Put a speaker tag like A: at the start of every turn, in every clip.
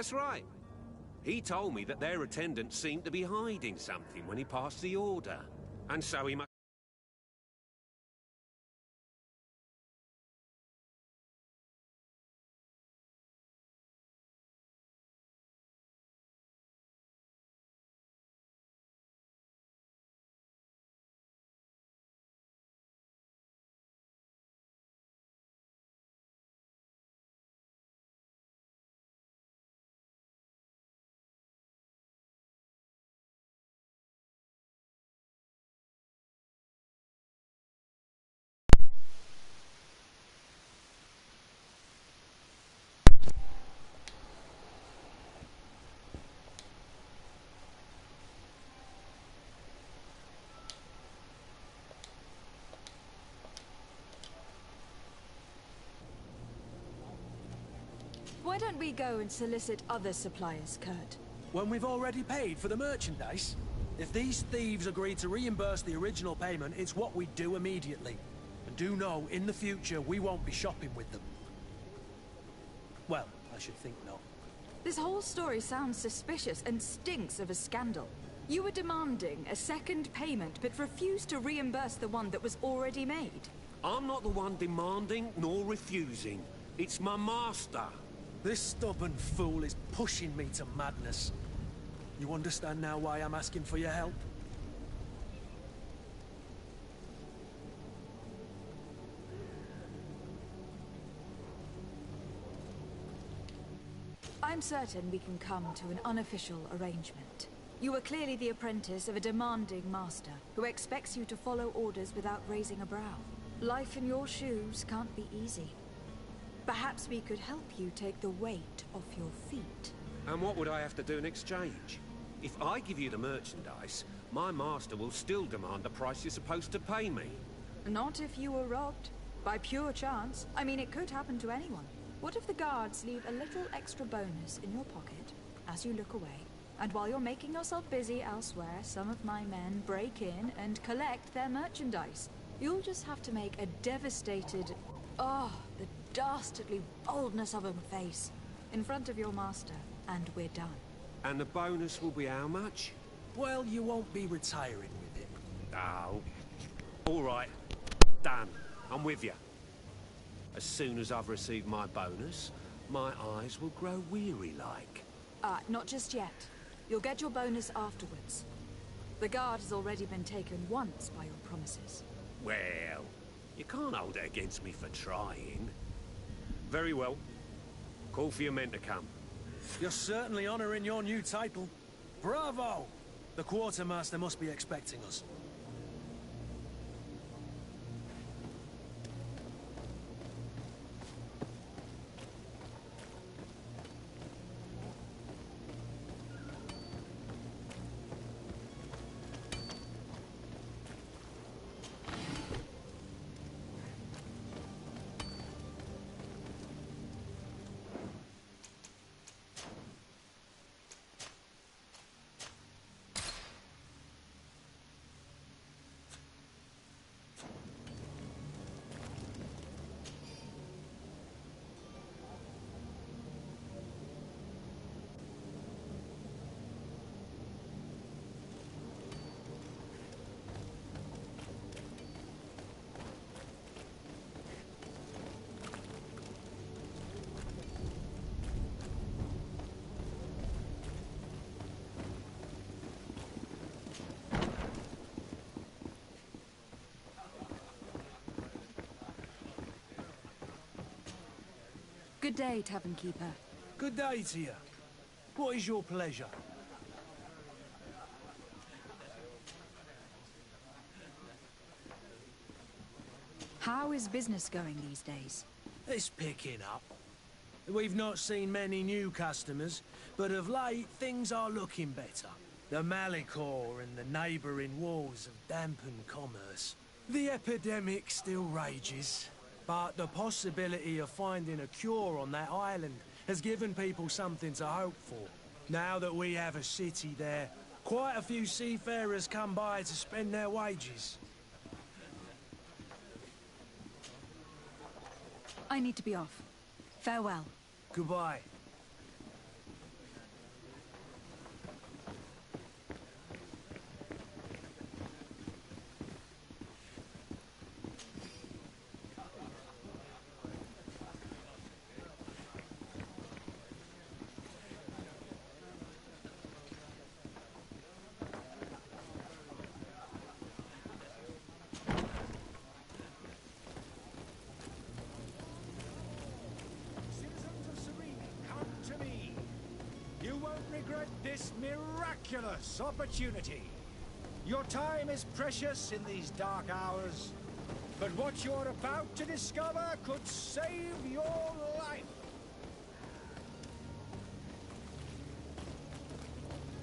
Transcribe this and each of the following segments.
A: That's right. He told me that their attendant seemed to be hiding something when he passed the order. And so he must...
B: Why don't we go and solicit other suppliers, Kurt?
C: When we've already paid for the merchandise? If these thieves agree to reimburse the original payment, it's what we do immediately. And do know, in the future, we won't be shopping with them. Well, I should think not.
B: This whole story sounds suspicious and stinks of a scandal. You were demanding a second payment, but refused to reimburse the one that was already made.
A: I'm not the one demanding nor refusing. It's my master.
C: This stubborn fool is pushing me to madness. You understand now why I'm asking for your help?
B: I'm certain we can come to an unofficial arrangement. You are clearly the apprentice of a demanding master, who expects you to follow orders without raising a brow. Life in your shoes can't be easy. Perhaps we could help you take the weight off your feet.
A: And what would I have to do in exchange? If I give you the merchandise, my master will still demand the price you're supposed to pay me.
B: Not if you were robbed. By pure chance. I mean, it could happen to anyone. What if the guards leave a little extra bonus in your pocket as you look away? And while you're making yourself busy elsewhere, some of my men break in and collect their merchandise. You'll just have to make a devastated... Oh, the dastardly boldness of a face in front of your master, and we're done.
A: And the bonus will be how much?
C: Well, you won't be retiring with it.
A: Oh. All right. Done. I'm with you. As soon as I've received my bonus, my eyes will grow weary-like.
B: Not just yet. You'll get your bonus afterwards. The guard has already been taken once by your promises.
A: Well, you can't hold it against me for trying. Very well. Call for your men to come.
C: You're certainly honoring your new title. Bravo! The quartermaster must be expecting us.
B: Good day, Tavern Keeper.
C: Good day to you. What is your pleasure?
B: How is business going these days?
C: It's picking up. We've not seen many new customers, but of late things are looking better. The Malicor and the neighbouring wars have dampened commerce. The epidemic still rages, but the possibility of finding a cure on that island has given people something to hope for. Now that we have a city there, quite a few seafarers come by to spend their wages.
B: I need to be off. Farewell.
C: Goodbye.
D: this miraculous opportunity. Your time is precious in these dark hours, but what you're about to discover could save your life.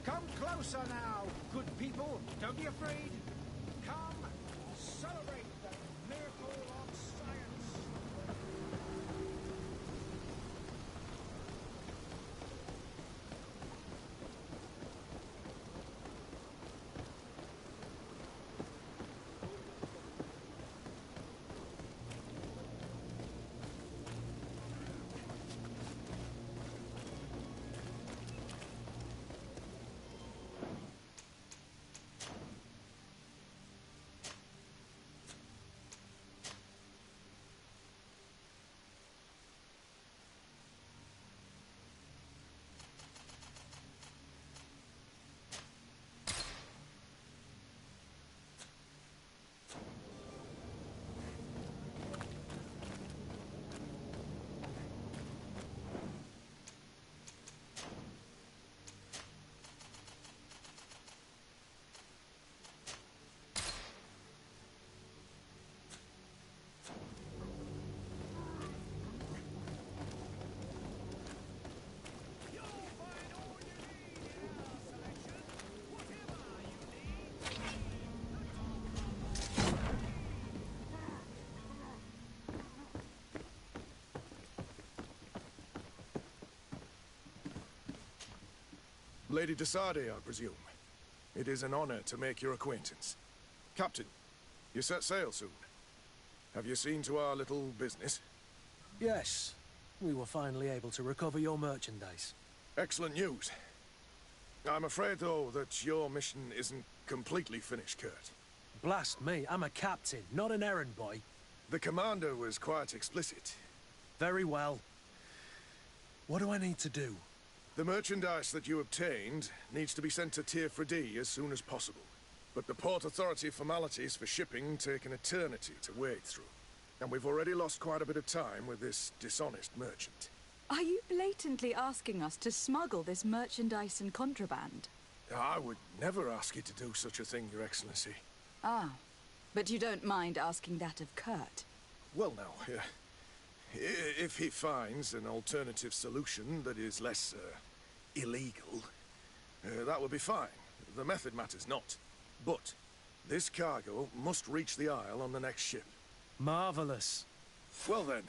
D: Come closer now, good people. Don't be afraid. Come, celebrate the miracle of science.
E: Lady de Sardet, I presume. It is an honor to make your acquaintance. Captain, you set sail soon. Have you seen to our little business?
C: Yes. We were finally able to recover your merchandise.
E: Excellent news. I'm afraid, though, that your mission isn't completely finished, Kurt.
C: Blast me, I'm a captain, not an errand boy.
E: The commander was quite explicit.
C: Very well. What do I need to do?
E: The merchandise that you obtained needs to be sent to Tier 4D as soon as possible. But the Port Authority formalities for shipping take an eternity to wade through. And we've already lost quite a bit of time with this dishonest merchant.
B: Are you blatantly asking us to smuggle this merchandise and contraband?
E: I would never ask you to do such a thing, Your Excellency.
B: Ah, but you don't mind asking that of Kurt?
E: Well, now, if he finds an alternative solution that is less, illegal, that would be fine. The method matters not. But this cargo must reach the Isle on the next ship.
C: Marvelous.
E: Well then,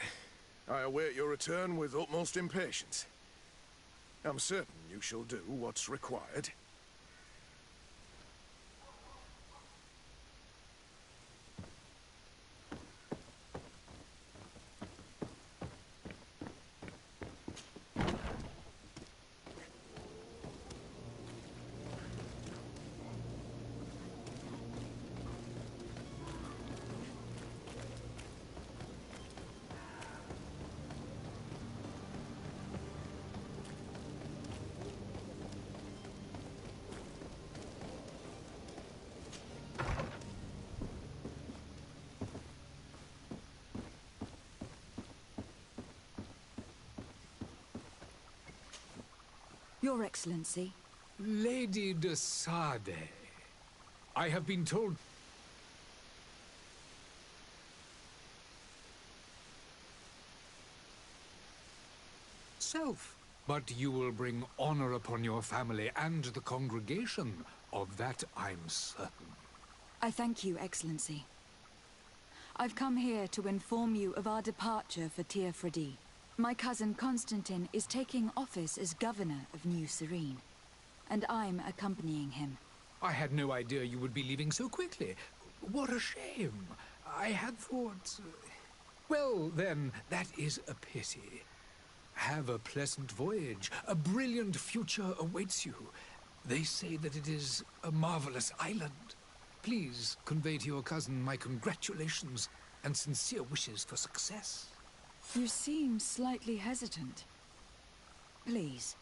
E: I await your return with utmost impatience. I'm certain you shall do what's required.
B: Your Excellency.
F: Lady de Sardet, I have been told... But you will bring honor upon your family and the congregation. Of that I'm certain.
B: I thank you, Excellency. I've come here to inform you of our departure for Tier 4D. My cousin Constantin is taking office as governor of New Serene, and I'm accompanying him.
F: I had no idea you would be leaving so quickly. What a shame. I had thought... Well, then, that is a pity. Have a pleasant voyage. A brilliant future awaits you. They say that it is a marvelous island. Please convey to your cousin my congratulations and sincere wishes for success.
B: You seem slightly hesitant. Please,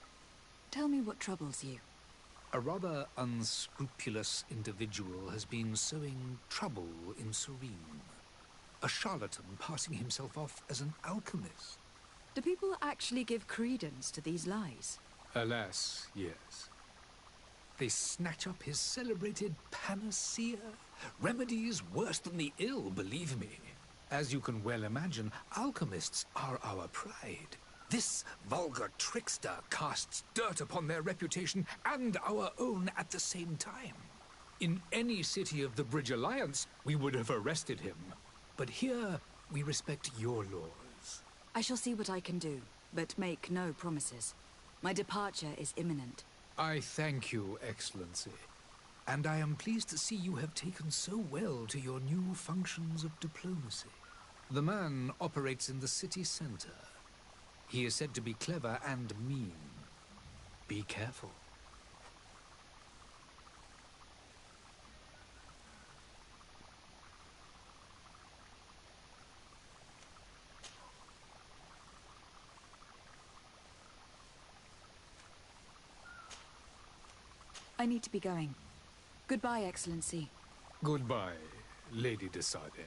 B: tell me what troubles you.
F: A rather unscrupulous individual has been sowing trouble in Serene. A charlatan passing himself off as an alchemist.
B: Do people actually give credence to these lies?
F: Alas, yes. They snatch up his celebrated panacea. Remedies worse than the ill, believe me. As you can well imagine, alchemists are our pride. This vulgar trickster casts dirt upon their reputation and our own at the same time. In any city of the Bridge Alliance, we would have arrested him. But here, we respect your laws.
G: I shall see what I can do, but make no promises. My departure is imminent.
F: I thank you, Excellency. And I am pleased to see you have taken so well to your new functions of diplomacy. The man operates in the city center. He is said to be clever and mean. Be careful.
G: I need to be going. Goodbye, Excellency.
F: Goodbye, Lady de Sardet.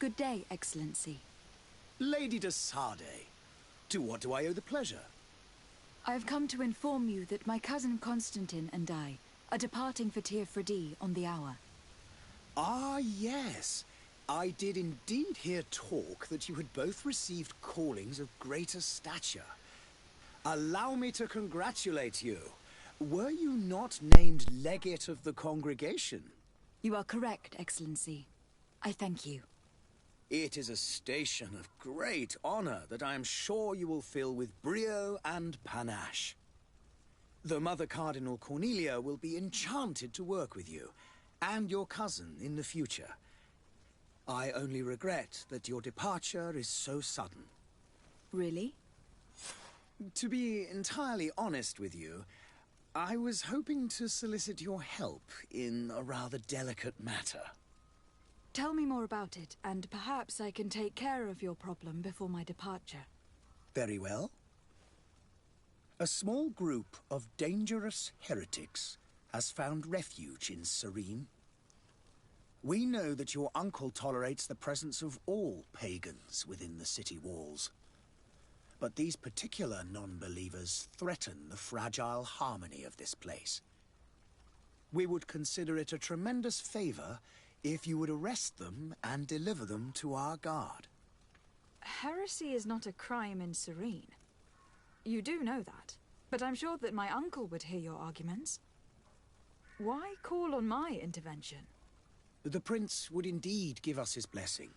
G: Good day, Excellency.
H: Lady de Sardet, to what do I owe the pleasure?
G: I have come to inform you that my cousin Constantine and I are departing for Tir-Fredi on the hour.
H: Ah, yes. I did indeed hear talk that you had both received callings of greater stature. Allow me to congratulate you. Were you not named legate of the congregation?
G: You are correct, Excellency. I thank you.
H: It is a station of great honor that I am sure you will fill with brio and panache. The Mother Cardinal Cornelia will be enchanted to work with you, and your cousin in the future. I only regret that your departure is so sudden.
G: Really?
H: To be entirely honest with you, I was hoping to solicit your help in a rather delicate matter.
G: Tell me more about it, and perhaps I can take care of your problem before my departure.
H: Very well. A small group of dangerous heretics has found refuge in Serene. We know that your uncle tolerates the presence of all pagans within the city walls. But these particular non-believers threaten the fragile harmony of this place. We would consider it a tremendous favor if you would arrest them and deliver them to our guard.
B: Heresy is not a crime in Serene. You do know that, but I'm sure that my uncle would hear your arguments. Why call on my intervention?
H: The prince would indeed give us his blessing,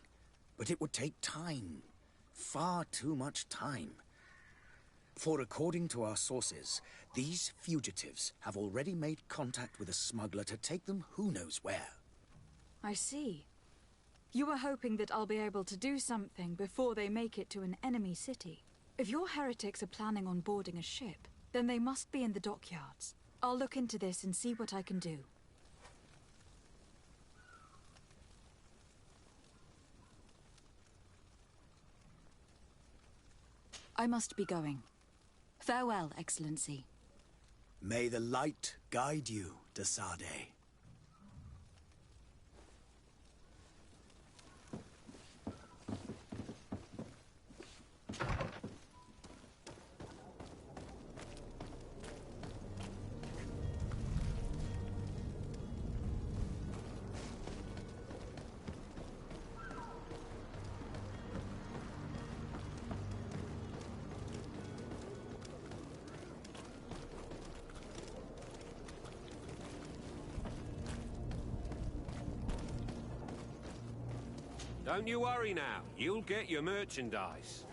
H: but it would take time. Far too much time. For according to our sources, these fugitives have already made contact with a smuggler to take them who knows where.
B: I see. You were hoping that I'll be able to do something before they make it to an enemy city. If your heretics are planning on boarding a ship, then they must be in the dockyards. I'll look into this and see what I can do.
G: I must be going. Farewell, Excellency.
H: May the light guide you, de Sardet.
A: Don't you worry now. You'll get your merchandise.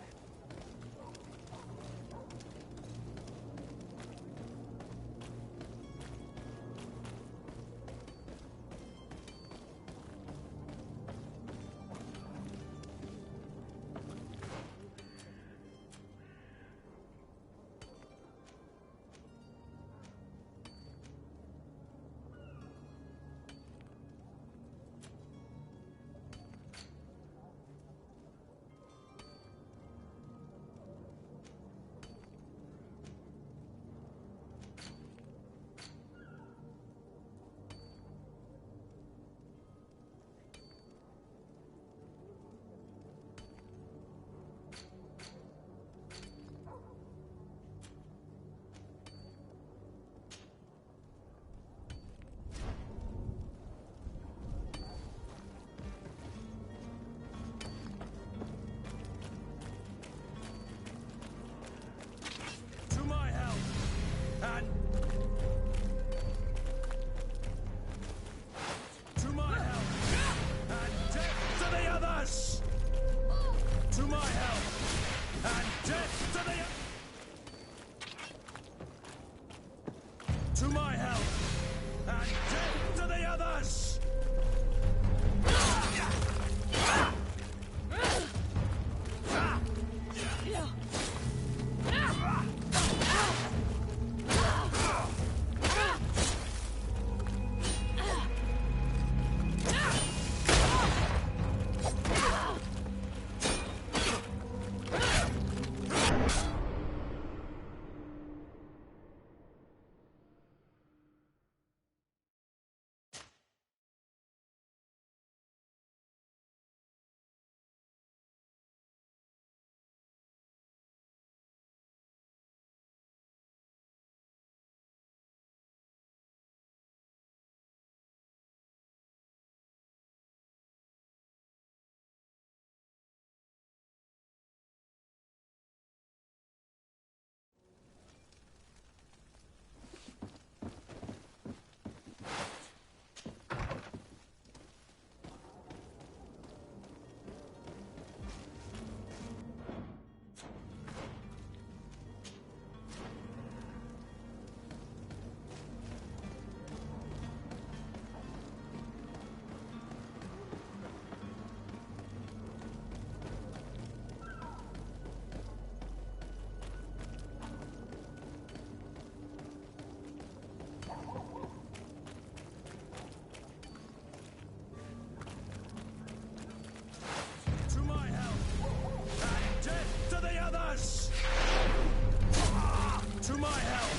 C: my help!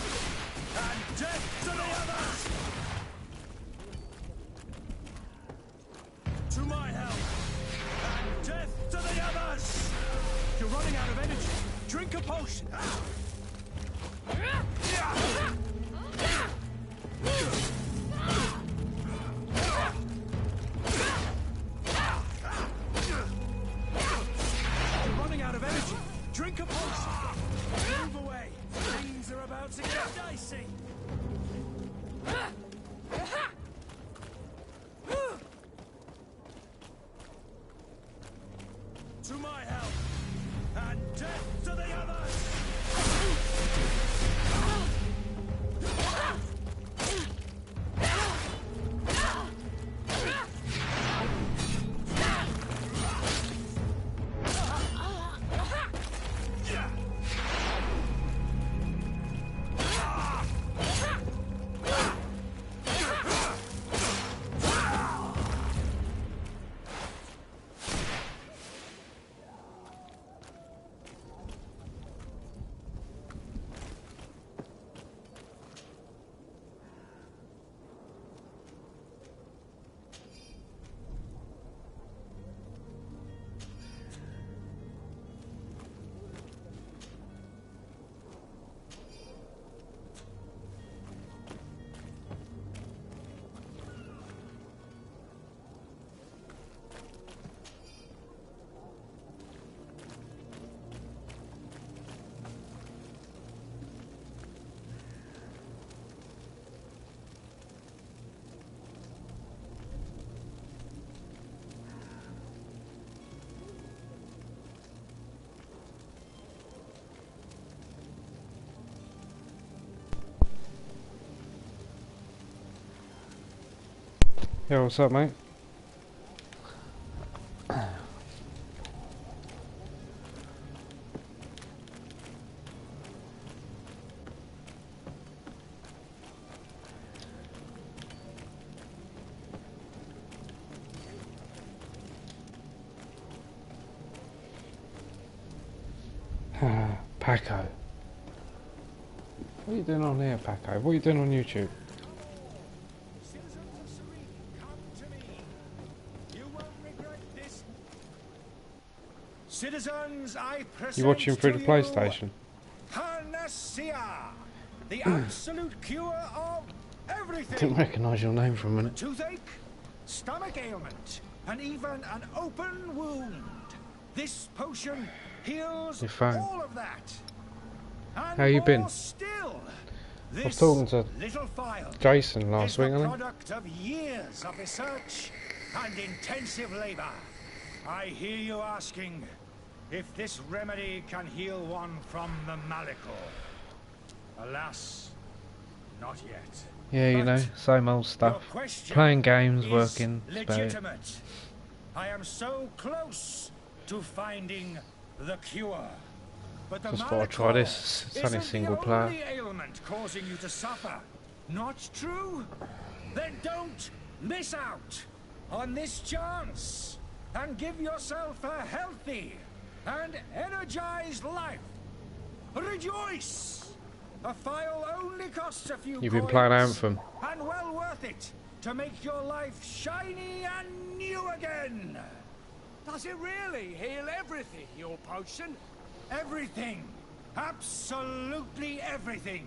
C: And death to the others! To my help! And death to the others! You're running out of energy. Drink a potion. You're running out of energy. Drink a potion. Move away. Things are about to get dicey. To my help. And death to the others!
I: Yo, what's up, mate? Paco. What are you doing on here, Paco? What are you doing on YouTube?
D: Citizens, I present
I: You watching through the PlayStation?
D: Panacea, the absolute cure of everything.
I: Didn't recognise your name for a minute.
D: Toothache, stomach ailment, and even an open wound. This potion heals
I: You're fine.
D: all of that. And
I: How you been?
D: more still,
I: I was talking to
D: little vial
I: Jason last
D: is
I: week,
D: the
I: I think.
D: product of years of research and intensive labour. I hear you asking if this remedy can heal one from the Malicor. Alas, not yet.
I: Yeah, you know, same old
D: Your
I: stuff.
D: question
I: Playing games,
D: is
I: working, spare.
D: legitimate. I am so close to finding the cure. But the
I: Just thought I'd try
D: Malicor
I: this. It's only
D: isn't
I: single
D: the
I: player.
D: only ailment causing you to suffer. Not true? Then don't miss out on this chance and give yourself a healthy and energized life. Rejoice! A file only costs a few
I: You've been playing
D: coins,
I: Anthem.
D: and well worth it to make your life shiny and new again.
C: Does it really heal everything, your potion?
D: Everything. Absolutely everything.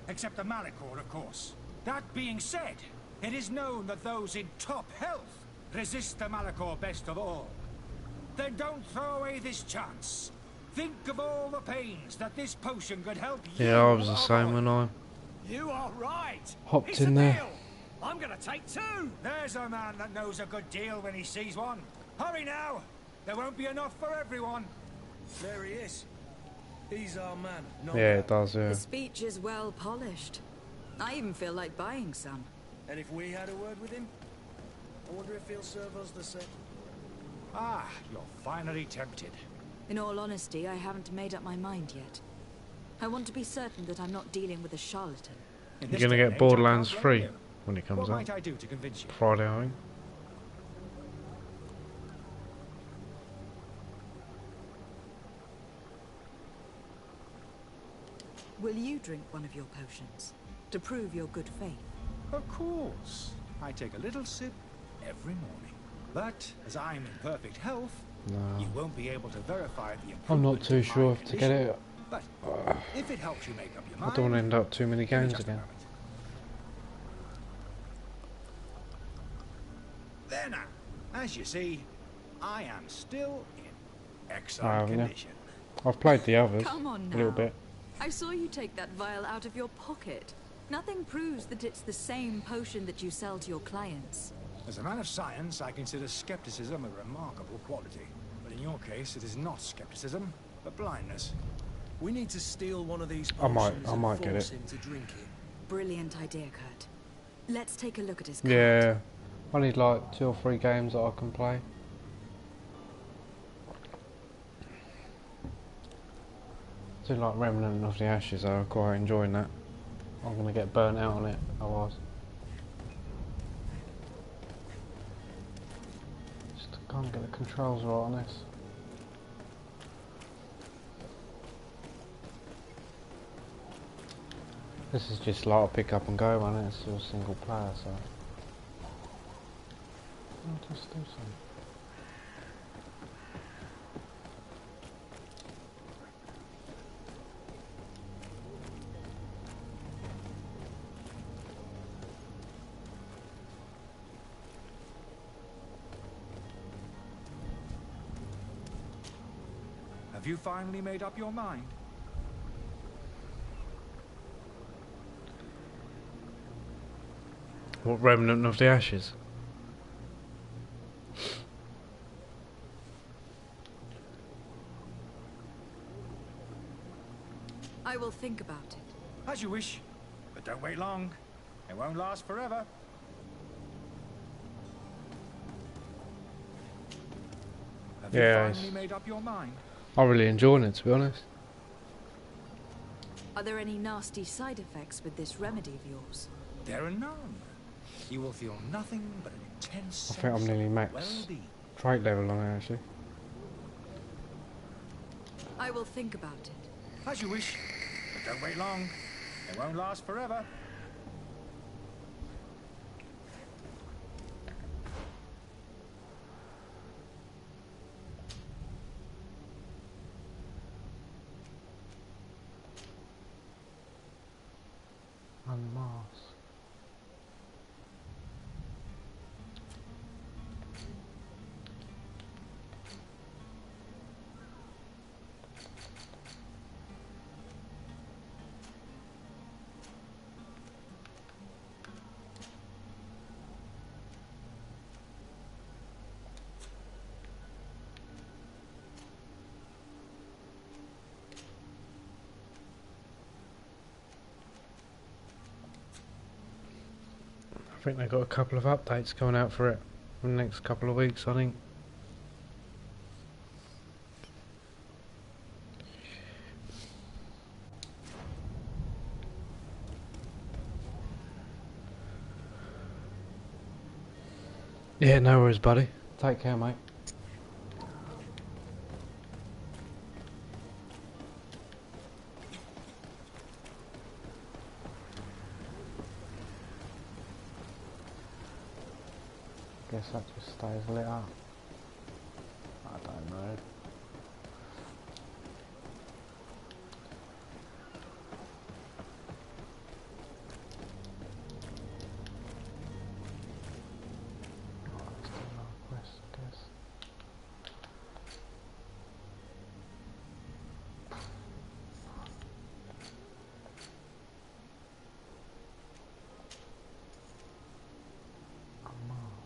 D: Except the Malicor, of course. That being said, it is known that those in top health resist the Malicor best of all. Then don't throw away this chance. Think of all the pains that this potion could help you.
I: Yeah, I was the same when I
C: You are right.
I: hopped
C: It's
I: in
C: a
I: there.
C: deal. I'm gonna take two.
D: There's a man that knows a good deal when he sees one. Hurry now. There won't be enough for everyone.
C: There he is. He's our man.
I: Yeah, it does, yeah.
B: The speech is well polished. I even feel like buying some.
C: And if we had a word with him, I wonder if he'll serve us the same.
D: Ah, you're finally tempted.
B: In all honesty, I haven't made up my mind yet. I want to be certain that I'm not dealing with a charlatan.
D: In
I: You're
D: this
I: going to
D: day and
I: get
D: age,
I: Borderlands
D: I can't
I: 3
D: blame you.
I: when it comes
D: What
I: out.
D: might I do to convince you?
I: Friday, I think.
B: Will you drink one of your potions to prove your good faith?
D: Of course. I take a little sip every morning. But as I'm in perfect health,
I: No.
D: you won't be able to verify the improvement.
I: I'm not too
D: in my
I: sure if to get
D: condition.
I: it.
D: But if it helps you make up your
I: I
D: mind,
I: don't want to end up too many
D: give me
I: games
D: just a
I: again.
D: moment. There now. As you see, I am still in excellent
I: Yeah.
D: condition.
I: I've played the others
B: Come on
I: a little
B: now.
I: bit.
B: I saw you take that vial out of your pocket. Nothing proves that it's the same potion that you sell to your clients.
D: As a man of science, I consider skepticism a remarkable quality. But in your case, it is not skepticism, but blindness.
C: We need to steal one of these
I: I might
C: potions and
I: get
C: force
I: it.
C: him to drink it.
B: Brilliant idea, Kurt. Let's take a look at his card.
I: Yeah. I need like 2 or 3 games that I can play. I do like Remnant of the Ashes though, I'm quite enjoying that. I'm going to get burnt out on it, otherwise. Just can't get the controls right on this. This is just like a pick up and go one, it's still single player, so... I'll just do something.
D: Have you finally made up your mind?
I: What, Remnant of the Ashes?
B: I will think about it.
D: As you wish, but don't wait long. It won't last forever. Have you
I: Yeah,
D: finally made up your mind?
I: I'm really enjoying it, to be honest.
B: Are there any nasty side effects with this remedy of yours?
D: There are none. You will feel nothing but an intense
I: I think I'm
D: sense
I: nearly
D: of
I: max
D: well-being.
I: trait level on it, actually.
B: I will think about it.
D: As you wish, but don't wait long. It won't last forever.
I: Unmask. I think they've got a couple of updates coming out for it in the next couple of weeks, I think. Yeah, no worries, buddy. Take care, mate. Guess that just stays lit up. I don't know. Oh, that's still another quest, I guess. A mask.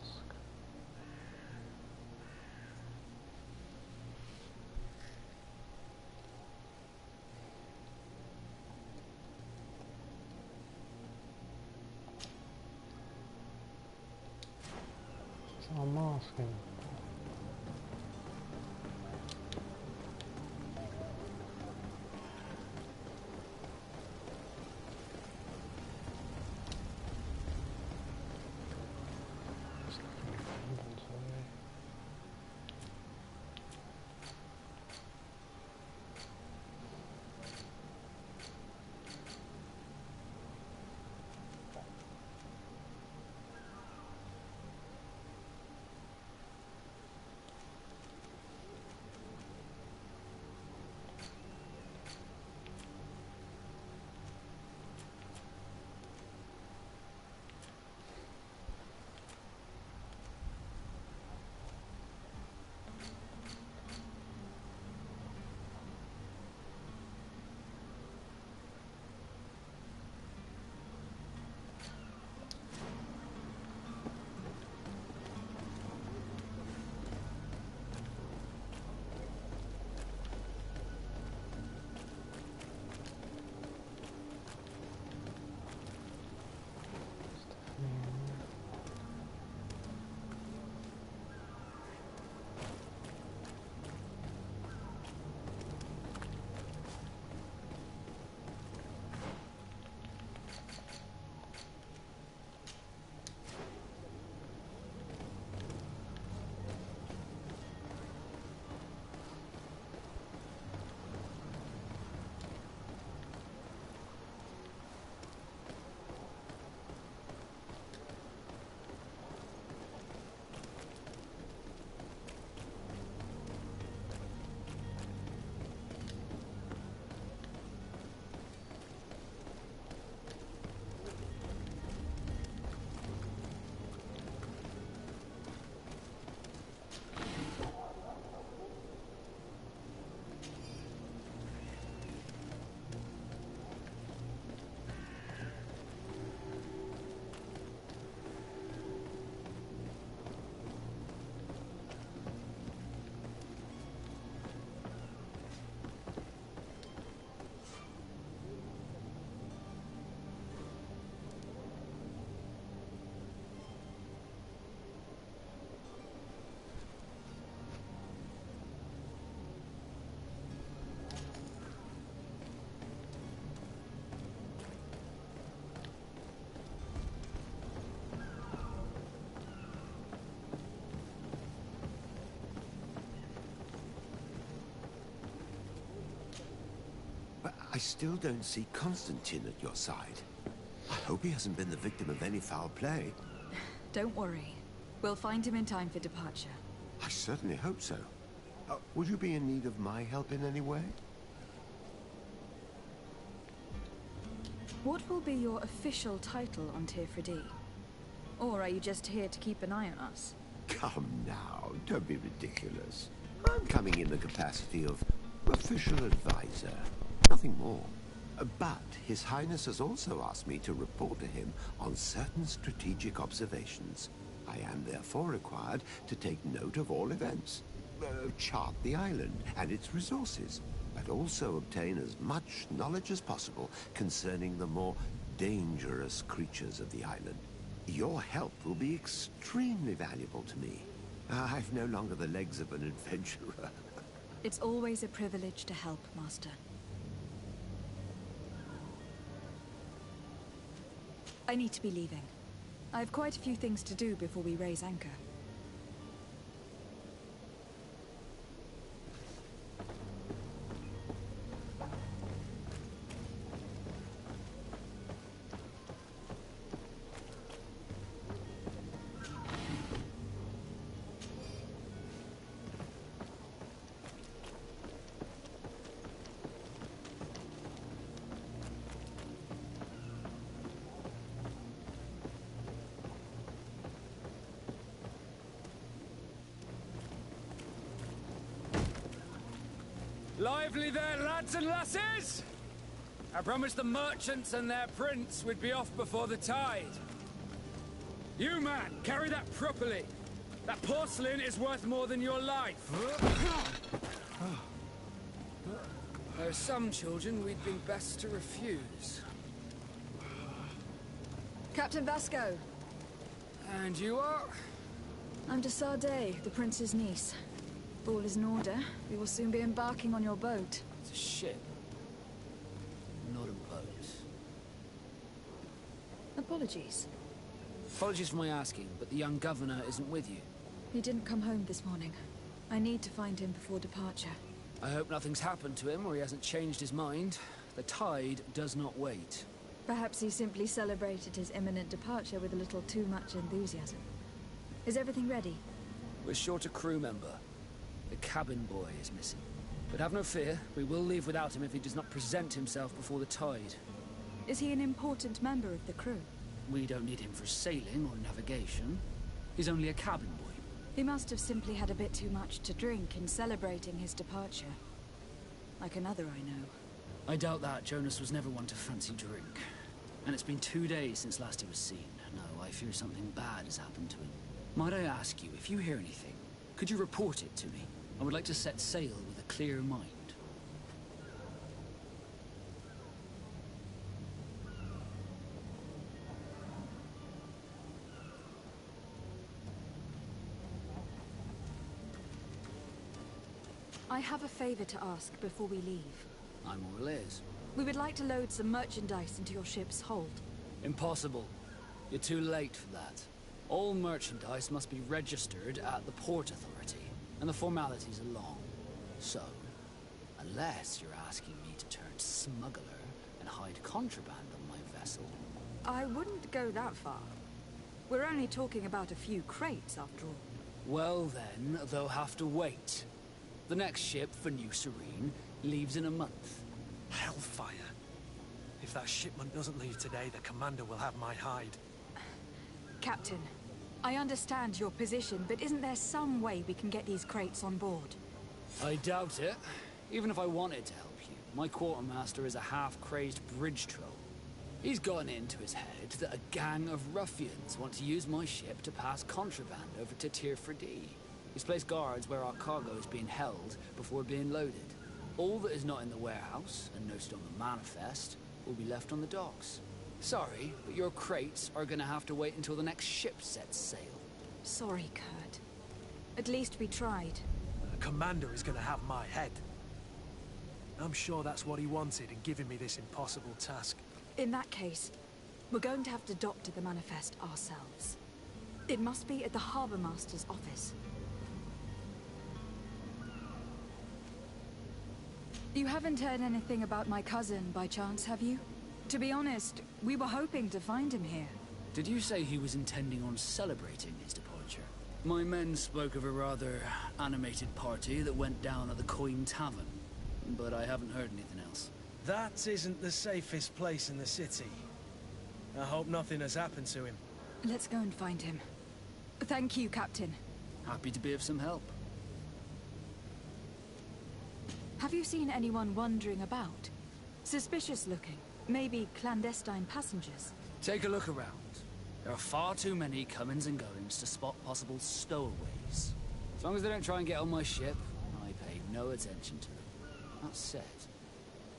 I: I'm masking.
J: I still don't see Constantine at your side. I hope he hasn't been the victim of any foul play.
G: Don't worry. We'll find him in time for departure.
J: I certainly hope so. Would you be in need of my help in any way?
B: What will be your official title on Tir-Fradee? Or are you just here to keep an eye on us?
J: Come now, don't be ridiculous. I'm coming in the capacity of official advisor, nothing more. But His Highness has also asked me to report to him on certain strategic observations. I am therefore required to take note of all events, chart the island and its resources, but also obtain as much knowledge as possible concerning the more dangerous creatures of the island. Your help will be extremely valuable to me. I've no longer the legs of an adventurer.
B: It's always a privilege to help, Master. I need to be leaving. I have quite a few things to do before we raise anchor.
K: Lively there, lads and lasses! I promised the merchants and their prince we'd be off before the tide. You, man, carry that properly. That porcelain is worth more than your life. There are some children we'd be best to refuse.
B: Captain Vasco!
K: And you are?
B: I'm de Sardet, the prince's niece. If all is in order, we will soon be embarking on your boat.
K: It's a ship. Not a boat.
B: Apologies.
K: Apologies for my asking, but the young governor isn't with you.
B: He didn't come home this morning. I need to find him before departure.
K: I hope nothing's happened to him or he hasn't changed his mind. The tide does not wait.
B: Perhaps he simply celebrated his imminent departure with a little too much enthusiasm. Is everything ready?
K: We're short a crew member. The cabin boy is missing. But have no fear, we will leave without him if he does not present himself before the tide.
B: Is he an important member of the crew?
K: We don't need him for sailing or navigation. He's only a cabin boy.
B: He must have simply had a bit too much to drink in celebrating his departure. Like another I know.
K: I doubt that. Jonas was never one to fancy drink. And it's been 2 days since last he was seen. No, I fear something bad has happened to him. Might I ask you, if you hear anything, could you report it to me? I would like to set sail with a clear mind.
B: I have a favor to ask before we leave.
K: I'm all ears.
B: We would like to load some merchandise into your ship's hold.
K: Impossible. You're too late for that. All merchandise must be registered at the Port Authority, and the formalities are long. So, unless you're asking me to turn smuggler and hide contraband on my vessel...
B: I wouldn't go that far. We're only talking about a few crates, after all.
K: Well then, they'll have to wait. The next ship for New Serene leaves in a month.
C: Hellfire. If that shipment doesn't leave today, the commander will have my hide.
B: Captain, I understand your position, but isn't there some way we can get these crates on board?
K: I doubt it. Even if I wanted to help you, my quartermaster is a half-crazed bridge troll. He's gotten into his head that a gang of ruffians want to use my ship to pass contraband over to Tir-Fradee. He's placed guards where our cargo is being held before being loaded. All that is not in the warehouse, and noted on the manifest, will be left on the docks. Sorry, but your crates are gonna have to wait until the next ship sets sail.
B: Sorry, Kurt. At least we tried.
C: The commander is gonna have my head. I'm sure that's what he wanted in giving me this impossible task.
B: In that case, we're going to have to doctor the manifest ourselves. It must be at the Harbour Master's office.
G: You haven't heard anything about my cousin by chance, have you? To be honest, we were hoping to find him here.
K: Did you say he was intending on celebrating his departure? My men spoke of a rather animated party that went down at the Coin Tavern, but I haven't heard anything else.
C: That isn't the safest place in the city. I hope nothing has happened to him.
G: Let's go and find him. Thank you, Captain.
K: Happy to be of some help.
G: Have you seen anyone wandering about? Suspicious looking. Maybe clandestine passengers.
K: Take a look around. There are far too many comings and goings to spot possible stowaways. As long as they don't try and get on my ship, I pay no attention to them. That said,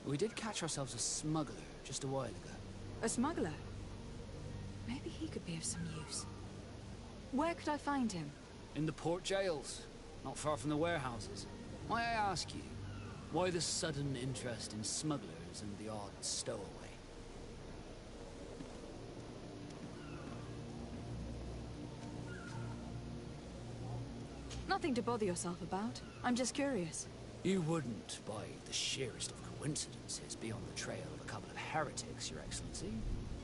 K: we did catch ourselves a smuggler just a while ago.
G: A smuggler? Maybe he could be of some use. Where could I find him?
K: In the port jails, not far from the warehouses. May I ask you, why the sudden interest in smugglers and the odd stowaway?
G: Nothing to bother yourself about. I'm just curious.
K: You wouldn't, by the sheerest of coincidences, be on the trail of a couple of heretics, Your Excellency.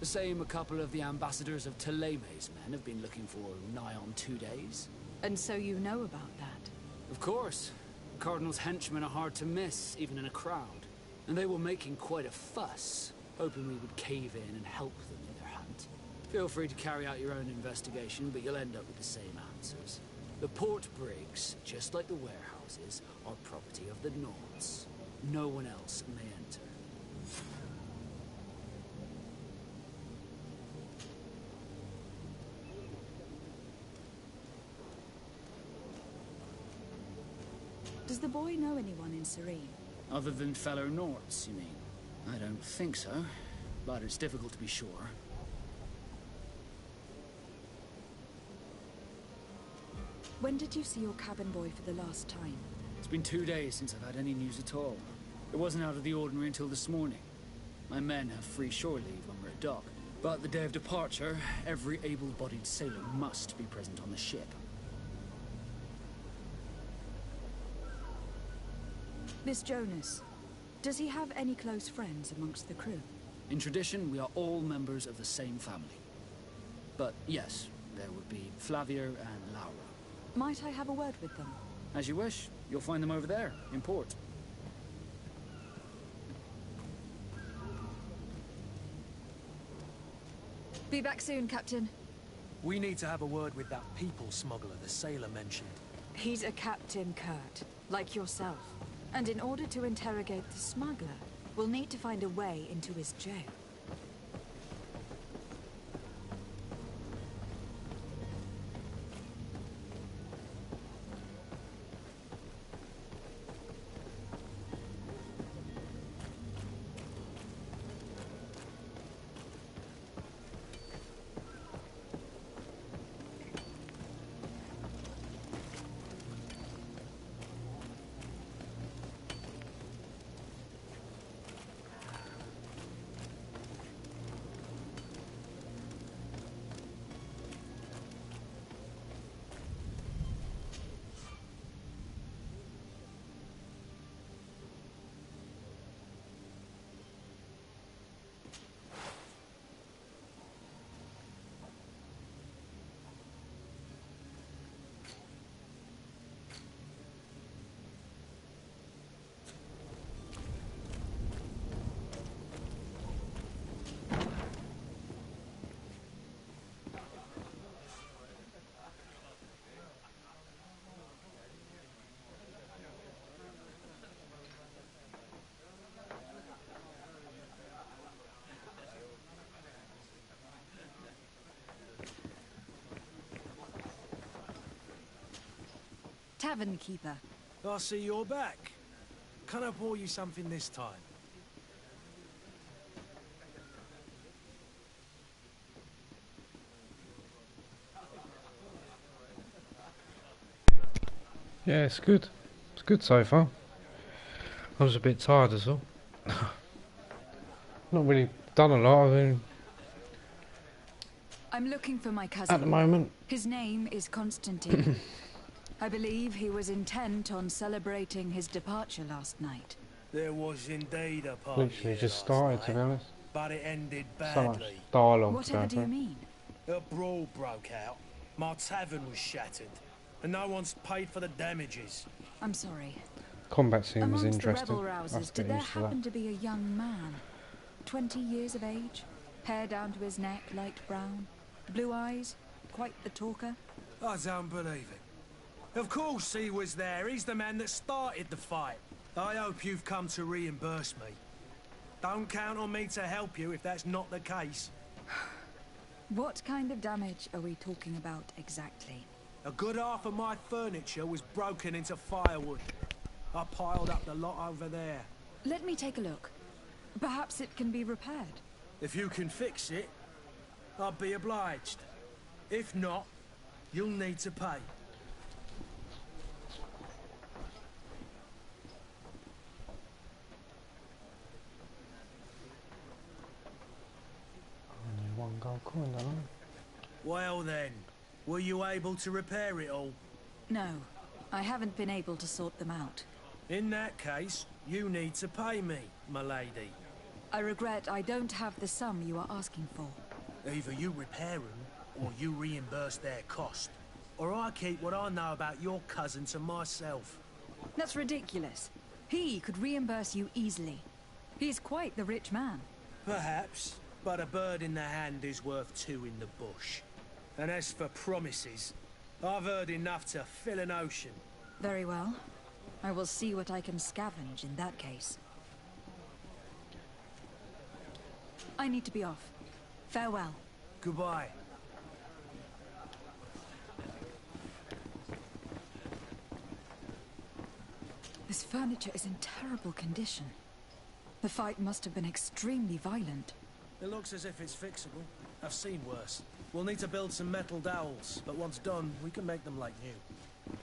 K: The same a couple of the ambassadors of Teleme's men have been looking for nigh on 2 days.
G: And so you know about that?
K: Of course. The Cardinal's henchmen are hard to miss, even in a crowd. And they were making quite a fuss, hoping we would cave in and help them in their hunt. Feel free to carry out your own investigation, but you'll end up with the same answers. The port brigs, just like the warehouses, are property of the Nords. No one else may enter.
G: Does the boy know anyone in Serene?
K: Other than fellow Nords, you mean? I don't think so, but it's difficult to be sure.
G: When did you see your cabin boy for the last time?
K: It's been 2 days since I've had any news at all. It wasn't out of the ordinary until this morning. My men have free shore leave when we're at dock, but the day of departure, every able-bodied sailor must be present on the ship.
G: This Jonas, does he have any close friends amongst the crew?
K: In tradition, we are all members of the same family. But yes, there would be Flavia and Laura.
G: Might I have a word with them?
K: As you wish. You'll find them over there, in port.
G: Be back soon, Captain.
C: We need to have a word with that people smuggler the sailor mentioned.
G: He's a Captain Kurt, like yourself. And in order to interrogate the smuggler, we'll need to find a way into his jail. Tavern keeper.
C: I see you're back. Can I pour you something this time?
I: Yeah, it's good. It's good so far. I was a bit tired as well. Not really done a lot. I mean,
G: I'm looking for my cousin.
I: at the moment.
G: His name is Constantine. I believe he was intent on celebrating his departure last night.
C: There was indeed a party
I: Literally
C: here
I: just
C: last
I: started,
C: night,
I: to be honest.
C: but it ended
I: So much
C: badly.
I: dialogue
B: Whatever
I: going
B: do you
I: through.
B: mean?
C: A brawl broke out. My tavern was shattered, and no one's paid for the damages.
B: I'm sorry.
I: Combat scene was
B: Amongst the
I: interesting.
B: rebel
I: I was
B: rousers, did
I: getting
B: there
I: used to that.
B: happen to be a young man? 20 years of age? Hair down to his neck, light brown? Blue eyes? Quite the talker?
C: I don't believe it. Of course he was there. He's the man that started the fight. I hope you've come to reimburse me. Don't count on me to help you if that's not the case.
B: What kind of damage are we talking about exactly?
C: A good half of my furniture was broken into firewood. I piled up the lot over there.
B: Let me take a look. Perhaps it can be repaired.
C: If you can fix it, I'll be obliged. If not, you'll need to pay.
I: Only one gold coin, don't I?
C: Well then, were you able to repair it all?
B: No, I haven't been able to sort them out.
C: In that case, you need to pay me, my lady.
B: I regret I don't have the sum you are asking for.
C: Either you repair them, or you reimburse their cost. Or I keep what I know about your cousin to myself.
B: That's ridiculous. He could reimburse you easily. He's quite the rich man.
C: Perhaps, but a bird in the hand is worth two in the bush. And as for promises, I've heard enough to fill an ocean.
B: Very well. I will see what I can scavenge in that case. I need to be off. Farewell.
C: Goodbye.
B: This furniture is in terrible condition. The fight must have been extremely violent.
C: It looks as if it's fixable. I've seen worse. We'll need to build some metal dowels, but once done, we can make them like new.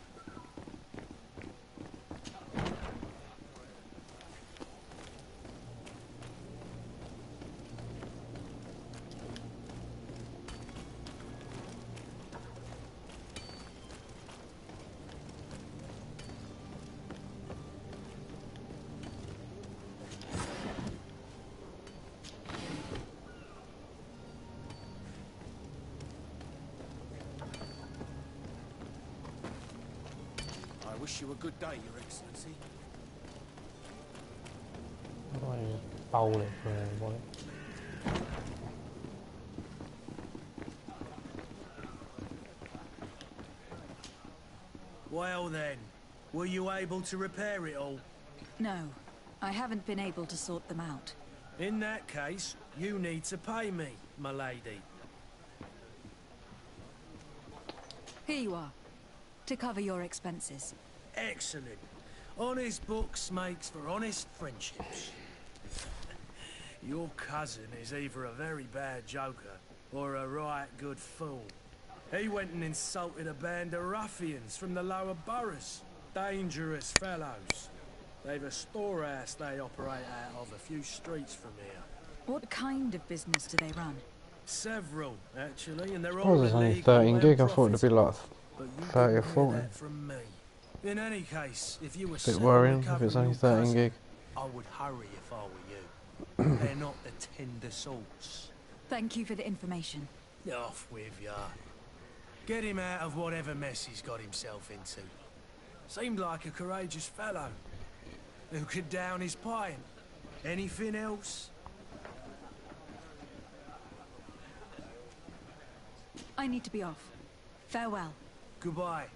A: I wish you a good day, Your Excellency.
I: Why don't you just bowl it for everybody?
C: Well then, were you able to repair it all?
B: No, I haven't been able to sort them out.
C: In that case, you need to pay me, my lady.
B: Here you are, to cover your expenses.
C: Excellent. Honest books makes for honest friendships. Your cousin is either a very bad joker or a right good fool. He went and insulted a band of ruffians from the lower boroughs. Dangerous fellows. They've a storehouse they operate out of a few streets from here.
B: What kind of business do they run?
C: Several, actually, and they're
I: I
C: all
I: suppose it's only
C: illegal
I: 13
C: and
I: gig. I thought it'd be
C: profitable.
I: like
C: But you
I: 30 or
C: didn't hear
I: 40.
C: that from me. In any case, if you were
I: Bit
C: set on
I: worrying if
C: recovering
I: it's only
C: your
I: 13
C: cousin,
I: gig.
C: I would hurry if I were you. They're not the tender sorts.
B: Thank you for the information.
C: Off with ya. Get him out of whatever mess he's got himself into. Seemed like a courageous fellow. Who could down his pint. Anything else?
B: I need to be off. Farewell.
C: Goodbye.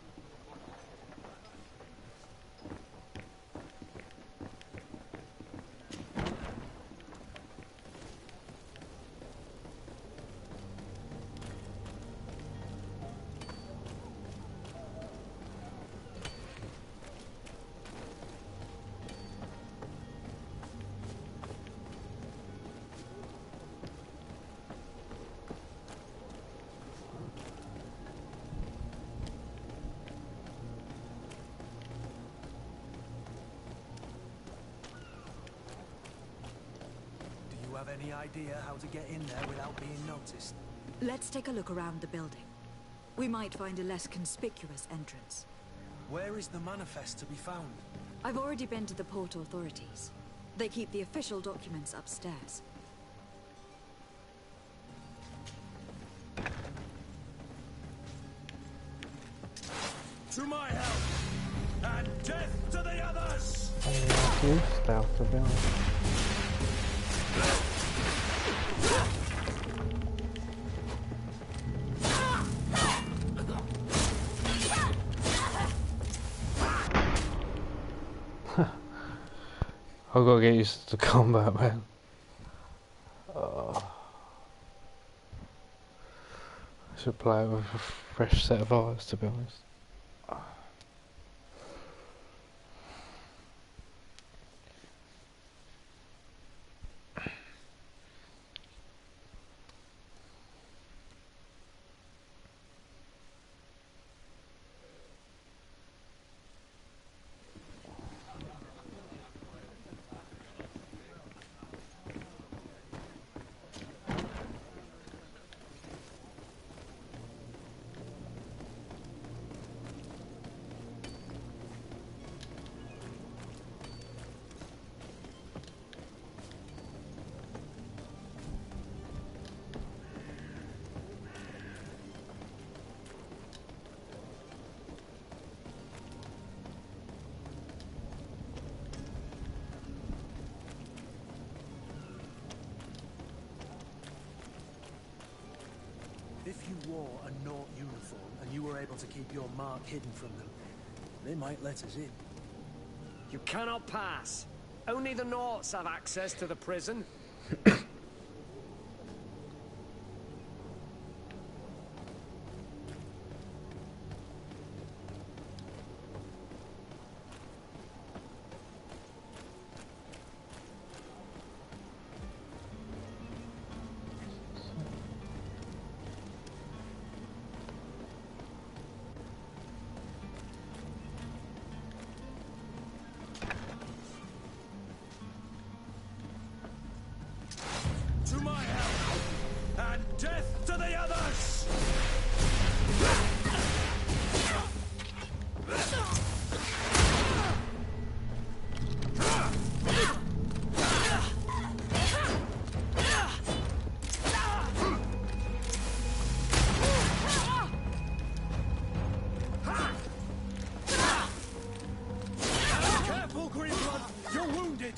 C: Do you have any idea how to get in there without being noticed?
B: Let's take a look around the building. We might find a less conspicuous entrance.
C: Where is the manifest to be found?
B: I've already been to the port authorities. They keep the official documents upstairs.
D: To my help, and death to the others!
I: You stealth, to be honest. I've got to get used to combat, man. I should play it with a fresh set of eyes, to be honest.
C: If you wore a Naught uniform and you were able to keep your mark hidden from them, they might let us in.
A: You cannot pass. Only the Naughts have access to the prison.
D: To my help, and death to the others! Careful, Greedfall! You're wounded!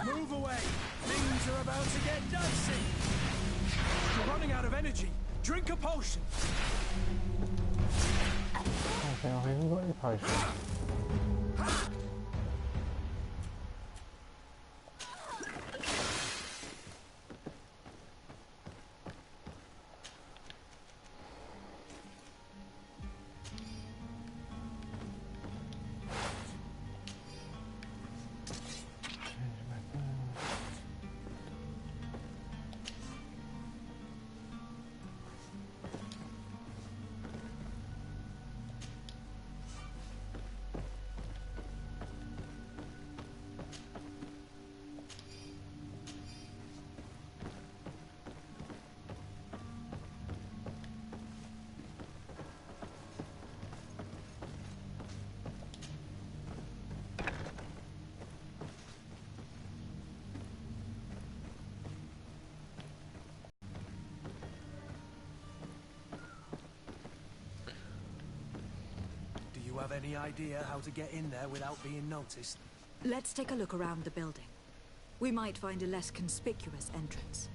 D: Move away! Things are about to get dicey! You're running out of energy. Drink a potion!
I: I think I've even got any potions.
C: Do you have any idea how to get in there without being noticed?
B: Let's take a look around the building. We might find a less conspicuous entrance.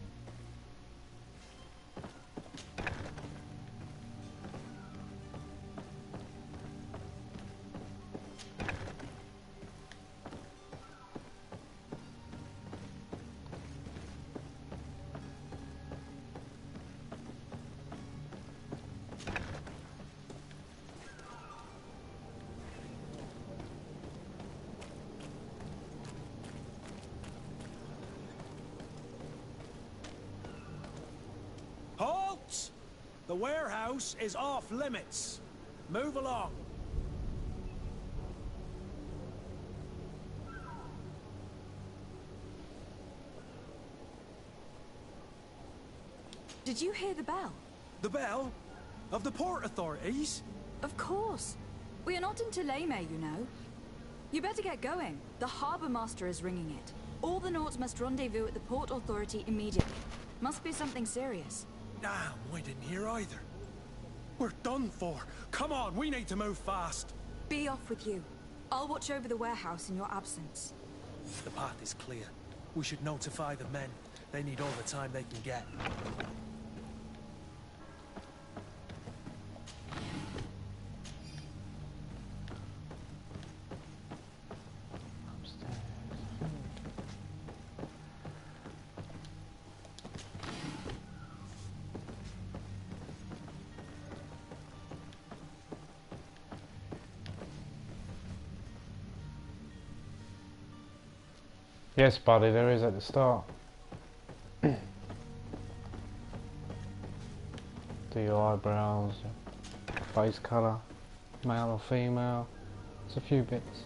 C: Halt! The warehouse is off limits. Move along.
B: Did you hear the bell?
C: The bell? Of the port authorities?
B: Of course. We are not in Teleme, you know. You better get going. The Harbour Master is ringing it. All the Nauts must rendezvous at the Port Authority immediately. Must be something serious.
C: Damn, we didn't hear either. We're done for. Come on, we need to move fast.
B: Be off with you. I'll watch over the warehouse in your absence.
C: The path is clear. We should notify the men. They need all the time they can get.
I: Yes, buddy, there is at the start. Do your eyebrows, face colour, male or female. It's a few bits.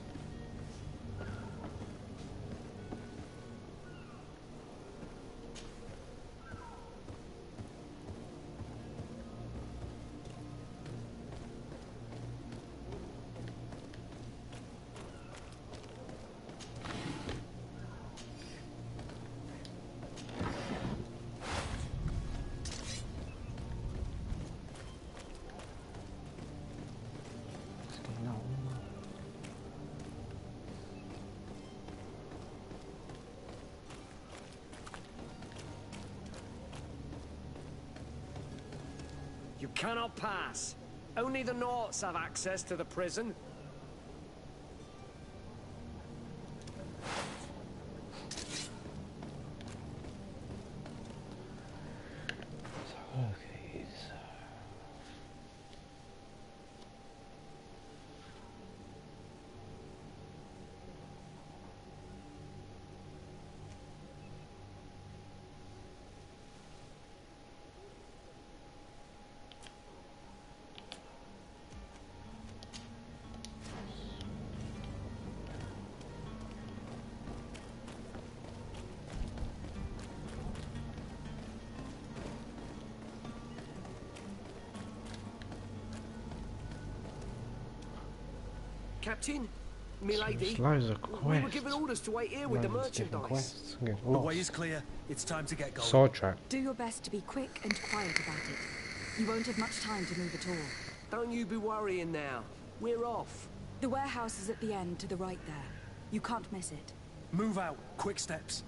A: You cannot pass. Only the Nauts have access to the prison. Captain, milady,
I: There's loads of quests.
A: we were given orders to wait here with the merchandise.
C: The way is clear. It's time to get going.
I: Sidetrack.
B: Do your best to be quick and quiet about it. You won't have much time to move at all.
A: Don't you be worrying now. We're off.
B: The warehouse is at the end to the right there. You can't miss it.
C: Move out. Quick steps.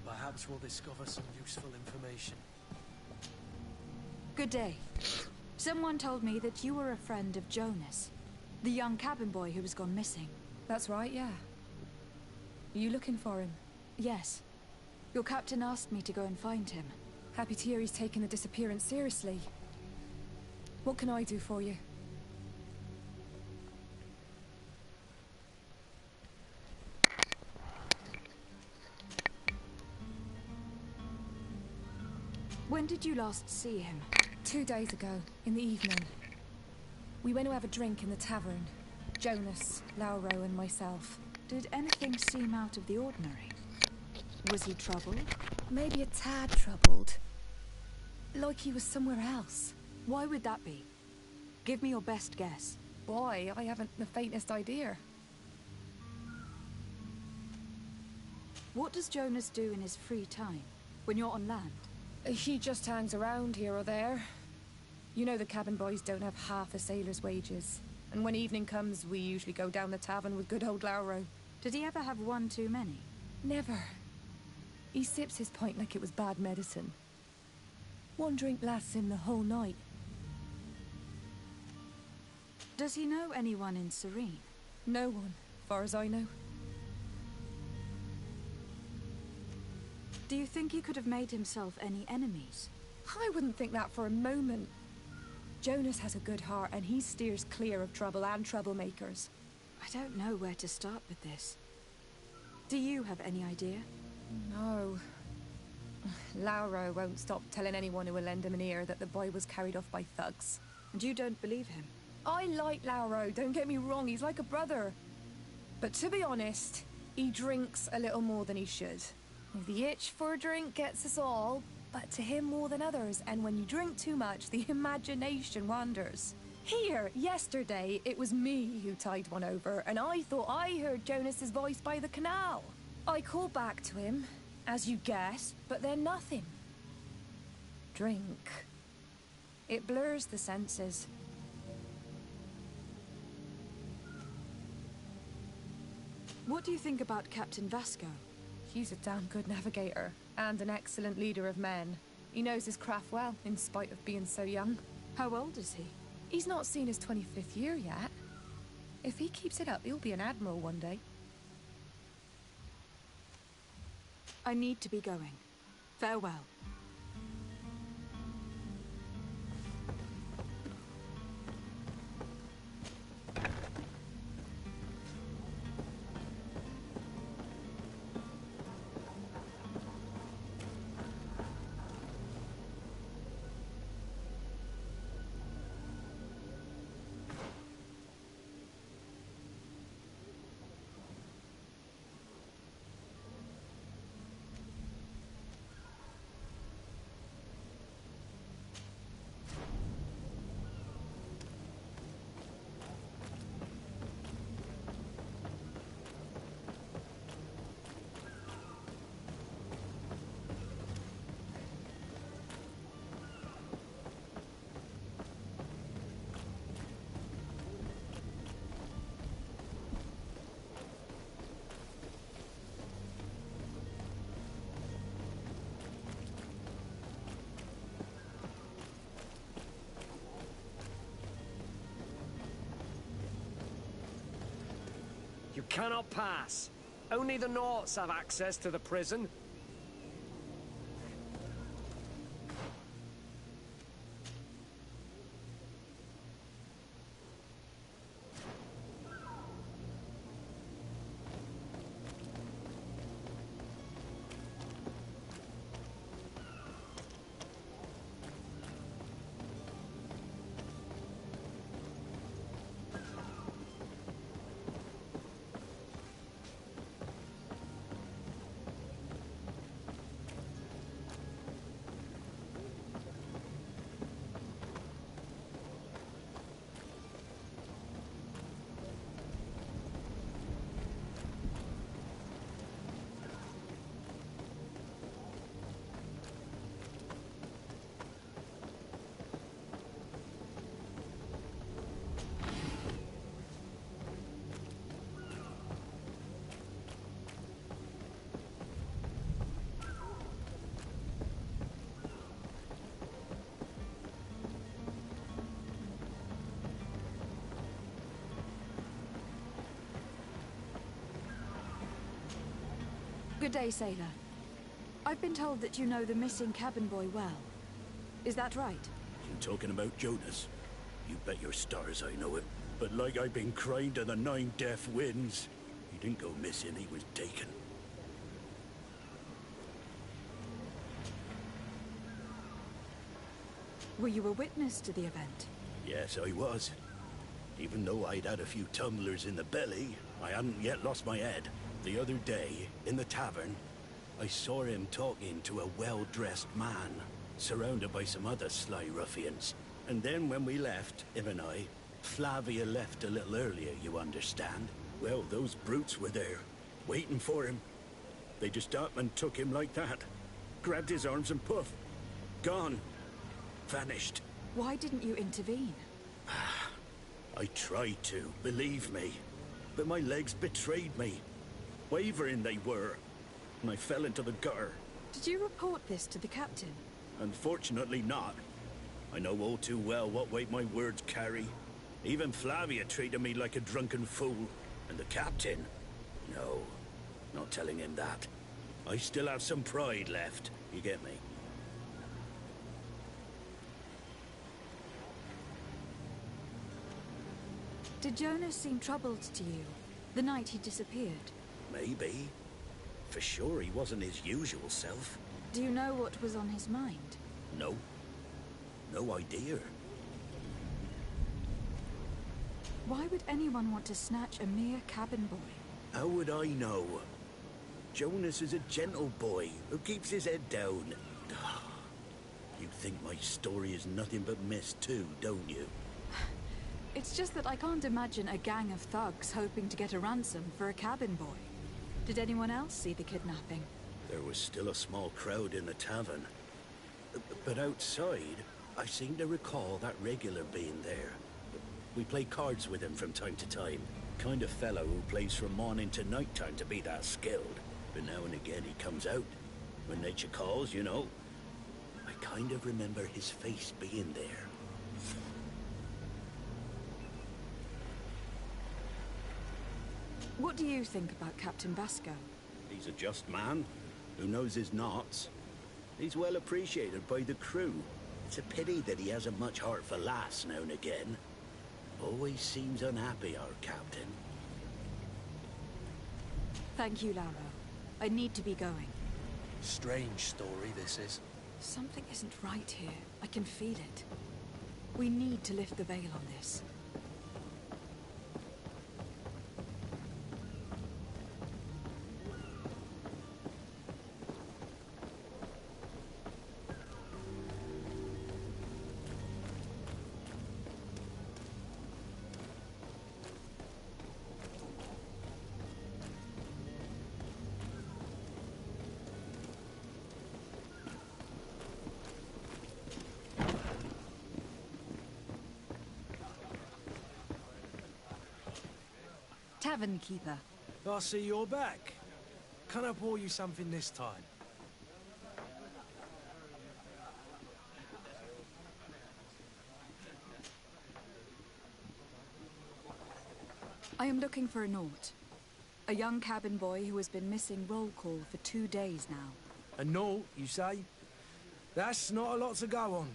C: Perhaps we'll discover some useful information.
B: Good day. Someone told me that you were a friend of Jonas, the young cabin boy who was gone missing.
G: That's right, yeah. Are you looking for him?
B: Yes. Your captain asked me to go and find him.
G: Happy to hear he's taken the disappearance seriously. What can I do for you?
B: When did you last see him?
G: 2 days ago, in the evening. We went to have a drink in the tavern. Jonas, Lauro and myself.
B: Did anything seem out of the ordinary? Was he troubled?
G: Maybe a tad troubled. Like he was somewhere else.
B: Why would that be? Give me your best guess.
G: Why? I haven't the faintest idea.
B: What does Jonas do in his free time? when you're on land?
L: He just hangs around here or there. You know the cabin boys don't have half a sailor's wages. And when evening comes, we usually go down the tavern with good old Lauro.
B: Did he ever have one too many?
L: Never. He sips his pint like it was bad medicine. One drink lasts him the whole night.
B: Does he know anyone in Serene?
L: No one, far as I know.
B: Do you think he could have made himself any enemies?
L: I wouldn't think that for a moment. Jonas has a good heart and he steers clear of trouble and troublemakers.
B: I don't know where to start with this. Do you have any idea?
L: No. Lauro won't stop telling anyone who will lend him an ear that the boy was carried off by thugs.
B: And you don't believe him?
L: I like Lauro, don't get me wrong, he's like a brother. But to be honest, he drinks a little more than he should. The itch for a drink gets us all, but to him more than others, and when you drink too much, the imagination wanders. Here, yesterday, it was me who tied one over, and I thought I heard Jonas's voice by the canal. I called back to him, as you guessed, but then nothing. Drink. It blurs the senses.
B: What do you think about Captain Vasco?
L: He's a damn good navigator, and an excellent leader of men. He knows his craft well, in spite of being so young.
B: How old is he?
L: He's not seen his 25th year yet. If he keeps it up, he'll be an admiral one day.
B: I need to be going. Farewell.
A: You cannot pass. Only the Naughts have access to the prison.
B: Good day, sailor. I've been told that you know the missing cabin boy well. Is that right?
M: You talking about Jonas? You bet your stars I know him. But like I've been crying to the 9 deaf winds, he didn't go missing, he was taken.
B: Were you a witness to the event?
M: Yes, I was. Even though I'd had a few tumblers in the belly, I hadn't yet lost my head. The other day, in the tavern, I saw him talking to a well-dressed man, surrounded by some other sly ruffians. And then when we left, him and I, Flavia left a little earlier, you understand? Well, those brutes were there, waiting for him. They just up and took him like that. Grabbed his arms and poof. Gone. Vanished.
B: Why didn't you intervene?
M: I tried to, believe me. But my legs betrayed me. Wavering they were. And I fell into the gutter.
B: Did you report this to the captain?
M: Unfortunately not. I know all too well what weight my words carry. Even Flavia treated me like a drunken fool. And the captain? No, not telling him that. I still have some pride left, you get me?
B: Did Jonas seem troubled to you the night he disappeared?
M: Maybe. For sure he wasn't his usual self.
B: Do you know what was on his mind?
M: No. No idea.
B: Why would anyone want to snatch a mere cabin boy?
M: How would I know? Jonas is a gentle boy who keeps his head down. You think my story is nothing but mist too, don't you?
B: It's just that I can't imagine a gang of thugs hoping to get a ransom for a cabin boy. Did anyone else see the kidnapping?
M: There was still a small crowd in the tavern. But outside, I seem to recall that regular being there. We play cards with him from time to time. Kind of fellow who plays from morning to night time to be that skilled. But now and again he comes out. When nature calls, you know. I kind of remember his face being there.
B: What do you think about Captain Vasco?
M: He's a just man who knows his knots. He's well appreciated by the crew. It's a pity that he hasn't much heart for lass now and again. Always seems unhappy, our captain.
B: Thank you, Lara. I need to be going.
C: Strange story, this is.
B: Something isn't right here. I can feel it. We need to lift the veil on this. Tavern keeper.
C: I see you're back. Can I pour you something this time?
B: I am looking for a Naut. A young cabin boy who has been missing roll call for 2 days now.
C: A Naut, you say? That's not a lot to go on.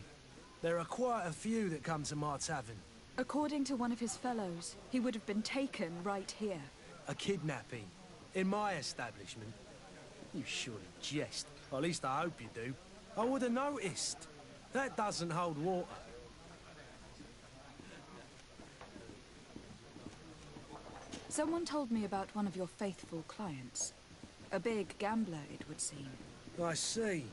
C: There are quite a few that come to my tavern.
B: According to one of his fellows, he would have been taken right here.
C: A kidnapping? In my establishment? You surely jest. At least I hope you do. I would have noticed. That doesn't hold water.
B: Someone told me about one of your faithful clients. A big gambler, it would seem.
C: I see.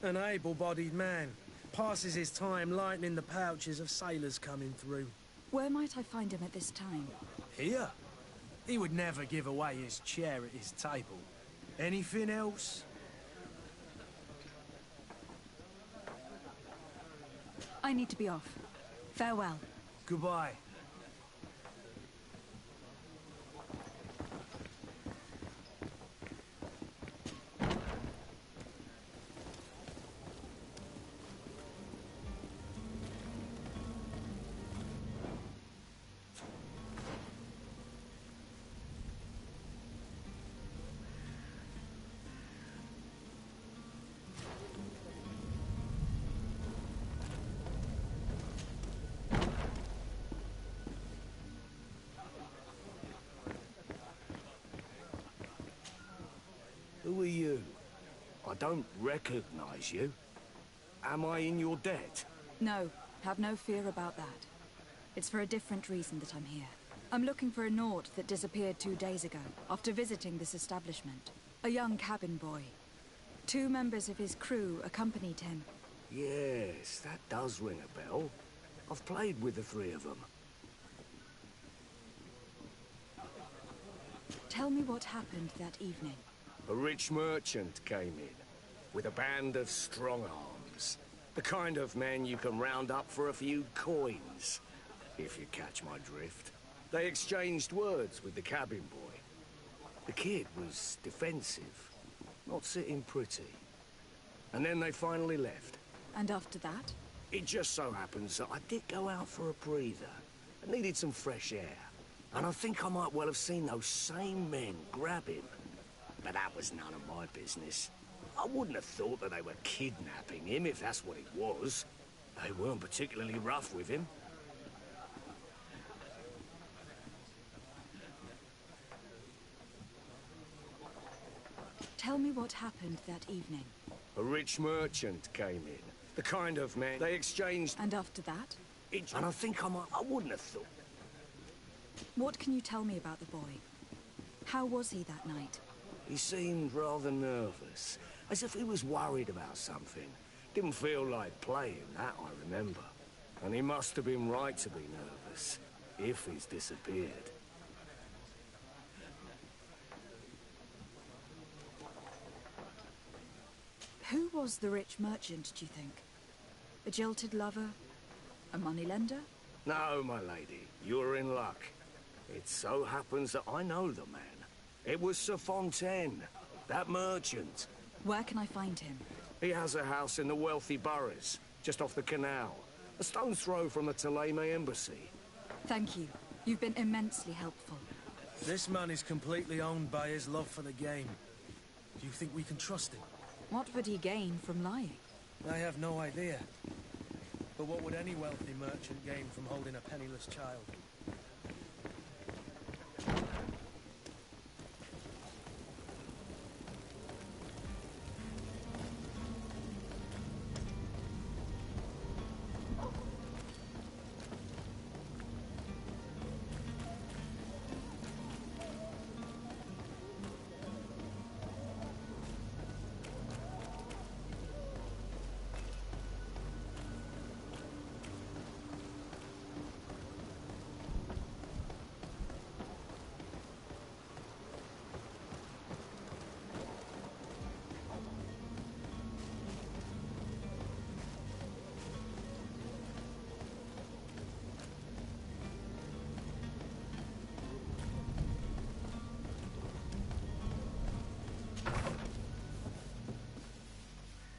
C: An able-bodied man. Passes his time lightening the pouches of sailors coming through.
B: Where might I find him at this time?
C: Here? He would never give away his chair at his table. Anything else?
B: I need to be off. Farewell.
C: Goodbye.
N: Who are you? I don't recognize you. Am I in your debt?
B: No, have no fear about that. It's for a different reason that I'm here. I'm looking for a Naut that disappeared 2 days ago, after visiting this establishment. A young cabin boy. 2 members of his crew accompanied him.
N: Yes, that does ring a bell. I've played with the 3 of them.
B: Tell me what happened that evening.
N: A rich merchant came in. with a band of strong arms. The kind of men you can round up for a few coins, if you catch my drift. They exchanged words with the cabin boy. The kid was defensive, not sitting pretty. And then they finally left.
B: And after that?
N: It just so happens that I did go out for a breather. I needed some fresh air. And I think I might well have seen those same men grab him. But that was none of my business. I wouldn't have thought that they were kidnapping him, if that's what it was. They weren't particularly rough with him.
B: Tell me what happened that evening.
N: A rich merchant came in. The kind of man they exchanged...
B: And after that?
N: And I think I wouldn't have thought...
B: What can you tell me about the boy? How was he that night?
N: He seemed rather nervous, as if he was worried about something. Didn't feel like playing, that I remember. And he must have been right to be nervous, if he's disappeared.
B: Who was the rich merchant, do you think? A jilted lover? A moneylender?
N: No, my lady, you're in luck. It so happens that I know the man. It was Sir Fontaine, that merchant.
B: Where can I find him?
N: He has a house in the wealthy boroughs, just off the canal. A stone's throw from the Theleme embassy.
B: Thank you. You've been immensely helpful.
C: This man is completely owned by his love for the game. Do you think we can trust him?
B: What would he gain from lying?
C: I have no idea. But what would any wealthy merchant gain from holding a penniless child?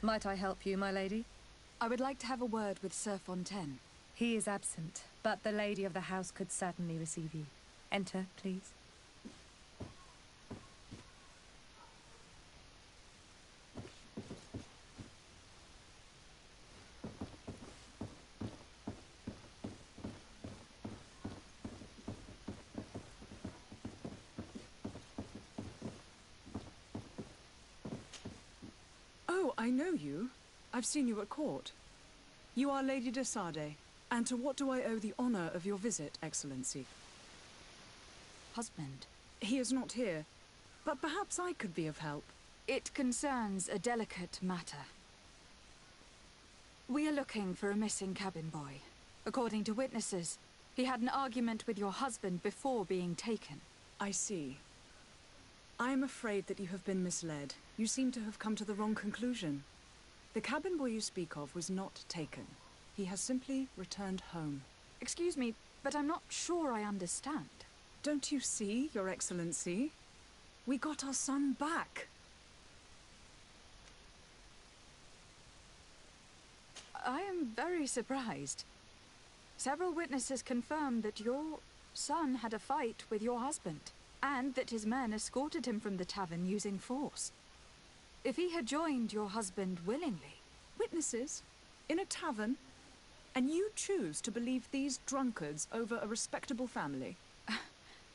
L: Might I help you, my lady?
B: I would like to have a word with Sir Fontaine.
L: He is absent, but the lady of the house could certainly receive you. Enter, please.
O: Oh, I know you. I've seen you at court. You are Lady de Sade. And to what do I owe the honor of your visit, Excellency?
B: Husband.
O: He is not here, but perhaps I could be of help.
B: It concerns a delicate matter. We are looking for a missing cabin boy. According to witnesses, he had an argument with your husband before being taken.
O: I see. I am afraid that you have been misled. You seem to have come to the wrong conclusion. The cabin boy you speak of was not taken. He has simply returned home.
B: Excuse me, but I'm not sure I understand.
O: Don't you see, Your Excellency? We got our son back.
B: I am very surprised. Several witnesses confirmed that your son had a fight with your husband, and that his men escorted him from the tavern using force. If he had joined your husband willingly...
O: Witnesses? In a tavern? And you choose to believe these drunkards over a respectable family?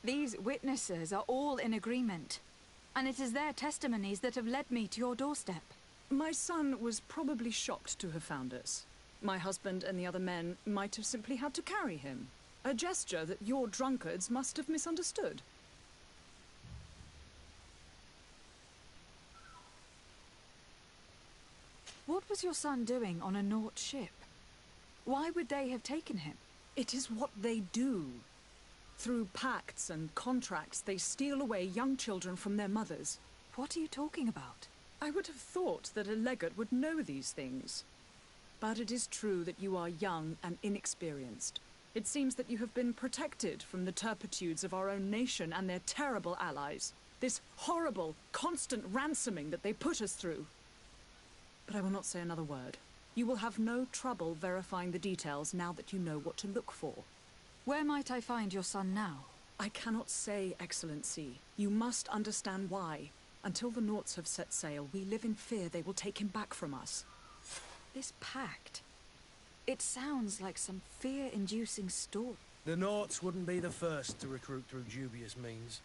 B: These witnesses are all in agreement, and it is their testimonies that have led me to your doorstep.
O: My son was probably shocked to have found us. My husband and the other men might have simply had to carry him. A gesture that your drunkards must have misunderstood.
B: What was your son doing on a Naut ship? Why would they have taken him?
O: It is what they do. Through pacts and contracts, they steal away young children from their mothers.
B: What are you talking about?
O: I would have thought that a legate would know these things. But it is true that you are young and inexperienced. It seems that you have been protected from the turpitudes of our own nation and their terrible allies. This horrible, constant ransoming that they put us through. But I will not say another word. You will have no trouble verifying the details now that you know what to look for.
B: Where might I find your son now?
O: I cannot say, Excellency. You must understand why. Until the Nauts have set sail, we live in fear they will take him back from us.
B: This pact. It sounds like some fear-inducing story.
C: The Nauts wouldn't be the first to recruit through dubious means.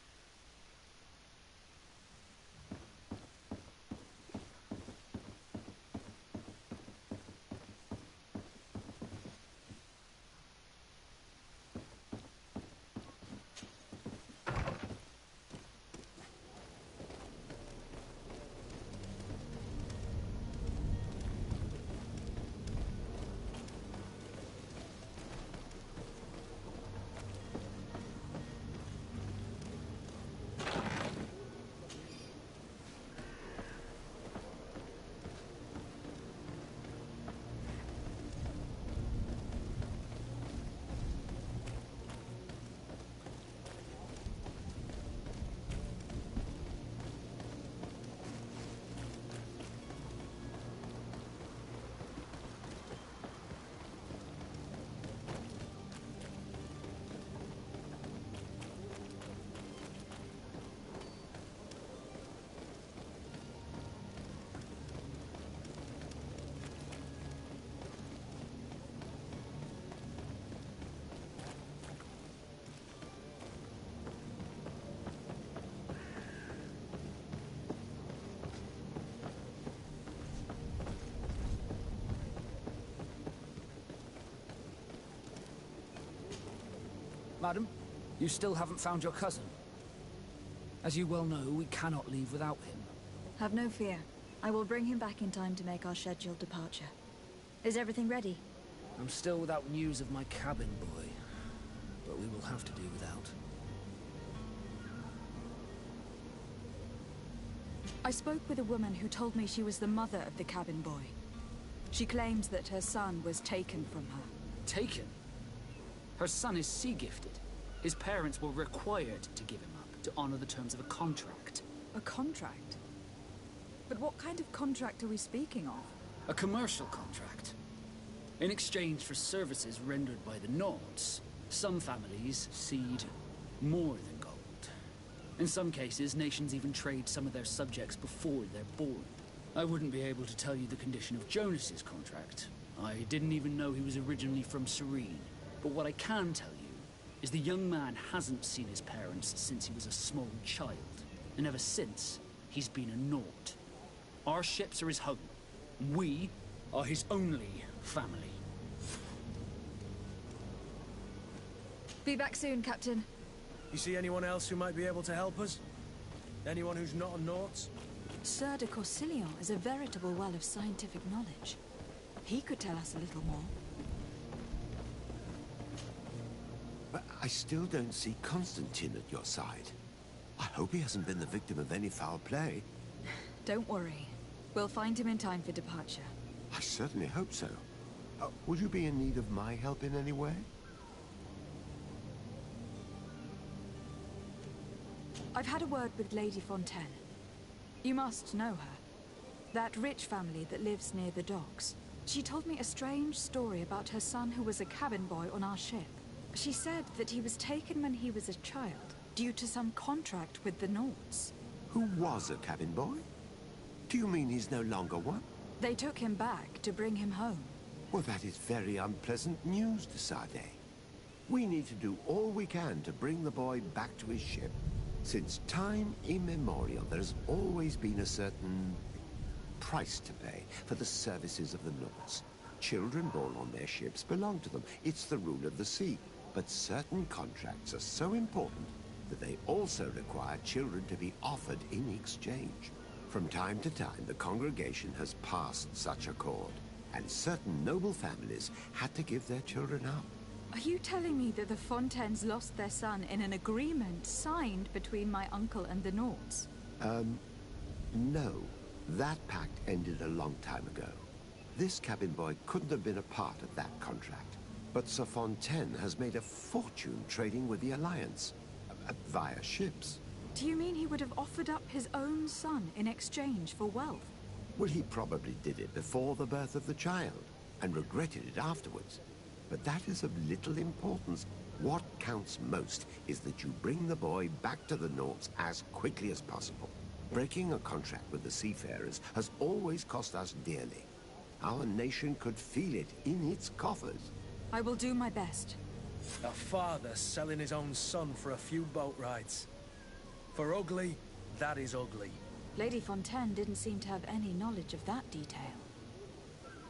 K: Madam, you still haven't found your cousin. As you well know, we cannot leave without him.
B: Have no fear. I will bring him back in time to make our scheduled departure. Is everything ready?
K: I'm still without news of my cabin boy, but we will have to do without.
B: I spoke with a woman who told me she was the mother of the cabin boy. She claims that her son was taken from her.
K: Taken? Her son is sea-gifted. His parents were required to give him up to honor the terms of a contract.
B: A contract? But what kind of contract are we speaking of?
K: A commercial contract. In exchange for services rendered by the Nauts, some families cede more than gold. In some cases, nations even trade some of their subjects before they're born. I wouldn't be able to tell you the condition of Jonas's contract. I didn't even know he was originally from Serene. But what I can tell you is the young man hasn't seen his parents since he was a small child. And ever since, he's been a Naut. Our ships are his home. We are his only family.
B: Be back soon, Captain.
C: You see anyone else who might be able to help us? Anyone who's not a Naut?
B: Sir de Corsilion is a veritable well of scientific knowledge. He could tell us a little more.
J: But I still don't see Constantine at your side. I hope he hasn't been the victim of any foul play.
B: Don't worry. We'll find him in time for departure.
J: I certainly hope so. Would you be in need of my help in any way?
B: I've had a word with Lady Fontaine. You must know her. That rich family that lives near the docks. She told me a strange story about her son who was a cabin boy on our ship. She said that he was taken when he was a child, due to some contract with the Nauts.
J: Who was a cabin boy? Do you mean he's no longer one?
B: They took him back to bring him home.
J: Well, that is very unpleasant news, de Sade. We need to do all we can to bring the boy back to his ship. Since time immemorial, there's always been a certain price to pay for the services of the Nauts. Children born on their ships belong to them. It's the rule of the sea. But certain contracts are so important that they also require children to be offered in exchange. From time to time, the congregation has passed such accord, and certain noble families had to give their children up.
B: Are you telling me that the Fontaines lost their son in an agreement signed between my uncle and the Nauts?
J: No. That pact ended a long time ago. This cabin boy couldn't have been a part of that contract. But Sir Fontaine has made a fortune trading with the Alliance, via ships.
B: Do you mean he would have offered up his own son in exchange for wealth?
J: Well, he probably did it before the birth of the child, and regretted it afterwards. But that is of little importance. What counts most is that you bring the boy back to the Norts as quickly as possible. Breaking a contract with the seafarers has always cost us dearly. Our nation could feel it in its coffers.
B: I will do my best.
C: A father selling his own son for a few boat rides. For ugly, that is ugly.
B: Lady Fontaine didn't seem to have any knowledge of that detail.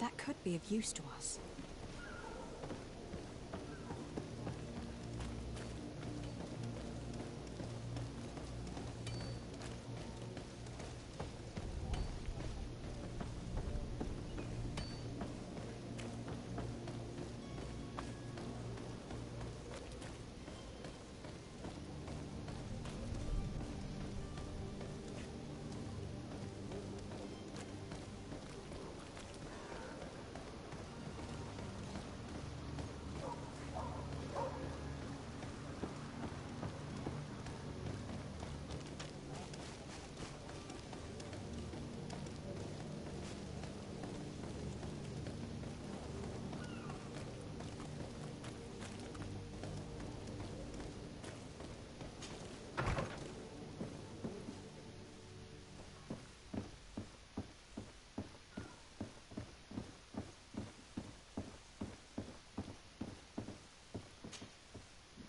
B: That could be of use to us.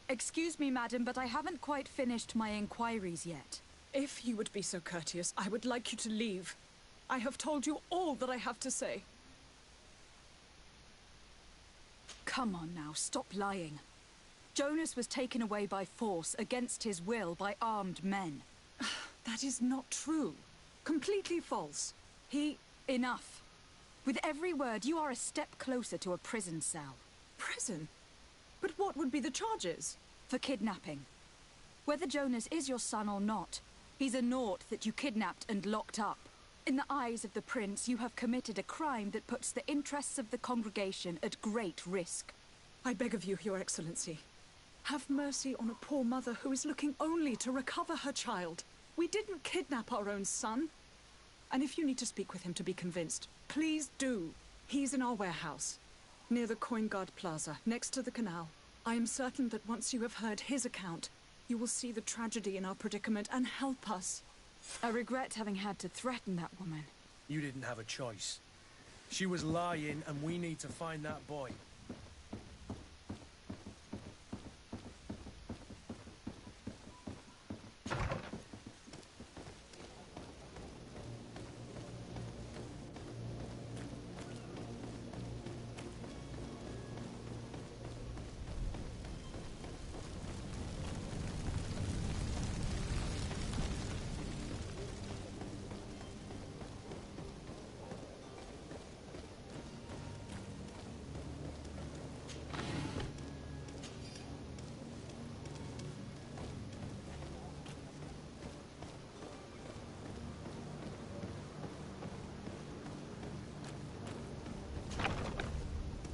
B: Excuse me, madam, but I haven't quite finished my inquiries yet.
O: If you would be so courteous, I would like you to leave. I have told you all that I have to say.
B: Come on now, stop lying. Jonas was taken away by force, against his will, by armed men.
O: That is not true. Completely false.
B: Enough. With every word, you are a step closer to a prison cell.
O: Prison? But what would be the charges?
B: For kidnapping. Whether Jonas is your son or not, he's a Nort that you kidnapped and locked up. In the eyes of the prince, you have committed a crime that puts the interests of the congregation at great risk.
O: I beg of you, Your Excellency. Have mercy on a poor mother who is looking only to recover her child. We didn't kidnap our own son. And if you need to speak with him to be convinced, please do. He's in our warehouse, near the Coin Guard Plaza, next to the canal. I am certain that once you have heard his account, you will see the tragedy in our predicament and help us.
B: I regret having had to threaten that woman.
C: You didn't have a choice. She was lying, and we need to find that boy.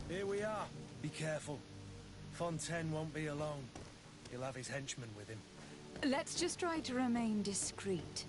C: Here we are. Be careful. Fontaine won't be alone. He'll have his henchmen with him.
B: Let's just try to remain discreet.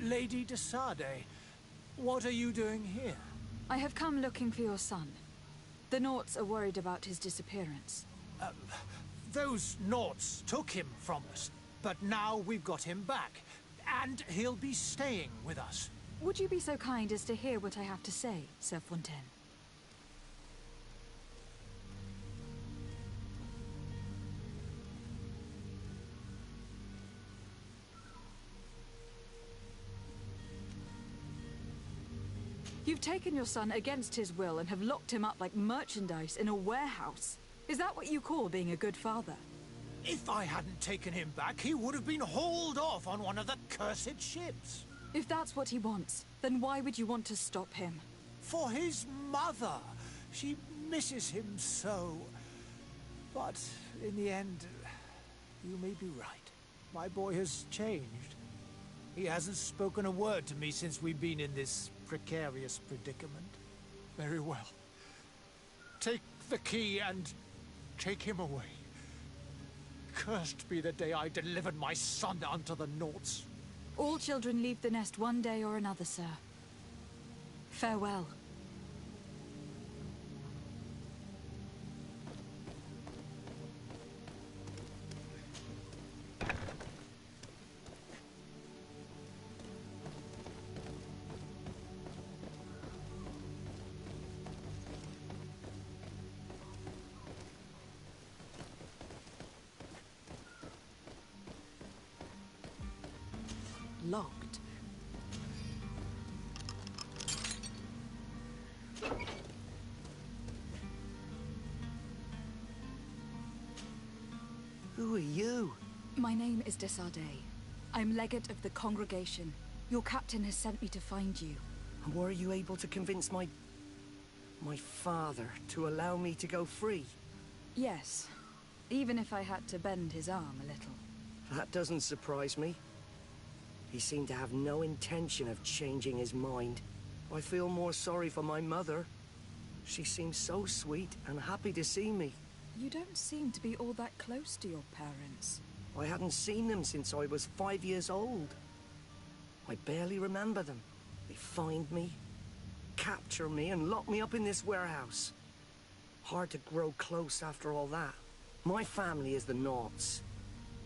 D: Lady de Sade, what are you doing here?
B: I have come looking for your son. The Norts are worried about his disappearance.
D: Those Norts took him from us, but now we've got him back, and he'll be staying with us.
B: Would you be so kind as to hear what I have to say, Sir Fontaine? You've taken your son against his will and have locked him up like merchandise in a warehouse. Is that what you call being a good father?
D: If I hadn't taken him back, he would have been hauled off on one of the cursed ships.
B: If that's what he wants, then why would you want to stop him?
D: For his mother. She misses him so. But in the end, you may be right. My boy has changed. He hasn't spoken a word to me since we've been in this precarious predicament. Very well. Take the key and take him away. Cursed be the day I delivered my son unto the Nauts.
B: All children leave the nest one day or another, sir. Farewell. Locked.
N: Who are you?
B: My name is Desardet. I'm legate of the congregation. Your captain has sent me to find you.
N: And were you able to convince my father to allow me to go free?
B: Yes. Even if I had to bend his arm a little.
N: That doesn't surprise me. He seemed to have no intention of changing his mind. I feel more sorry for my mother. She seems so sweet and happy to see me.
B: You don't seem to be all that close to your parents.
N: I hadn't seen them since I was 5 years old. I barely remember them. They find me, capture me, and lock me up in this warehouse. Hard to grow close after all that. My family is the Nauts.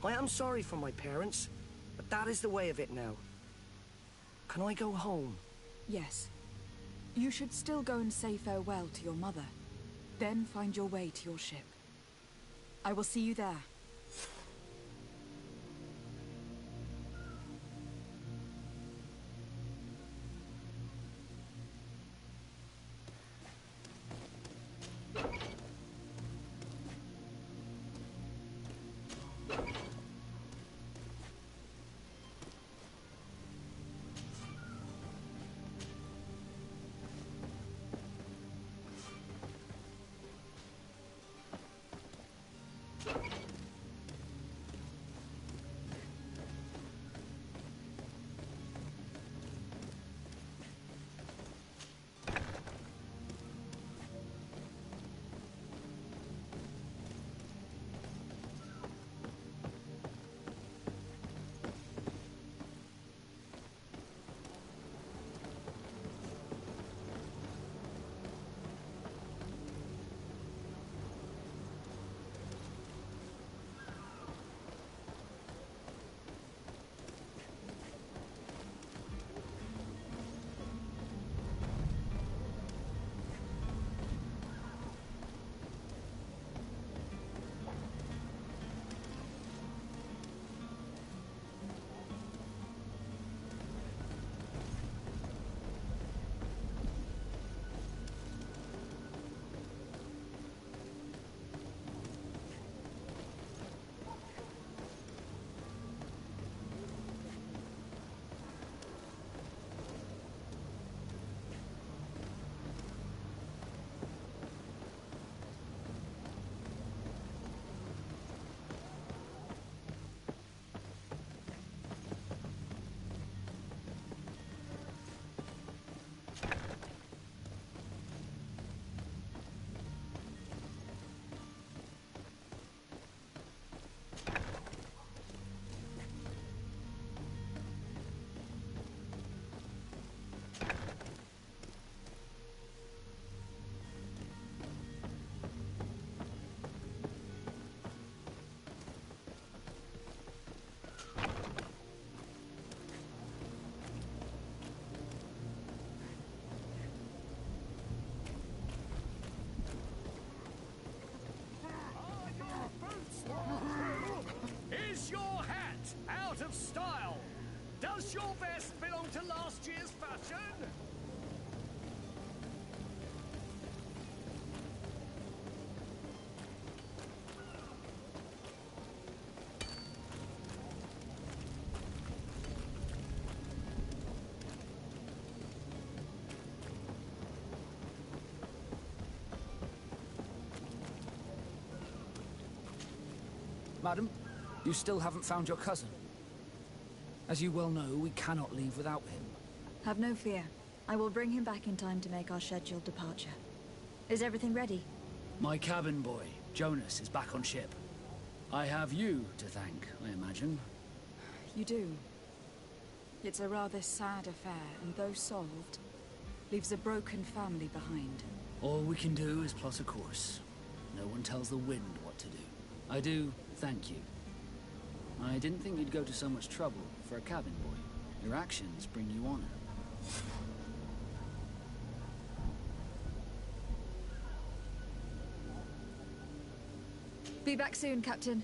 N: I am sorry for my parents, but that is the way of it now. Can I go home?
B: Yes. You should still go and say farewell to your mother. Then find your way to your ship. I will see you there.
N: Who are you? My name is Desardet. I'm legate of the congregation. Your captain has sent me to find you. And were you able to convince my father to allow me to go free? Yes. Even if I had to bend his arm a little. Cursed be the day I delivered my son unto the Nauts.
K: Madam, you still haven't found your cousin. As you well know, we cannot leave without him.
B: Have no fear. I will bring him back in time to make our scheduled departure. Is everything ready?
K: My cabin boy, Jonas, is back on ship. I have you to thank, I imagine.
B: You do. It's a rather sad affair, and though solved, leaves a broken family behind.
K: All we can do is plot a course. No one tells the wind what to do. I do thank you. I didn't think you'd go to so much trouble for a cabin boy. Your actions bring you honor.
B: Be back soon, Captain.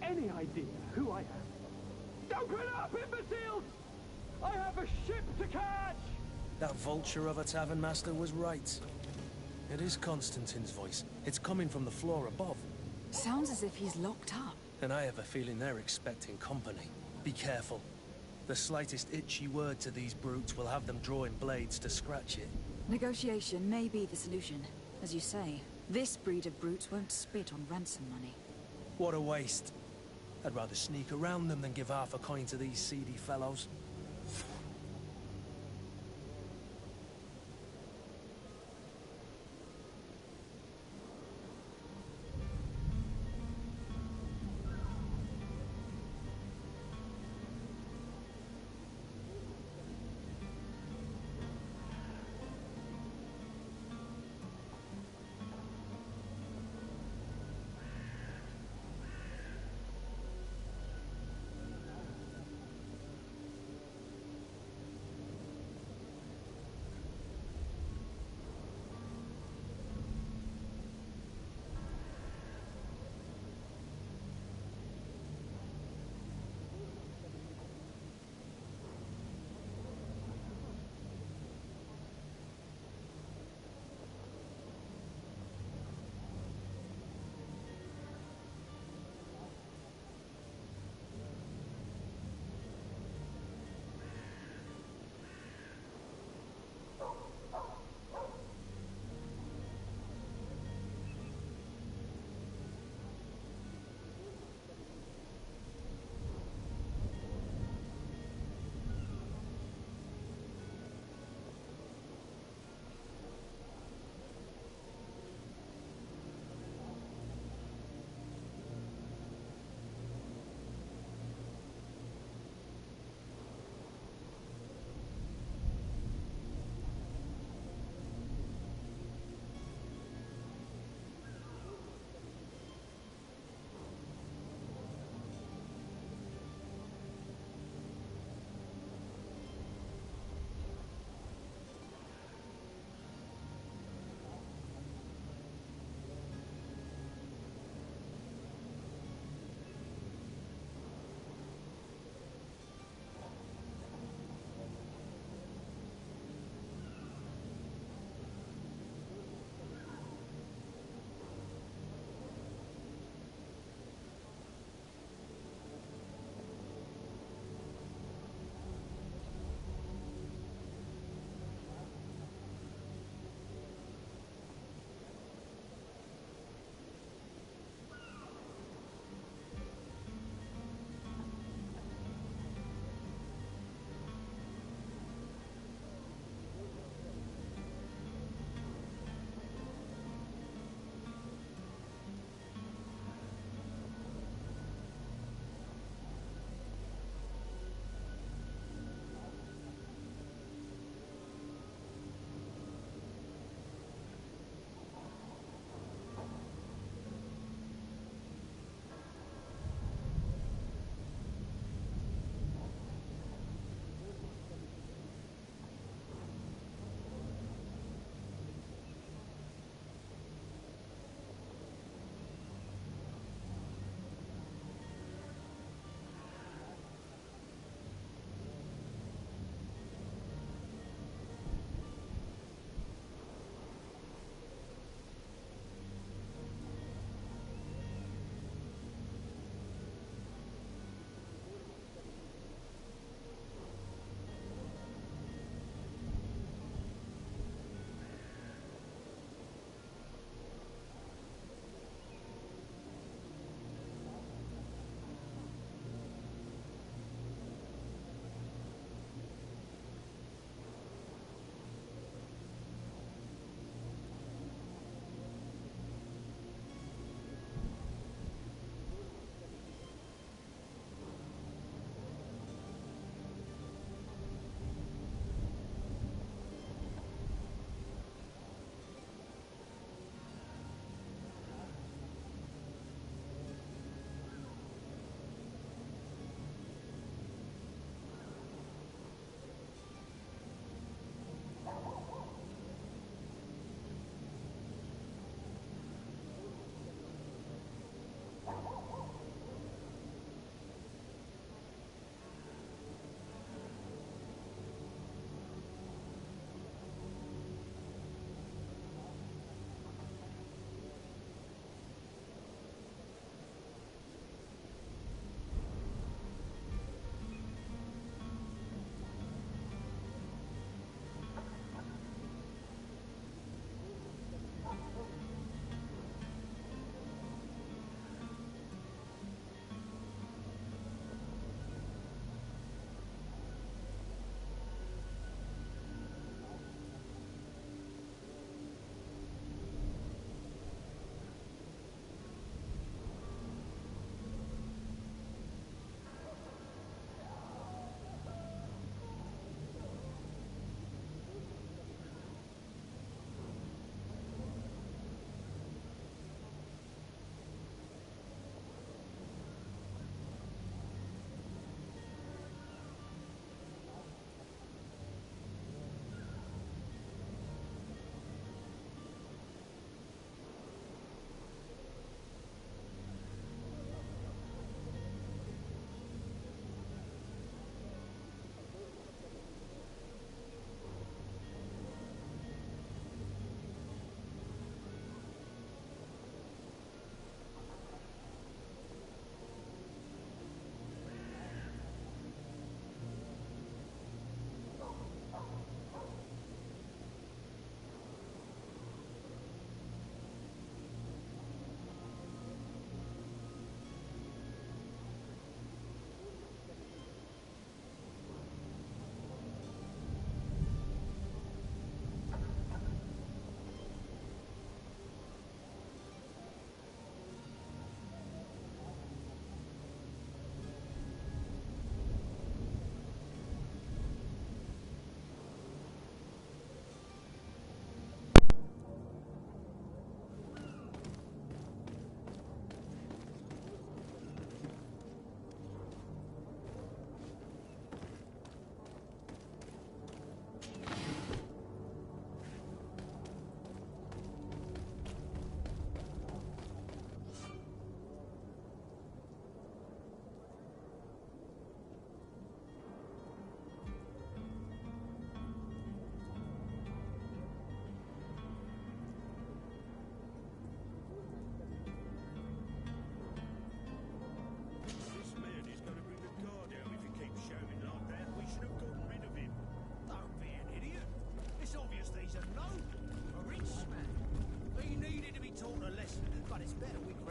P: Any idea who I am? Open up, imbeciles! I have a ship to catch!
C: That vulture of a tavern master was right. It is Constantine's voice. It's coming from the floor above.
B: Sounds as if he's locked up.
C: And I have a feeling they're expecting company. Be careful. The slightest itchy word to these brutes will have them drawing blades to scratch it.
B: Negotiation may be the solution. As you say, this breed of brutes won't spit on ransom money.
C: What a waste. I'd rather sneak around them than give half a coin to these seedy fellows.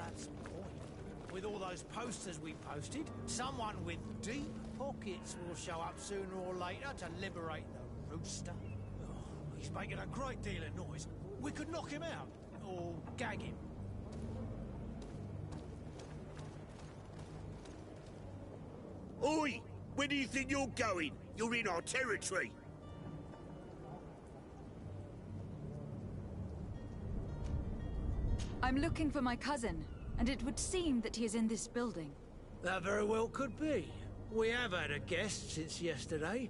C: grab some coin. With all those posters we posted, someone with deep pockets will show up sooner or later to liberate the rooster. Oh, he's making a great deal of noise. We could knock him out, or gag him.
M: Oi! Where do you think you're going? You're in our territory.
G: I'm looking for my cousin, and it would seem that he is in this building.
C: That very well could be. We have had a guest since yesterday.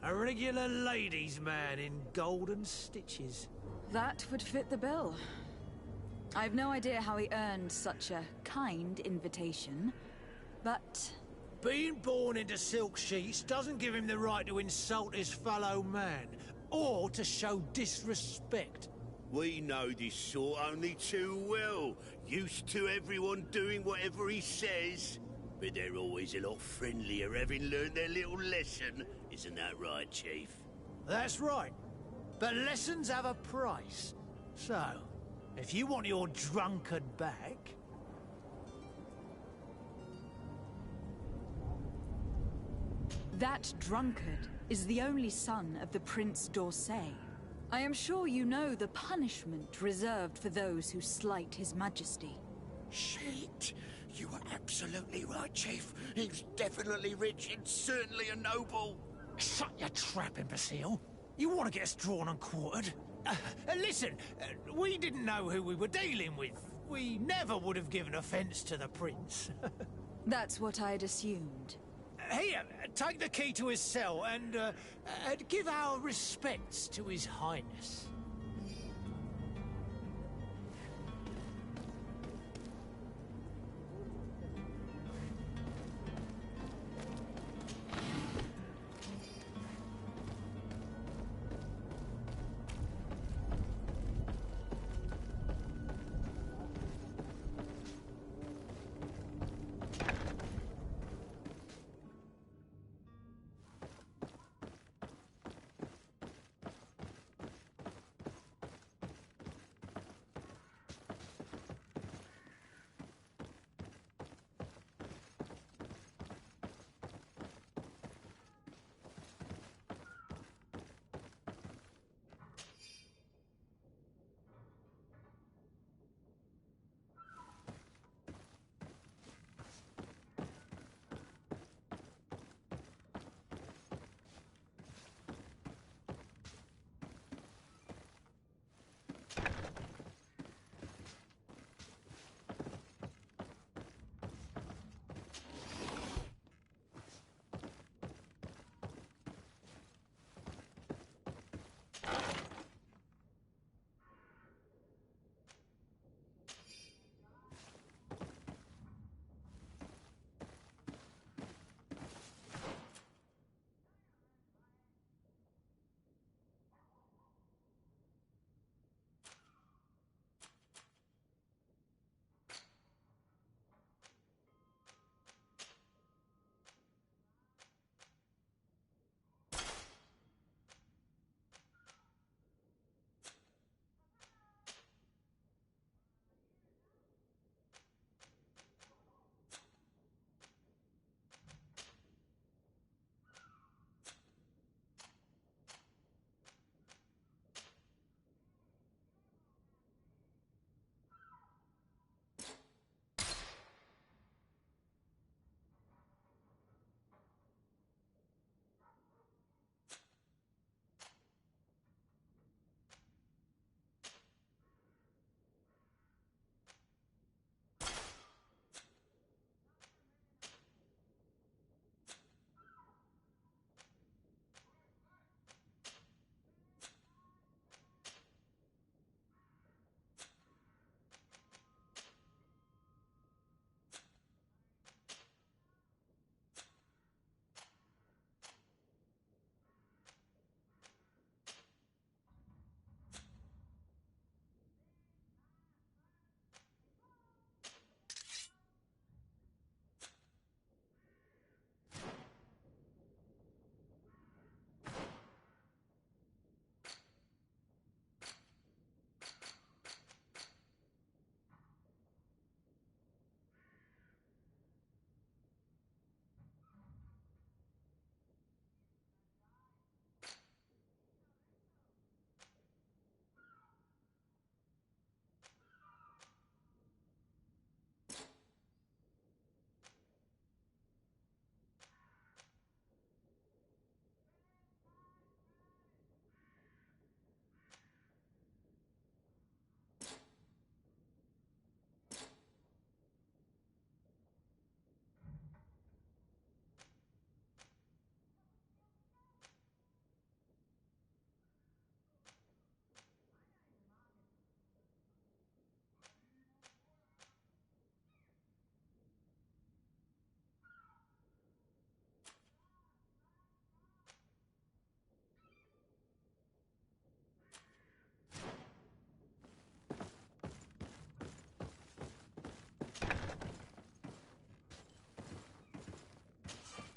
C: A regular ladies' man in golden stitches.
G: That would fit the bill. I've no idea how he earned such a kind invitation, but...
C: Being born into silk sheets doesn't give him the right to insult his fellow man, or to show disrespect.
M: We know this sort only too well. Used to everyone doing whatever he says. But they're always a lot friendlier having learned their little lesson. Isn't that right, Chief?
C: That's right. But lessons have a price. So, if you want your drunkard back...
G: That drunkard is the only son of the Prince d'Orsay. I am sure you know the punishment reserved for those who slight his majesty.
M: Shit! You were absolutely right, Chief. He was definitely rich and certainly a noble.
C: Shut your trap, imbecile. You want to get us drawn and quartered? Listen, we didn't know who we were dealing with. We never would have given offense to the prince.
G: That's what I'd assumed.
C: Here, take the key to his cell and give our respects to his highness.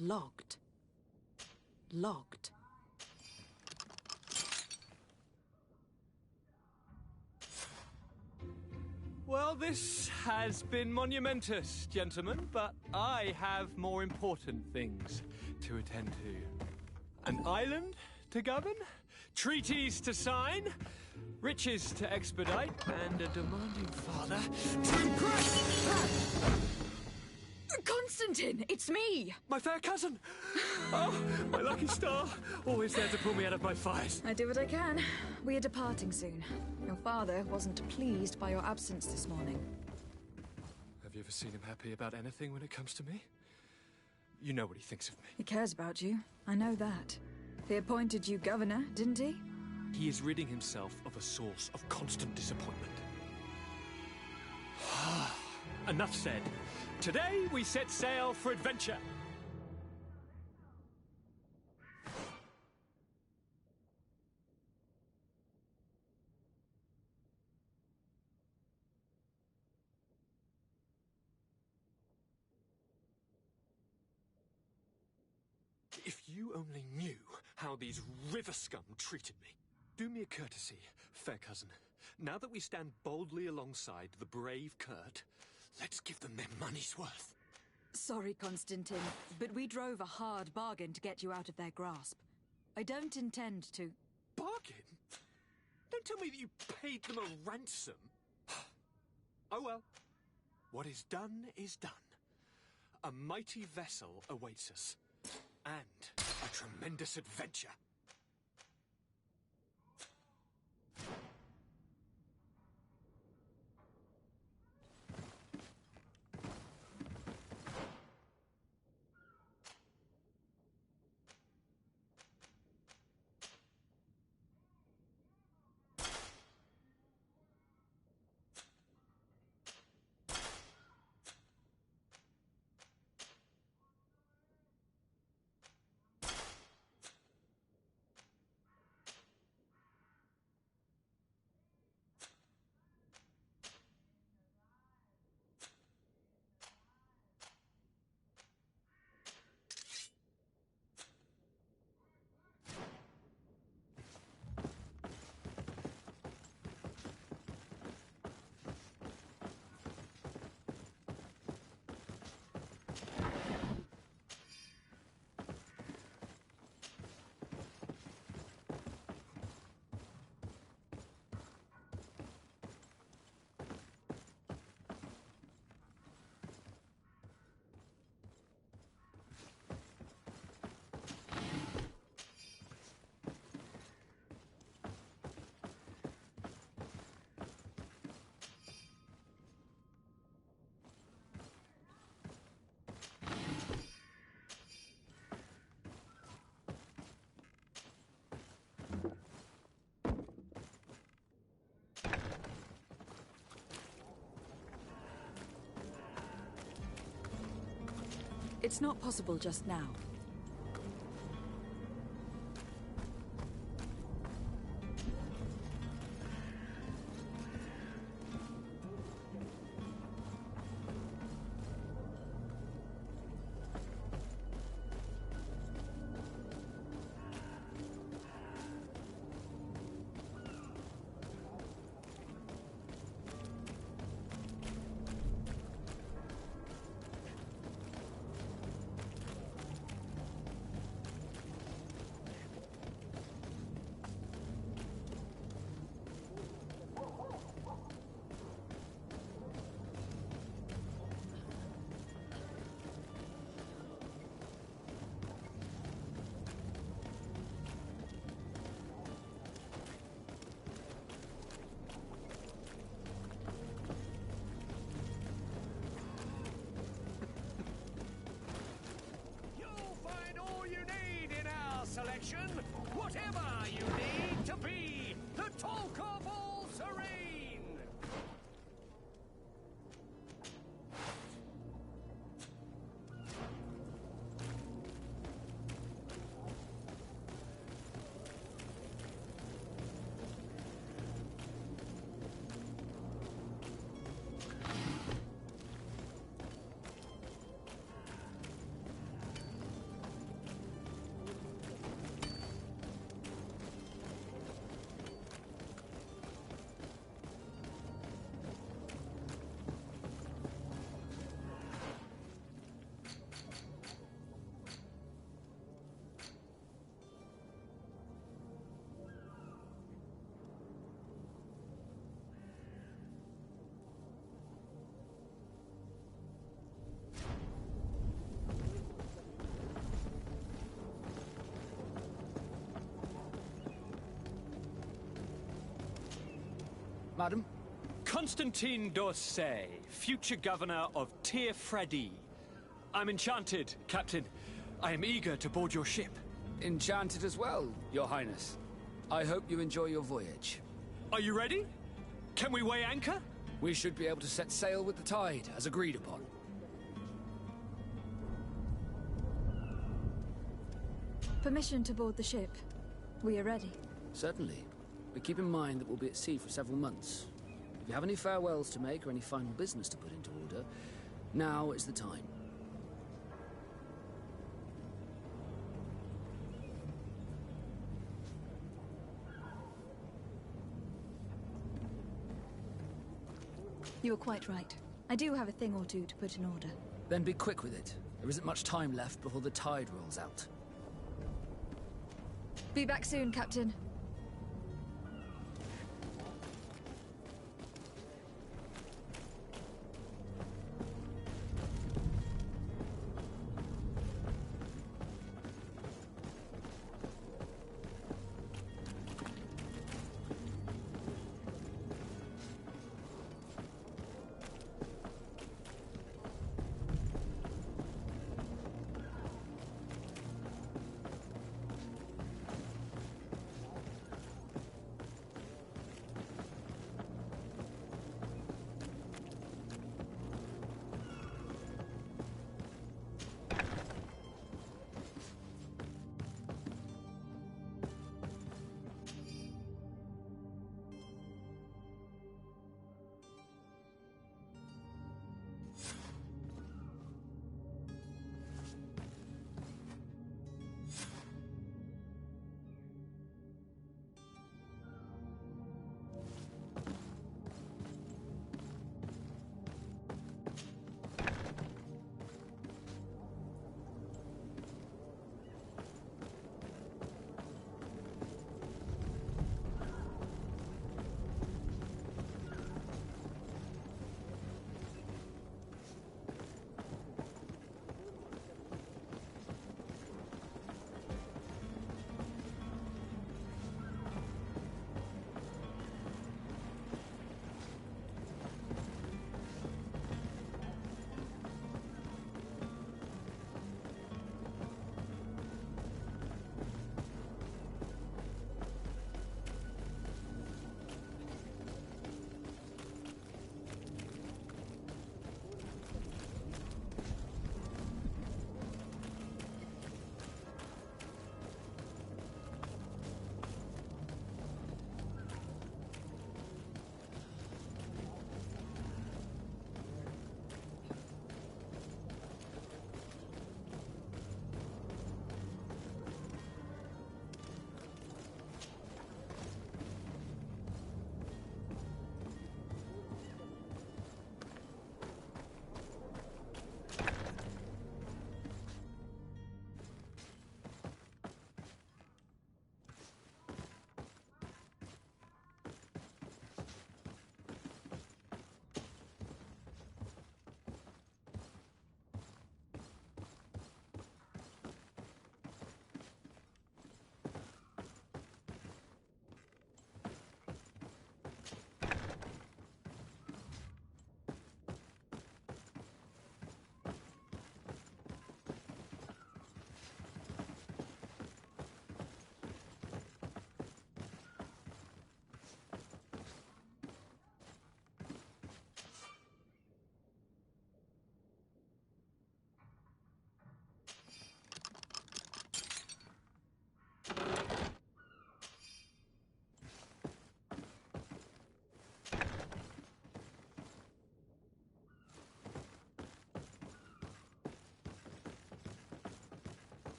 O: Locked. Locked.
Q: Well, this has been monumentous, gentlemen, but I have more important things to attend to. An island to govern, treaties to sign, riches to expedite, and a demanding father to impress!
B: Constantine, it's me!
Q: My fair cousin! Oh, my lucky star! Always there to pull me out of my fires.
B: I do what I can. We are departing soon. Your father wasn't pleased by your absence this morning.
Q: Have you ever seen him happy about anything when it comes to me? You know what he thinks of me.
B: He cares about you. I know that. He appointed you governor, didn't he?
Q: He is ridding himself of a source of constant disappointment. Enough said. Today we set sail for adventure. If you only knew how these river scum treated me. Do me a courtesy, fair cousin. Now that we stand boldly alongside the brave Kurt, let's give them their money's worth.
B: Sorry, Constantine, but we drove a hard bargain to get you out of their grasp. I don't intend to...
Q: Bargain? Don't tell me that you paid them a ransom. Oh well. What is done is done. A mighty vessel awaits us. And a tremendous adventure.
B: It's not possible just now.
K: Madam?
Q: Constantine d'Orsay, future governor of Tir Freddy. I'm enchanted, Captain. I am eager to board your ship.
K: Enchanted as well, Your Highness. I hope you enjoy your voyage.
Q: Are you ready? Can we weigh anchor?
K: We should be able to set sail with the tide, as agreed upon.
B: Permission to board the ship. We are ready.
K: Certainly. But keep in mind that we'll be at sea for several months. If you have any farewells to make or any final business to put into order, now is the time.
B: You are quite right. I do have a thing or two to put in order.
K: Then be quick with it. There isn't much time left before the tide rolls out.
B: Be back soon, Captain.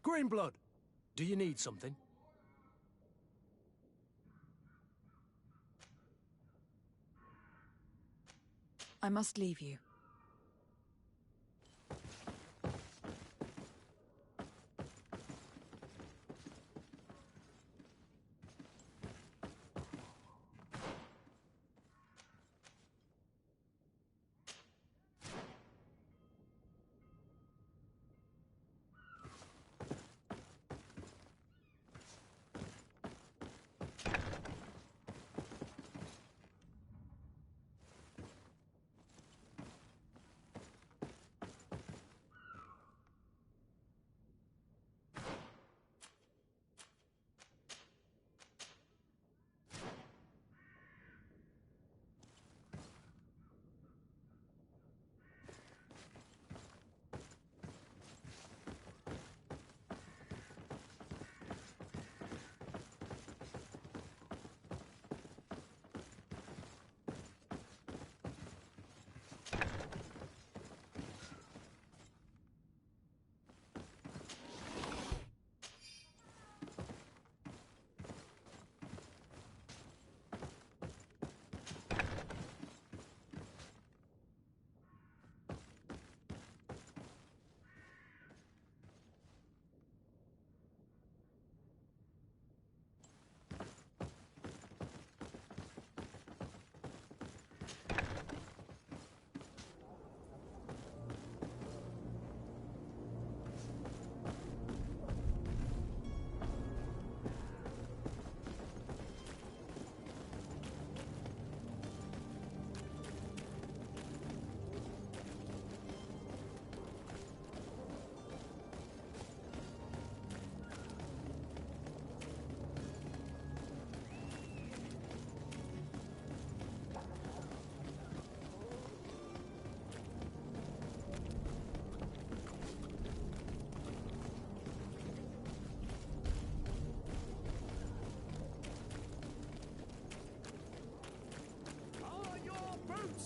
C: Greenblood, do you need something?
O: I must leave you.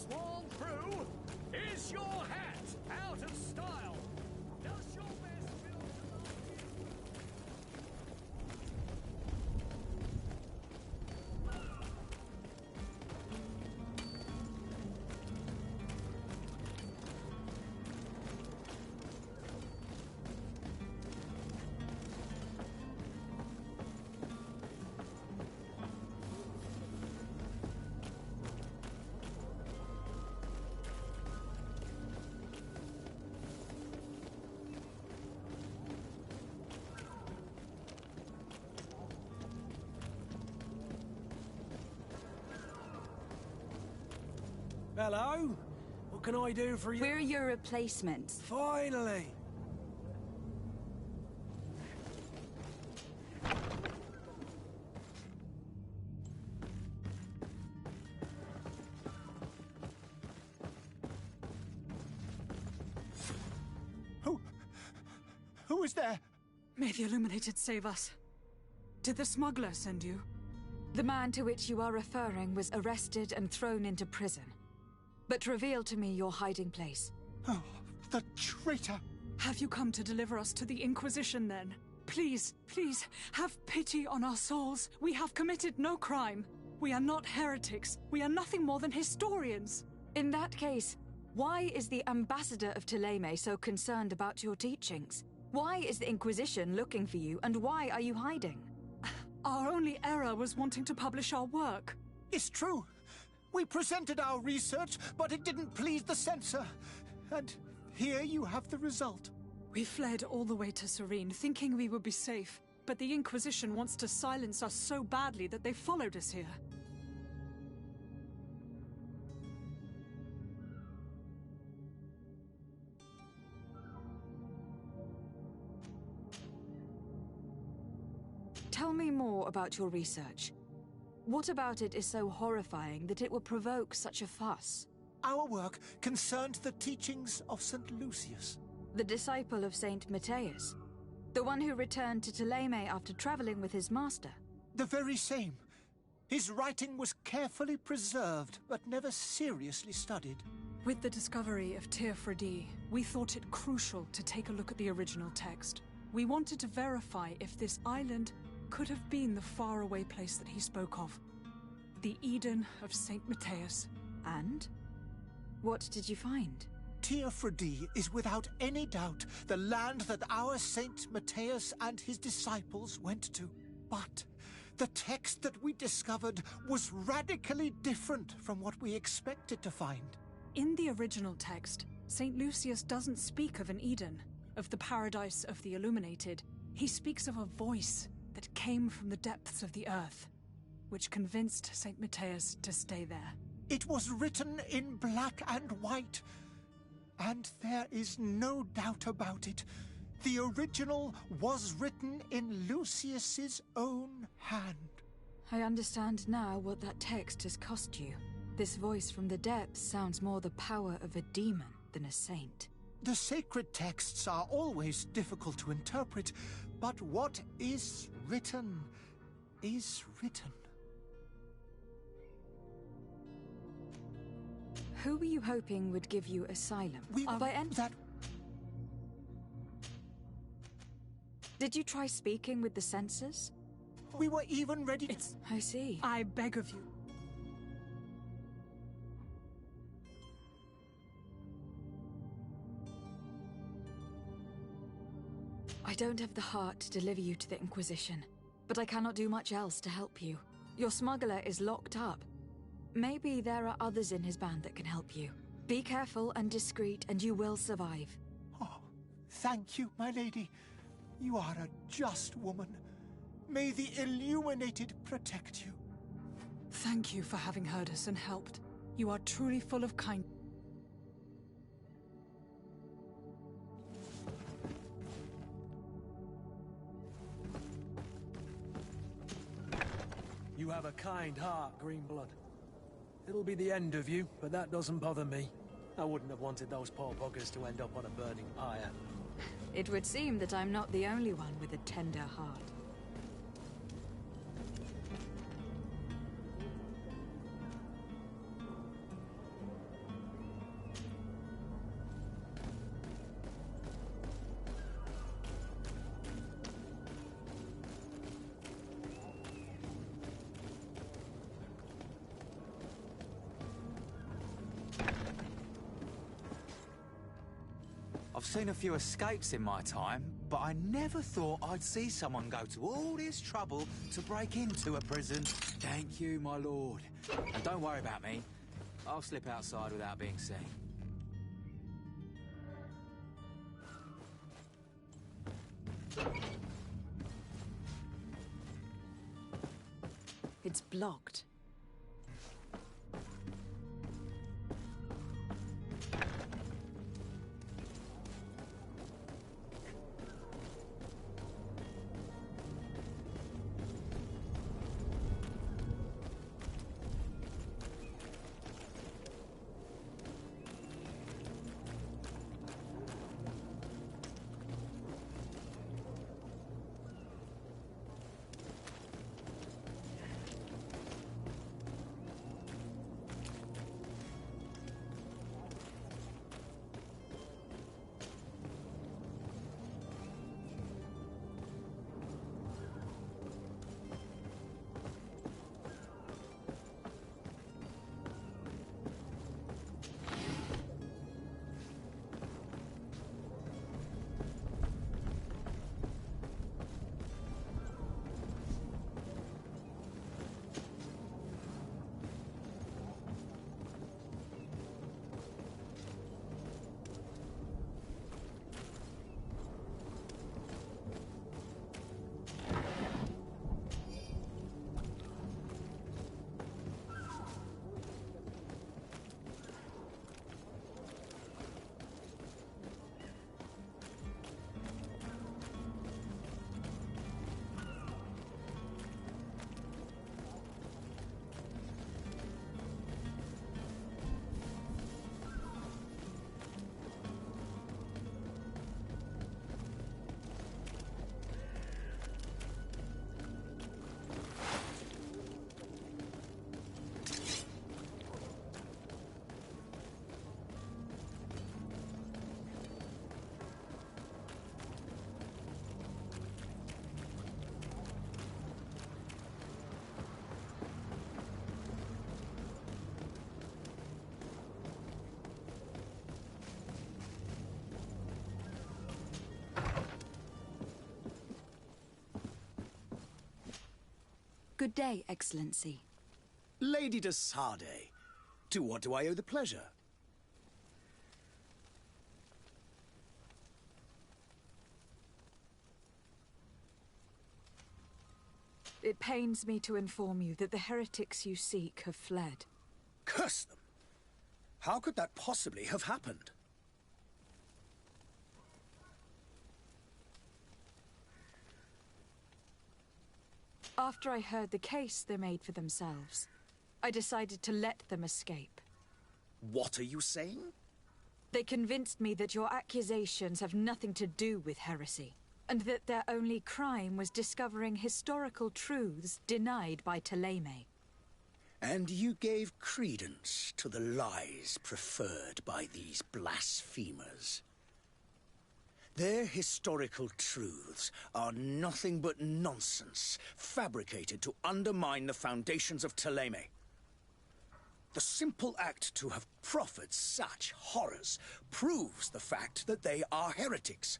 A: Worn through? Is your hat out of style? Does your best feel
C: Hello? What can I do for you?
G: We're your replacements.
C: Finally!
H: Who is there?
O: May the Illuminated save us. Did the smuggler send you?
B: The man to which you are referring was arrested and thrown into prison. But reveal to me your hiding place.
H: Oh, the traitor!
O: Have you come to deliver us to the Inquisition, then? Please, please, have pity on our souls. We have committed no crime. We are not heretics. We are nothing more than historians.
B: In that case, why is the ambassador of Thélème so concerned about your teachings? Why is the Inquisition looking for you, and why are you hiding?
O: Our only error was wanting to publish our work.
H: It's true. We presented our research, but it didn't please the censor. And here you have the result.
O: We fled all the way to Serene, thinking we would be safe. But the Inquisition wants to silence us so badly that they followed us here.
B: Tell me more about your research. What about it is so horrifying that it will provoke such a fuss?
H: Our work concerned the teachings of St. Lucius.
B: The disciple of Saint Matthias? The one who returned to Thélème after traveling with his master?
H: The very same. His writing was carefully preserved, but never seriously studied.
O: With the discovery of ps4, we thought it crucial to take a look at the original text. We wanted to verify if this island could have been the faraway place that he spoke of. The Eden of St. Matthias.
B: And? What did you find?
H: Teofredi is without any doubt the land that our Saint Matthias and his disciples went to. But the text that we discovered was radically different from what we expected to find.
O: In the original text, St. Lucius doesn't speak of an Eden, of the paradise of the illuminated. He speaks of a voice that came from the depths of the earth, which convinced St. Matthias to stay there.
H: It was written in black and white, and there is no doubt about it. The original was written in Lucius's own hand.
B: I understand now what that text has cost you. This voice from the depths sounds more the power of a demon than a saint.
H: The sacred texts are always difficult to interpret, but what is written is written.
B: Who were you hoping would give you asylum? Did you try speaking with the censors?
H: We were even ready to...
B: I see.
O: I beg of you.
B: I don't have the heart to deliver you to the Inquisition, but I cannot do much else to help you. Your smuggler is locked up. Maybe there are others in his band that can help you. Be careful and discreet, and you will survive.
H: Oh, thank you, my lady. You are a just woman. May the illuminated protect you.
O: Thank you for having heard us and helped. You are truly full of kindness.
C: You have a kind heart, Greenblood. It'll be the end of you, but that doesn't bother me. I wouldn't have wanted those poor buggers to end up on a burning pyre.
B: It would seem that I'm not the only one with a tender heart.
R: I've seen a few escapes in my time, but I never thought I'd see someone go to all this trouble to break into a prison. Thank you, my lord. And don't worry about me. I'll slip outside without being seen.
B: It's blocked.
G: Good day, Excellency.
H: Lady de Sardet, to what do I owe the pleasure?
B: It pains me to inform you that the heretics you seek have fled.
H: Curse them! How could that possibly have happened?
B: After I heard the case they made for themselves, I decided to let them escape.
H: What are you saying?
B: They convinced me that your accusations have nothing to do with heresy, and that their only crime was discovering historical truths denied by Ptolemy.
H: And you gave credence to the lies preferred by these blasphemers. Their historical truths are nothing but nonsense, fabricated to undermine the foundations of Ptolemy. The simple act to have proffered such horrors proves the fact that they are heretics.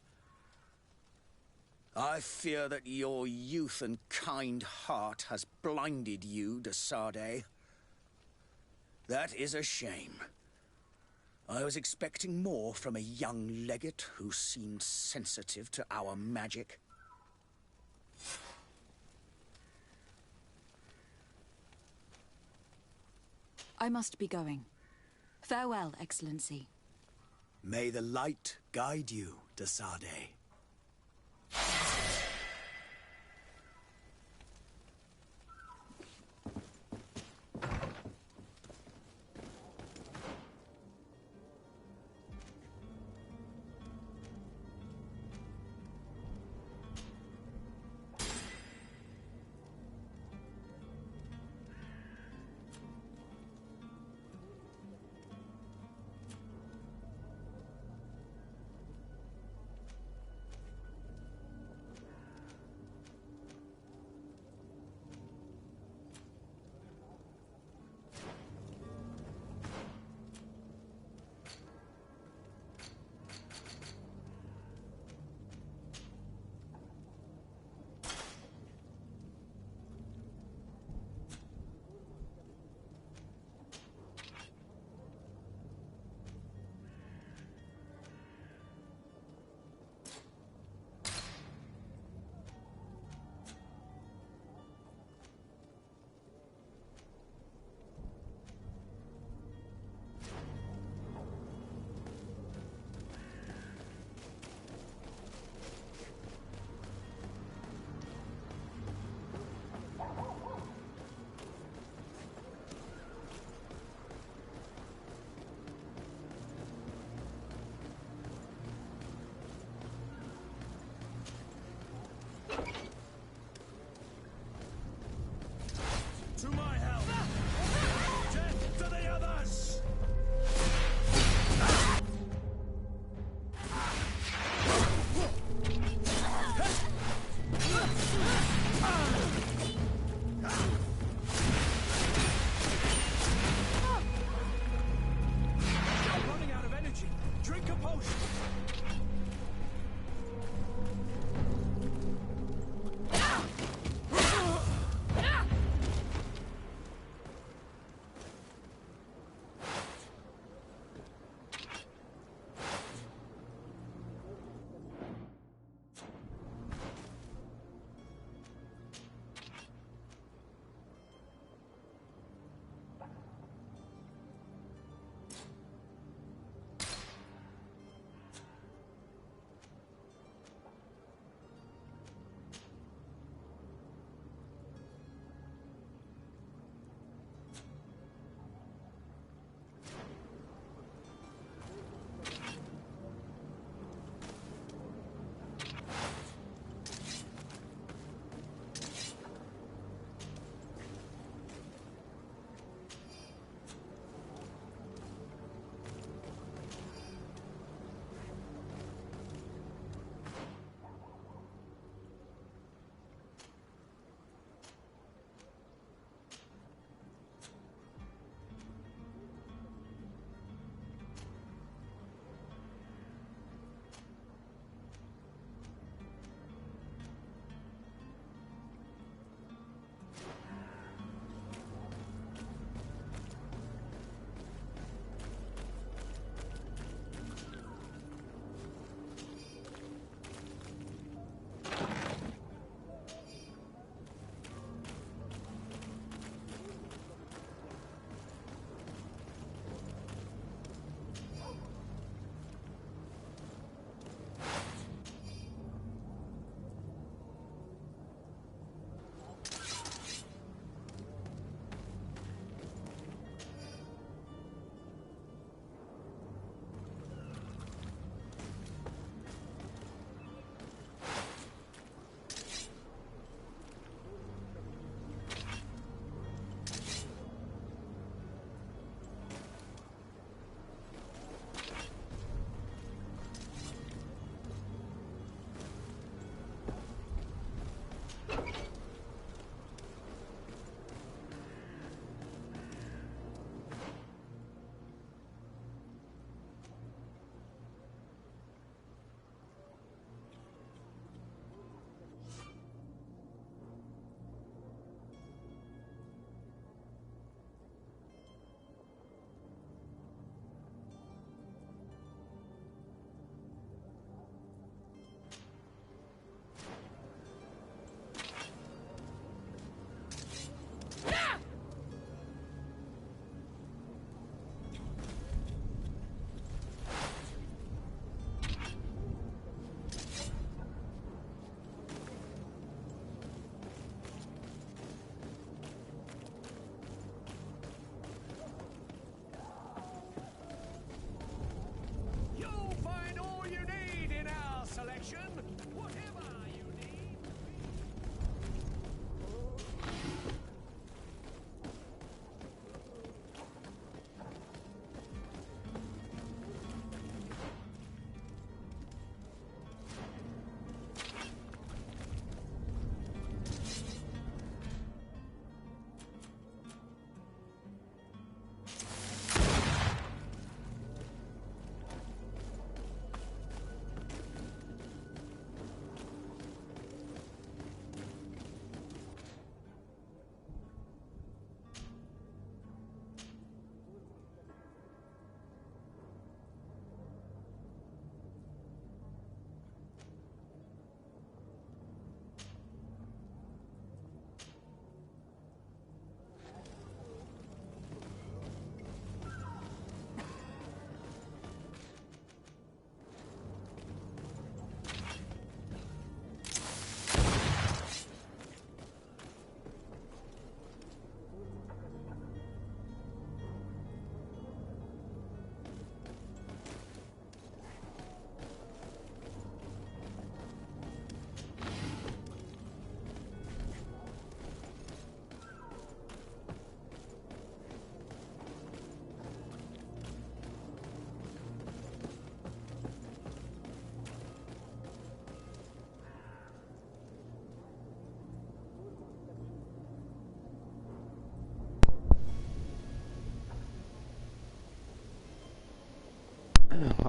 H: I fear that your youth and kind heart has blinded you, de Sardet. That is a shame. I was expecting more from a young legate who seemed sensitive to our magic.
G: I must be going. Farewell, Excellency.
H: May the light guide you, de Sardet.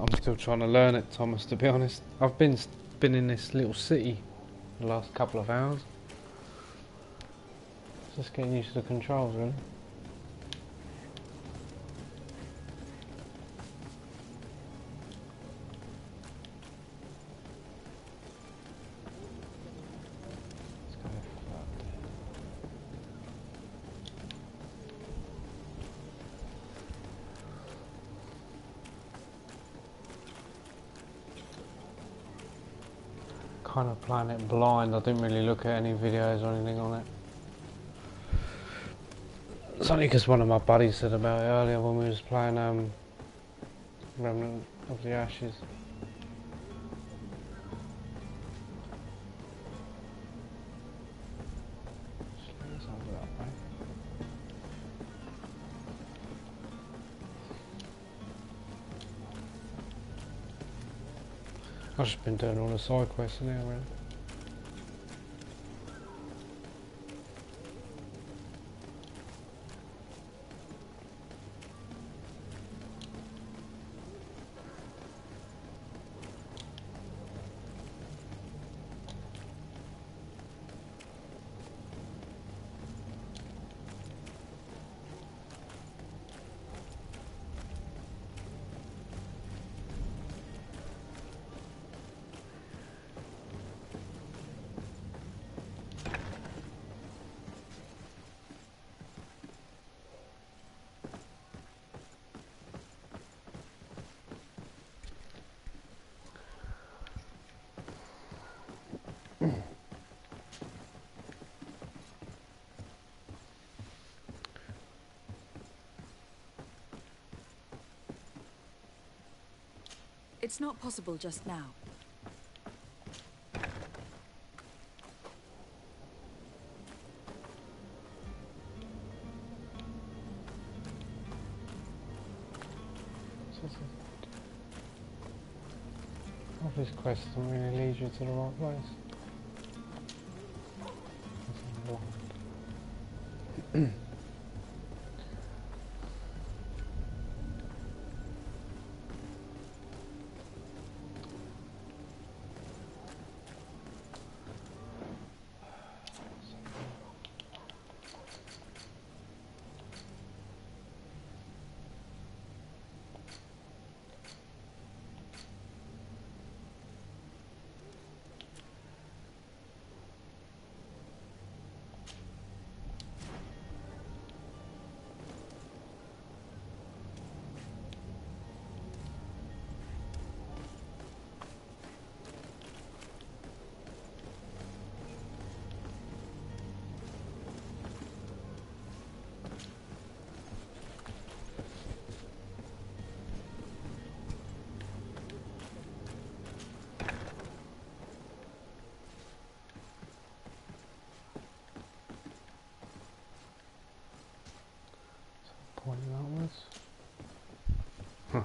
I: I'm still trying to learn it, Thomas, to be honest. I've been in this little city the last couple of hours. Just getting used to the controls, really. Kind of playing it blind. I didn't really look at any videos or anything on it. It's only because one of my buddies said about it earlier when we was playing Remnant of the Ashes. I've just been doing all the side quests now, really.
G: It's not possible just now.
I: This quest doesn't really lead you to the right place. Pointing outwards. Huh.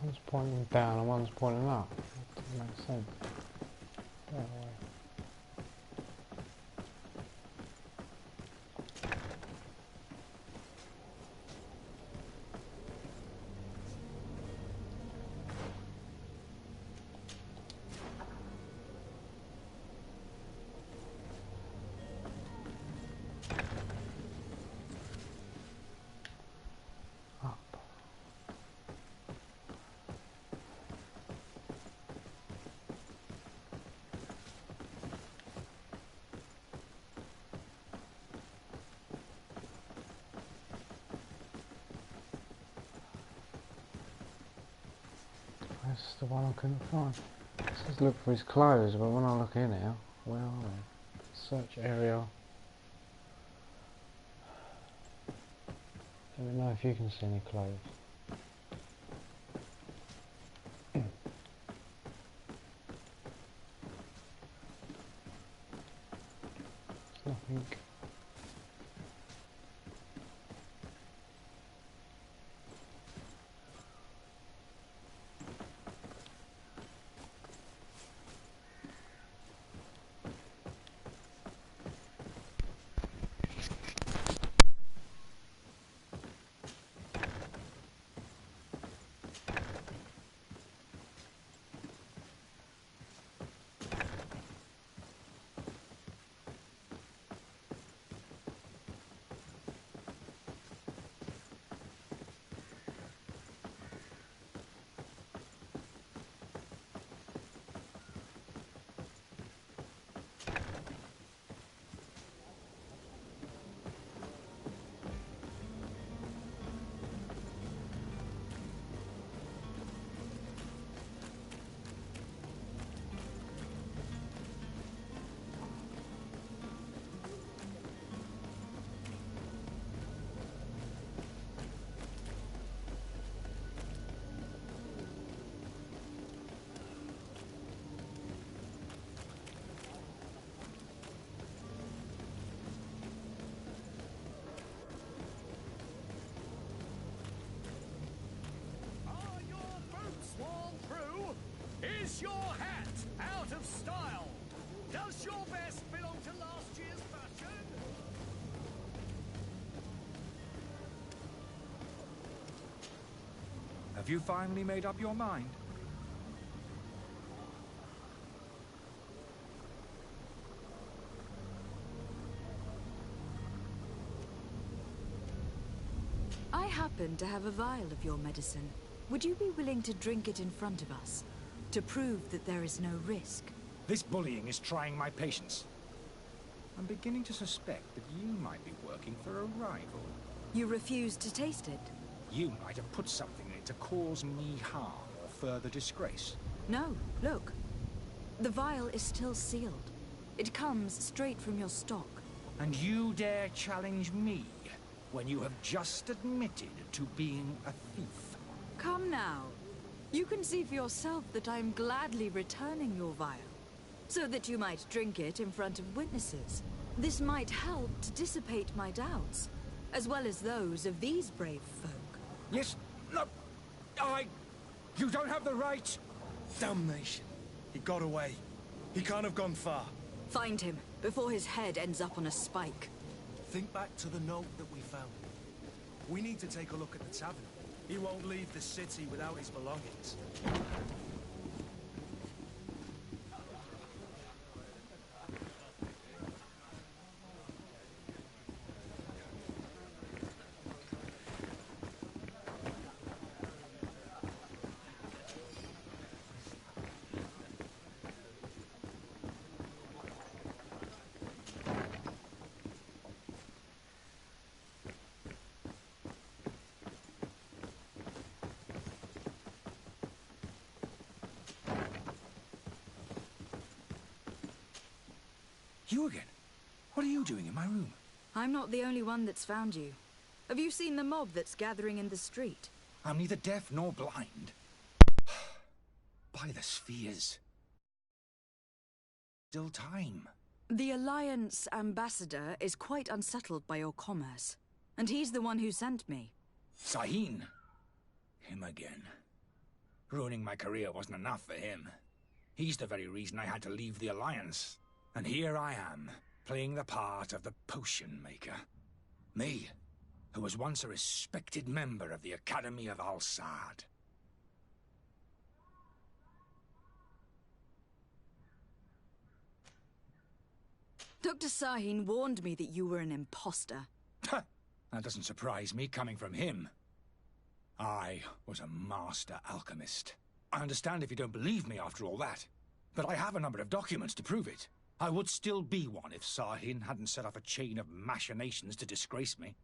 I: One's pointing down and one's pointing up. That doesn't make sense. That way. That's the one I couldn't find. It says look for his clothes, but when I look in here, where are they? Search area. Let me know if you can see any clothes. There's something.
S: Is your hat out of style? Does your vest belong to last year's fashion?
D: Have you finally made up your mind?
G: I happen to have a vial of your medicine. Would you be willing to drink it in front of us? To prove that there is no risk?
D: This bullying is trying my patience. I'm beginning to suspect that you might be working for a rival.
G: You refuse to taste it?
D: You might have put something in it to cause me harm or further disgrace.
G: No, look. The vial is still sealed. It comes straight from your stock.
D: And you dare challenge me when you have just admitted to being a thief?
G: Come now. You can see for yourself that I am gladly returning your vial, so that you might drink it in front of witnesses. This might help to dissipate my doubts, as well as those of these brave folk.
D: Yes, no, you don't have the right.
T: Damnation. He got away. He can't have gone far.
G: Find him, before his head ends up on a spike.
T: Think back to the note that we found. We need to take a look at the tavern. He won't leave the city without his belongings.
D: You again? What are you doing in my room?
G: I'm not the only one that's found you. Have you seen the mob that's gathering in the street?
D: I'm neither deaf nor blind. By the spheres. Still time.
G: The Alliance ambassador is quite unsettled by your commerce, and he's the one who sent me.
D: Sahin. Him again. Ruining my career wasn't enough for him. He's the very reason I had to leave the Alliance. And here I am, playing the part of the potion maker. Me, who was once a respected member of the Academy of Al-Sad.
G: Dr. Sahin warned me that you were an imposter.
D: That doesn't surprise me, coming from him. I was a master alchemist. I understand if you don't believe me after all that, but I have a number of documents to prove it. I would still be one if Sahin hadn't set off a chain of machinations to disgrace me.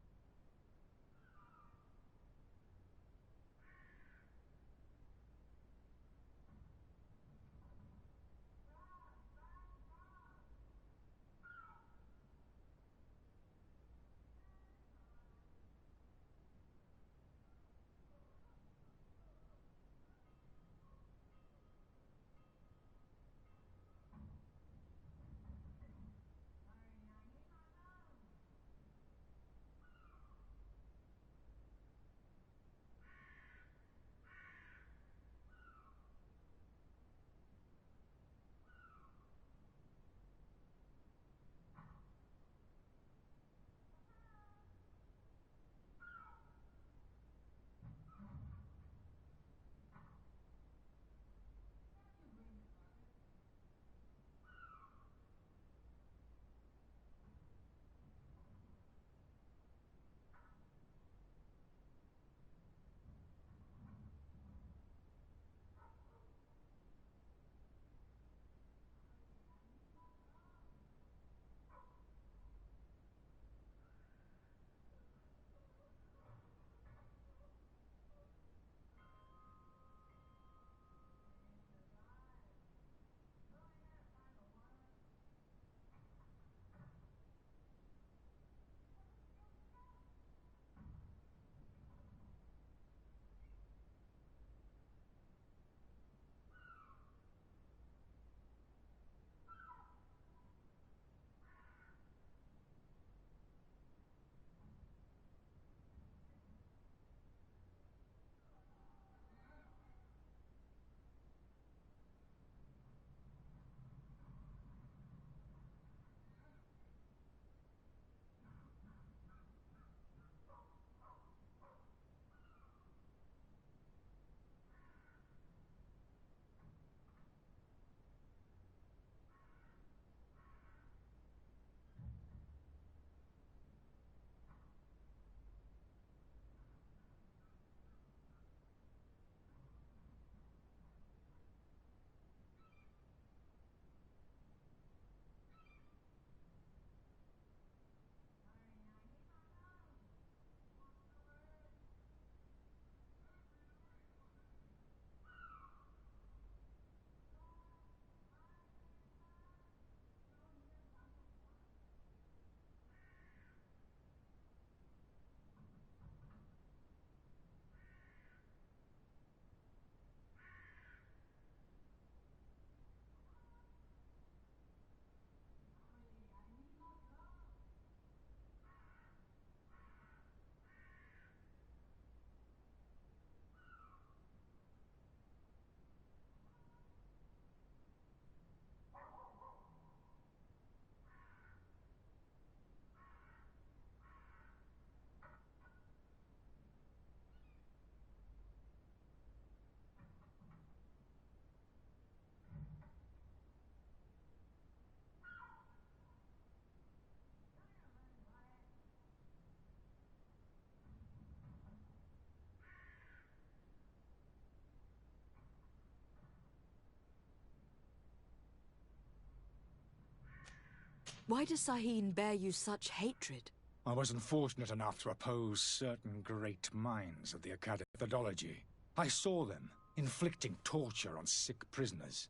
G: Why does Sahin bear you such hatred?
D: I was unfortunate enough to oppose certain great minds of the Academy methodology. I saw them inflicting torture on sick prisoners,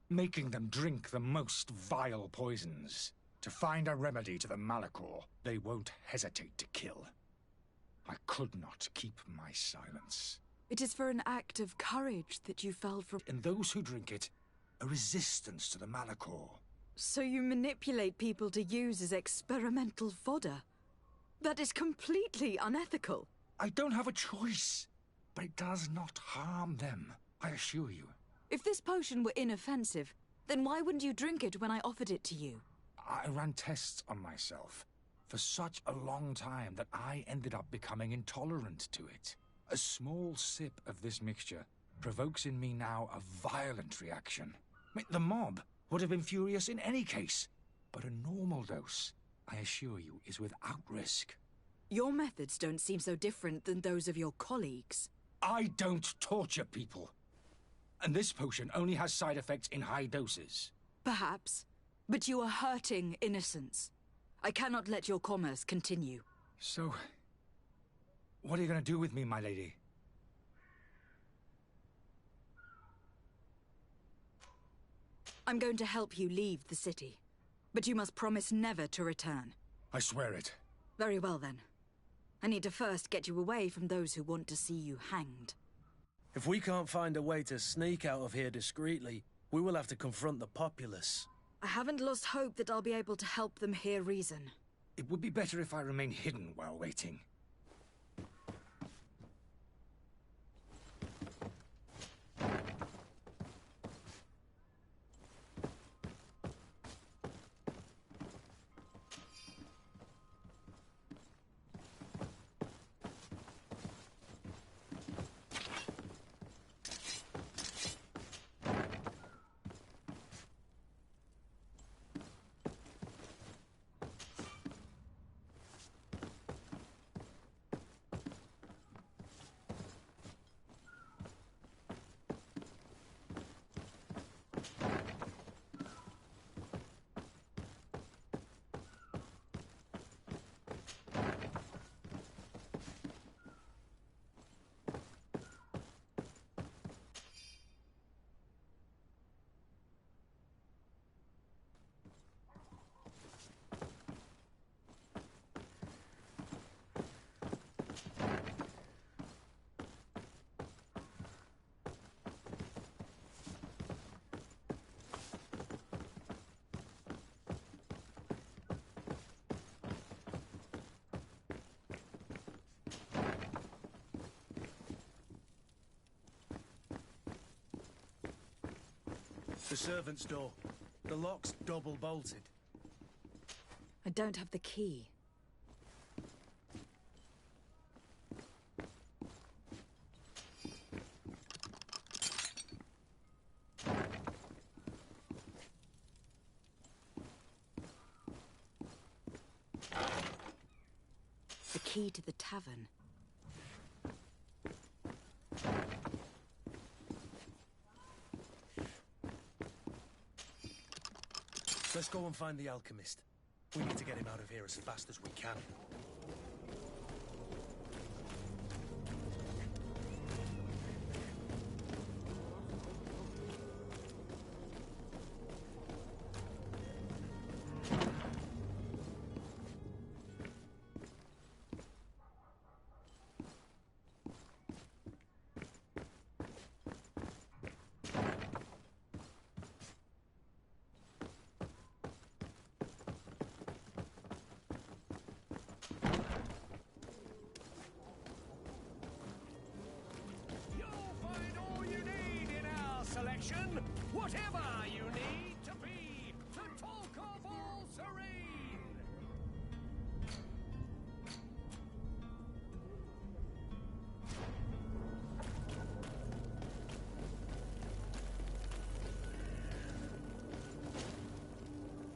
D: making them drink the most vile poisons. To find a remedy to the Malachor, they won't hesitate to kill. I could not keep my silence.
O: It is for an act of courage that you fell from...
D: And those who drink it, a resistance to the Malachor.
O: So you manipulate people to use as experimental fodder? That is completely unethical.
D: I don't have a choice, but it does not harm them, I assure you.
O: If this potion were inoffensive, then why wouldn't you drink it when I offered it to you?
D: I ran tests on myself for such a long time that I ended up becoming intolerant to it. A small sip of this mixture provokes in me now a violent reaction. The mob would have been furious in any case, but a normal dose, I assure you, is without risk.
O: Your methods don't seem so different than those of your colleagues.
D: I don't torture people. And this potion only has side effects in high doses.
O: Perhaps, but you are hurting innocents. I cannot let your commerce continue.
D: So, what are you going to do with me, my lady?
O: I'm going to help you leave the city, but you must promise never to return.
D: I swear it.
O: Very well, then. I need to first get you away from those who want to see you hanged.
C: If we can't find a way to sneak out of here discreetly, we will have to confront the populace.
O: I haven't lost hope that I'll be able to help them hear reason.
D: It would be better if I remain hidden while waiting.
C: The servant's door. The lock's double bolted.
O: I don't have the key. The key to the tavern.
C: Let's go and find the alchemist. We need to get him out of here as fast as we can.
S: Whatever you need to be, to talk of all serene.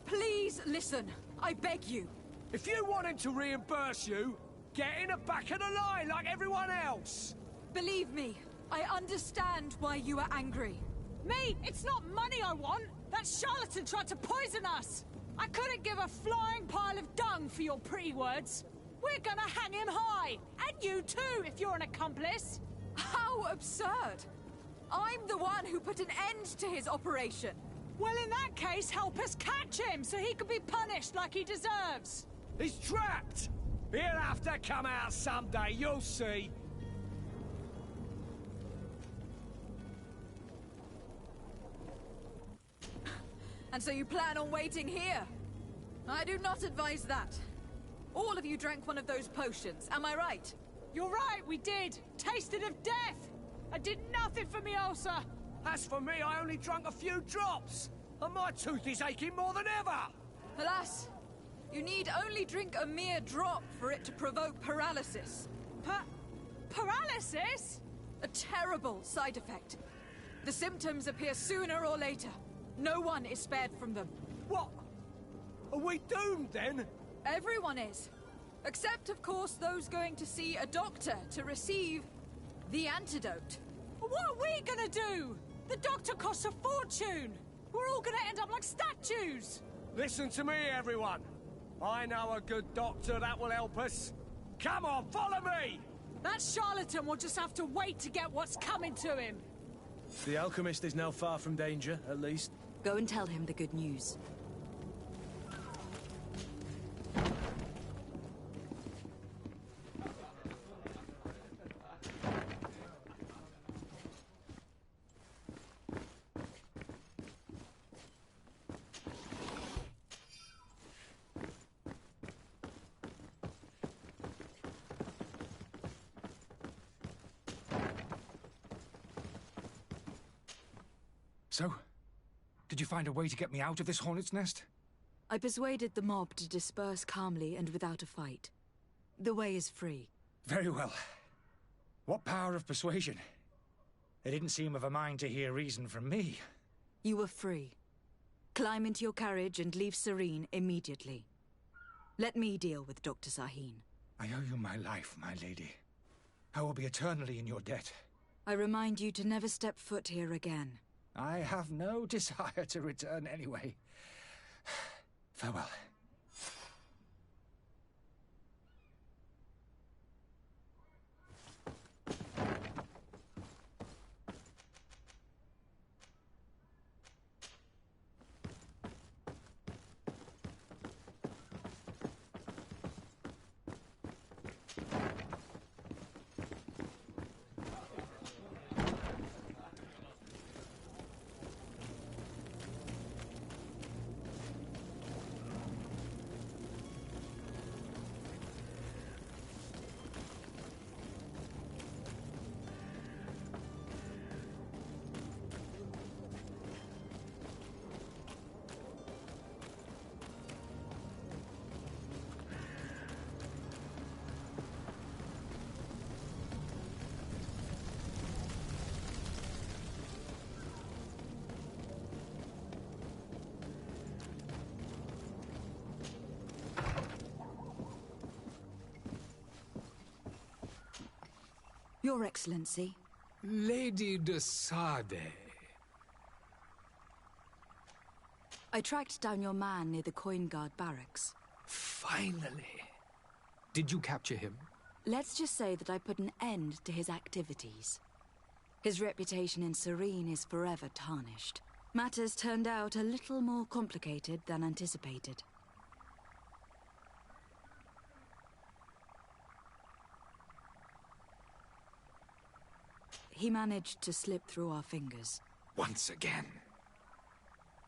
O: Please listen, I beg you.
S: If you want him to reimburse you, get in the back of the line like everyone else.
O: Believe me, I understand why you are angry.
U: Me? It's not money I want! That charlatan tried to poison us! I couldn't give a flying pile of dung for your pretty words. We're gonna hang him high! And you too, if you're an accomplice!
G: How absurd! I'm the one who put an end to his operation.
U: Well, in that case, help us catch him so he can be punished like he deserves.
N: He's trapped! He'll have to come out someday, you'll see.
G: And so you plan on waiting here? I do not advise that. All of you drank one of those potions, am I right?
U: You're right, we did. Tasted of death. I did nothing for me ulcer.
N: As for me, I only drank a few drops. And my tooth is aching more than ever.
G: Alas, you need only drink a mere drop for it to provoke paralysis.
U: Paralysis?
G: A terrible side effect. The symptoms appear sooner or later. No one is spared from them.
N: What? Are we doomed then?
G: Everyone is. Except, of course, those going to see a doctor to receive the antidote.
U: What are we gonna do? The doctor costs a fortune. We're all gonna end up like statues.
N: Listen to me, everyone. I know a good doctor that will help us. Come on, follow me!
U: That charlatan will just have to wait to get what's coming to him.
T: The alchemist is now far from danger, at least.
G: Go and tell him the good news.
D: So, did you find a way to get me out of this hornet's nest?
G: I persuaded the mob to disperse calmly and without a fight. The way is free.
D: Very well. What power of persuasion? They didn't seem of a mind to hear reason from me.
G: You were free. Climb into your carriage and leave Serene immediately. Let me deal with Dr. Sahin.
D: I owe you my life, my lady. I will be eternally in your debt.
G: I remind you to never step foot here again.
D: I have no desire to return anyway. Farewell.
G: Your Excellency.
F: Lady de Sade.
G: I tracked down your man near the Coin Guard barracks.
F: Finally. Did you capture him?
G: Let's just say that I put an end to his activities. His reputation in Serene is forever tarnished. Matters turned out a little more complicated than anticipated. He managed to slip through our fingers.
F: Once again.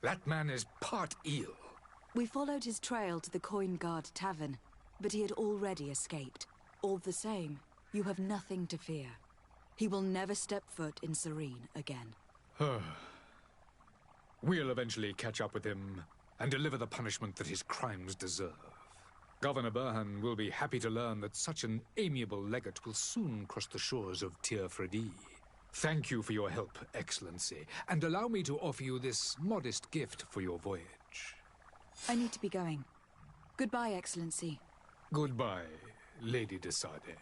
F: That man is part eel.
G: We followed his trail to the Coin Guard Tavern, but he had already escaped. All the same, you have nothing to fear. He will never step foot in Serene again.
F: We'll eventually catch up with him and deliver the punishment that his crimes deserve. Governor Burhan will be happy to learn that such an amiable legate will soon cross the shores of Tir Fredi. Thank you for your help, Excellency, and allow me to offer you this modest gift for your voyage.
G: I need to be going. Goodbye, Excellency.
F: Goodbye, Lady de Sade.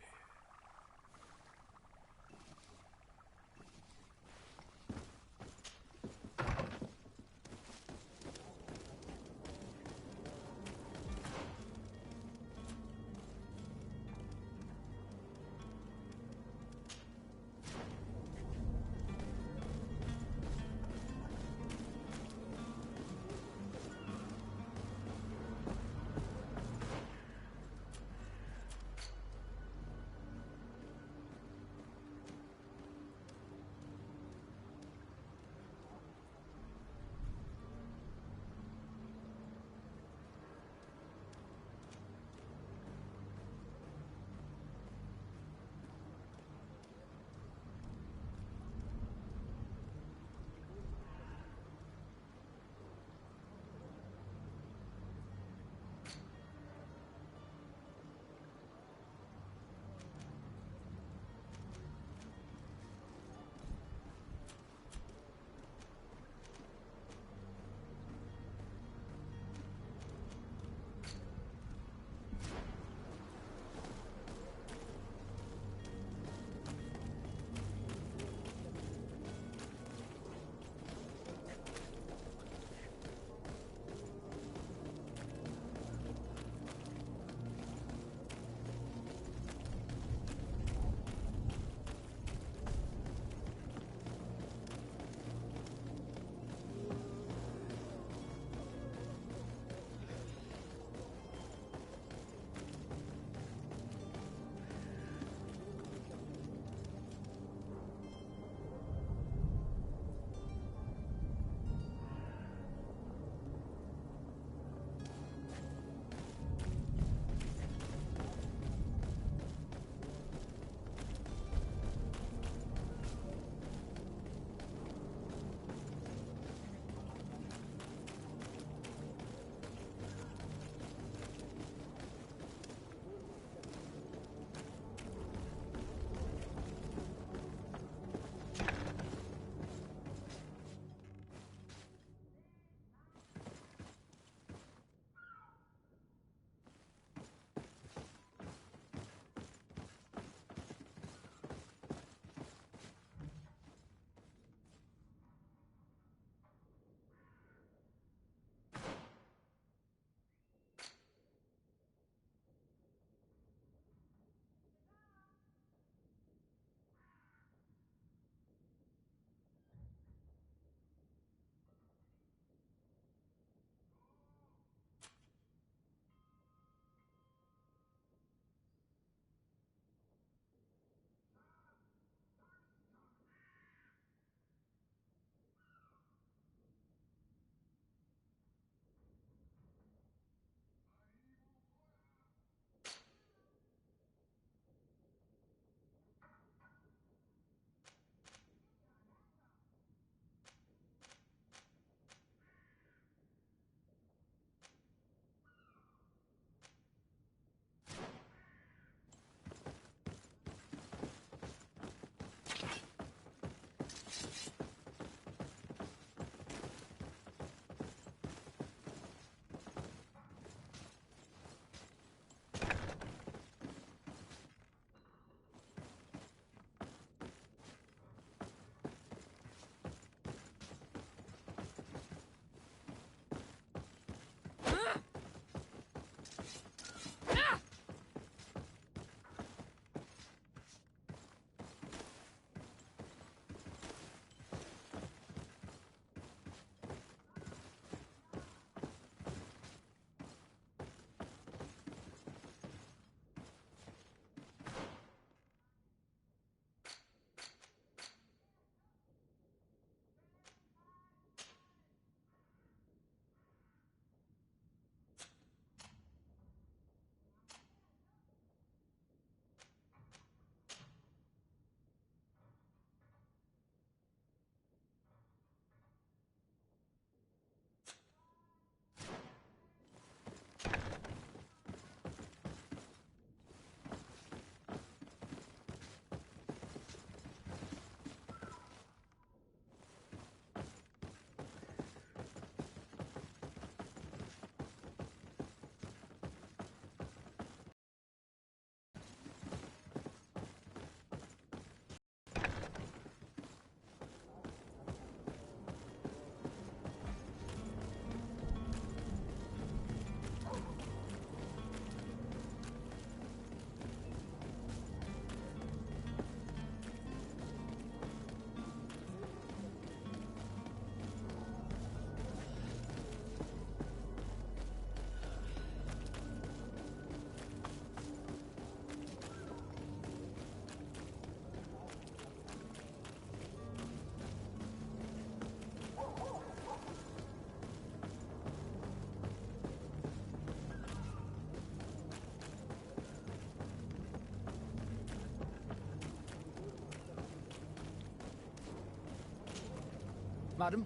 K: Madam?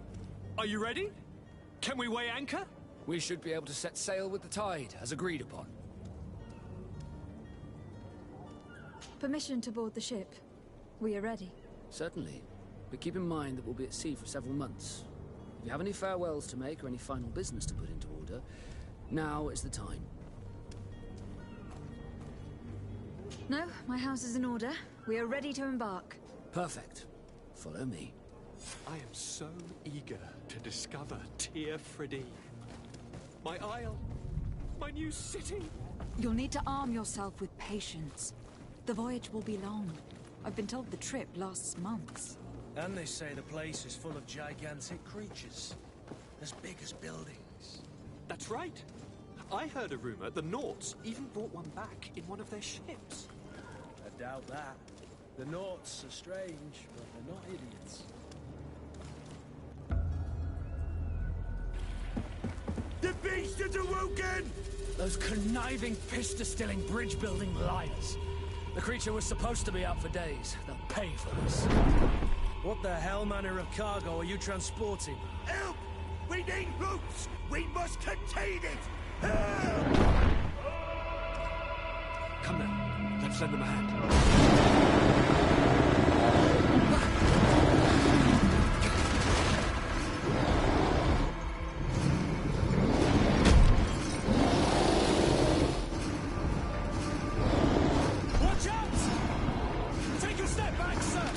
Q: Are you ready? Can we weigh anchor?
K: We should be able to set sail with the tide, as agreed upon.
G: Permission to board the ship. We are ready.
K: Certainly. But keep in mind that we'll be at sea for several months. If you have any farewells to make or any final business to put into order, now is the time.
G: No, my house is in order. We are ready to embark.
K: Perfect. Follow me.
Q: I am so eager to discover Tir Fridee. My isle, my new city.
G: You'll need to arm yourself with patience. The voyage will be long. I've been told the trip lasts months.
T: And they say the place is full of gigantic creatures. As big as buildings.
Q: That's right. I heard a rumor the Nauts even brought one back in one of their ships.
T: I doubt that. The Nauts are strange, but they're not idiots.
N: The beast is awoken!
K: Those conniving, piss-distilling, bridge-building liars. The creature was supposed to be out for days. They'll pay for this.
T: What the hell manner of cargo are you transporting?
N: Help! We need routes! We must contain it! Help!
Q: Come now, let's lend them a hand.
T: Watch out! Take a step back, sir!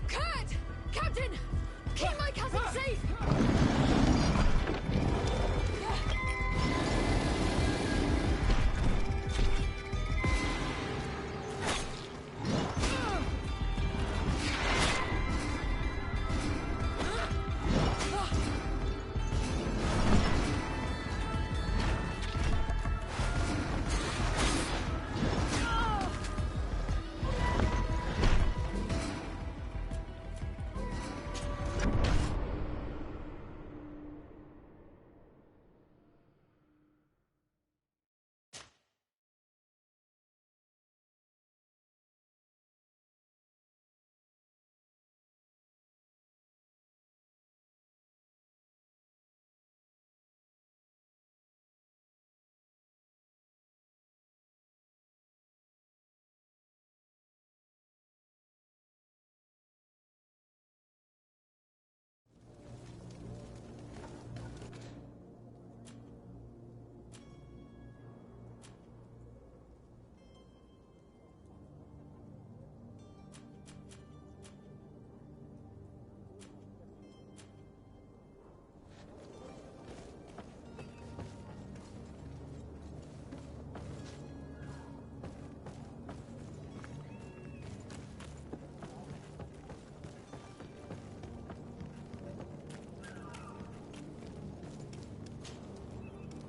G: Kurt! Captain! Keep my cousin safe!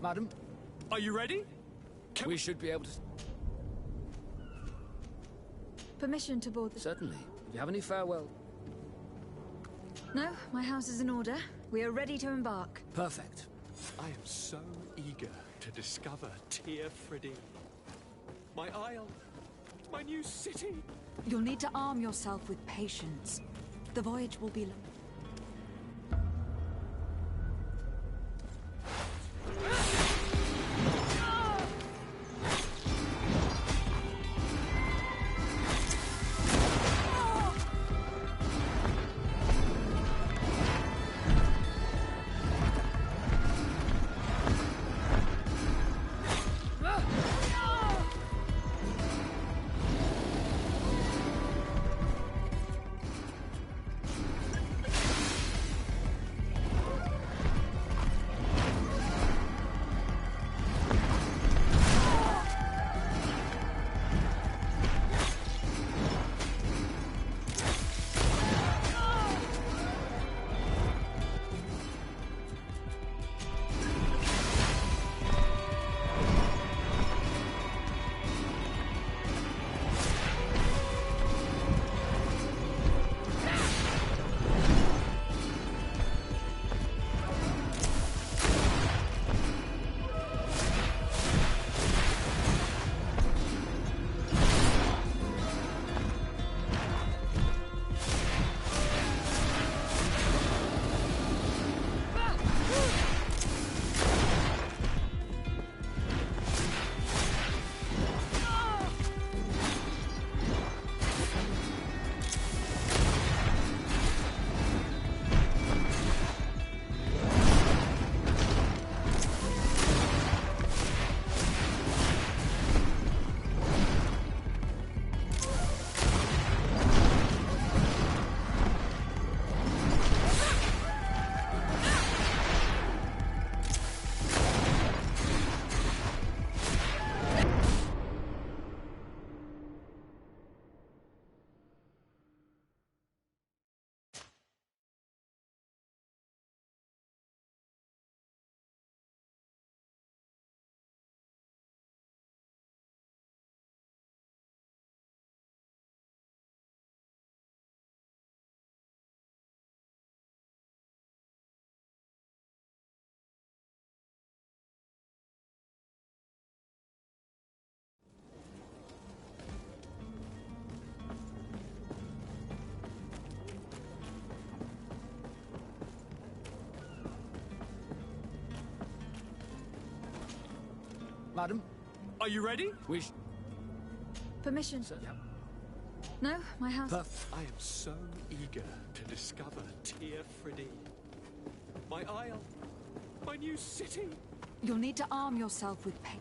K: Madam?
Q: Are you ready?
K: We should be able to...
G: Permission to board the...
K: Certainly. If you have any farewell...
G: No, my house is in order. We are ready to embark.
K: Perfect.
Q: I am so eager to discover Tir Fridee. My isle, my new city.
G: You'll need to arm yourself with patience. The voyage will be long.
T: Madam?
Q: Are you ready?
B: Permission. No, my house.
Q: I am so eager to discover Tia Friddy. My isle. My new city.
B: You'll need to arm yourself with pain.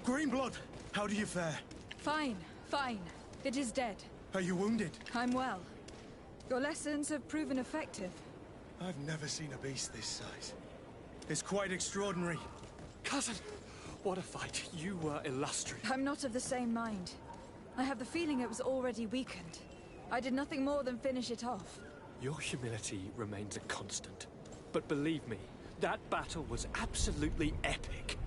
T: Greenblood, how do you fare?
B: Fine, fine. It is dead.
T: Are you wounded?
B: I'm well. Your lessons have proven effective.
T: I've never seen a beast this size. It's quite extraordinary.
Q: Cousin, what a fight. You were illustrious.
B: I'm not of the same mind. I have the feeling it was already weakened. I did nothing more than finish it off.
Q: Your humility remains a constant. But believe me, that battle was absolutely epic.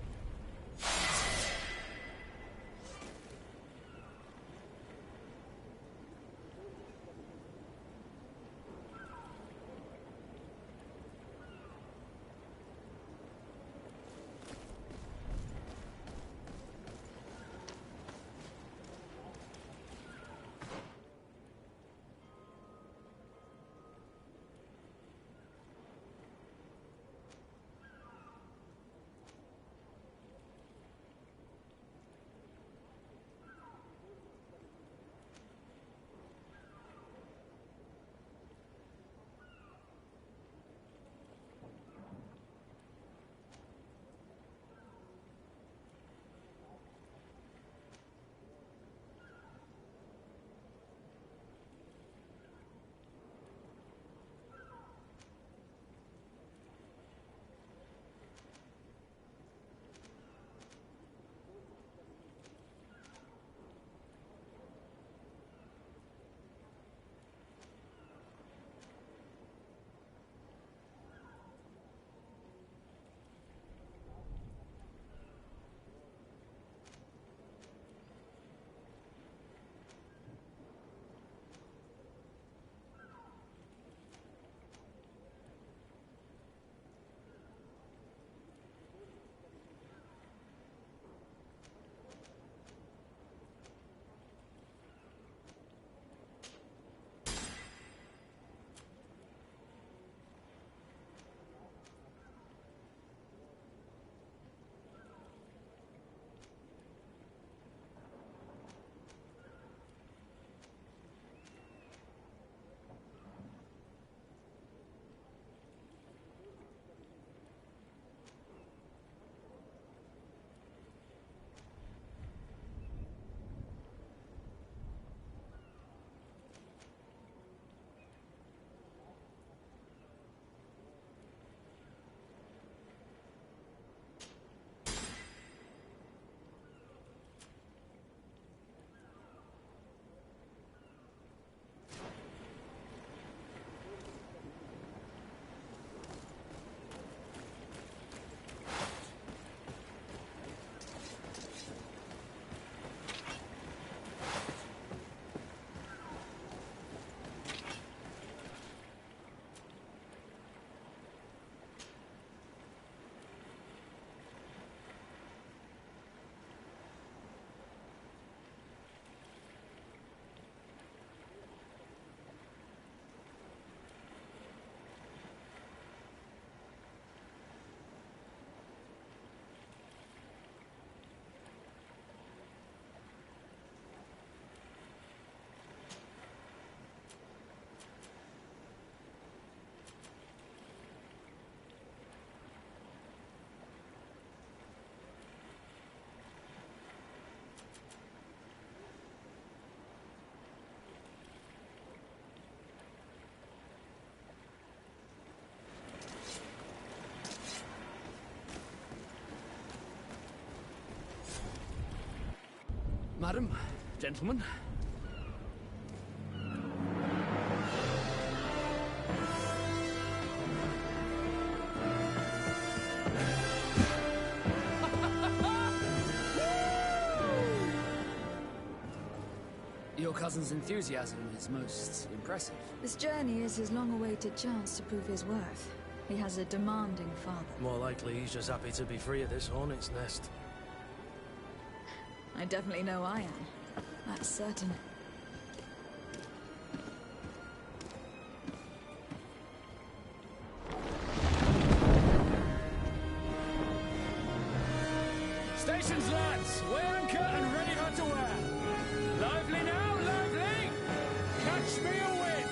K: madam, gentlemen. Your cousin's enthusiasm is most impressive.
B: This journey is his long-awaited chance to prove his worth. He has a demanding father.
T: More likely he's just happy to be free of this hornet's nest.
B: I definitely know I am. That's certain.
K: Stations, lads! Wear anchor and ready her to wear. Lively now, lively! Catch me a wind!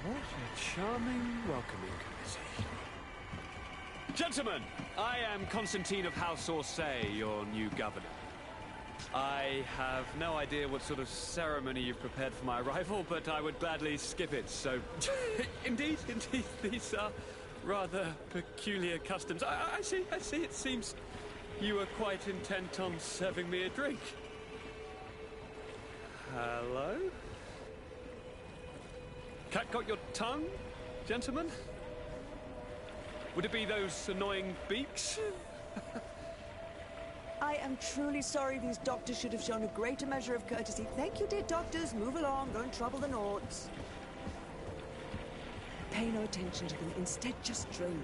Q: What a charming welcoming committee. Gentlemen, I am Constantine of House Orsay, your new governor. I have no idea what sort of ceremony you've prepared for my arrival, but I would gladly skip it, so... indeed, these are rather peculiar customs. I see, it seems you are quite intent on serving me a drink. Hello? Cat got your tongue, gentlemen? Would it be those annoying beaks?
E: I am truly sorry these doctors should have shown a greater measure of courtesy. Thank you, dear doctors. Move along. Don't trouble the Nords. Pay no attention to them. Instead, just drink.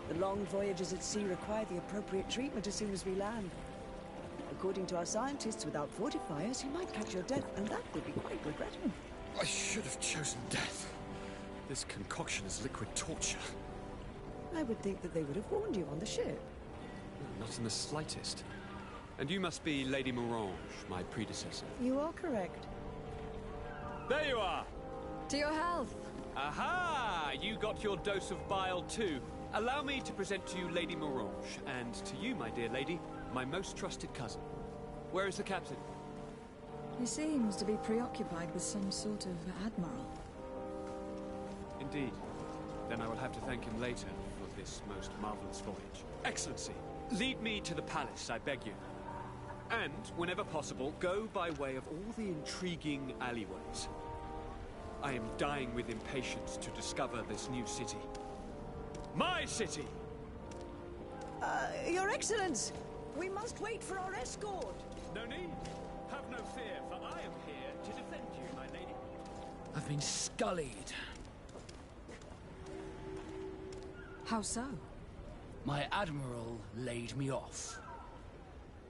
E: The long voyages at sea require the appropriate treatment as soon as we land. According to our scientists, without fortifiers, you might catch your death, and that would be quite regrettable.
Q: I should have chosen death. This concoction is liquid torture.
E: I would think that they would have warned you on the ship.
Q: Not in the slightest. And you must be Lady Morange, my predecessor.
E: You are correct.
Q: There you are!
B: To your health!
Q: Aha! You got your dose of bile too. Allow me to present to you Lady Morange, and to you, my dear lady, my most trusted cousin. Where is the captain?
B: He seems to be preoccupied with some sort of admiral.
Q: Indeed. Then I will have to thank him later for this most marvelous voyage. Excellency, lead me to the palace, I beg you. And, whenever possible, go by way of all the intriguing alleyways. I am dying with impatience to discover this new city. My city!
E: Your Excellence! We must wait for our escort!
Q: No need. Have no fear, for I am here to defend you, my lady.
K: I've been scullied.
B: How so?
K: My admiral laid me off.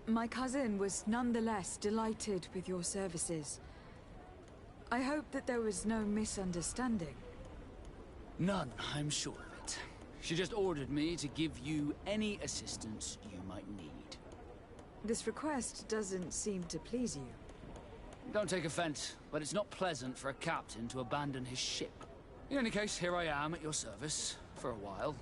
B: My cousin was nonetheless delighted with your services. I hope that there was no misunderstanding.
K: None, I'm sure of it. She just ordered me to give you any assistance you might need.
B: This request doesn't seem to please you.
K: Don't take offense, but it's not pleasant for a captain to abandon his ship. In any case, here I am at your service, for a while.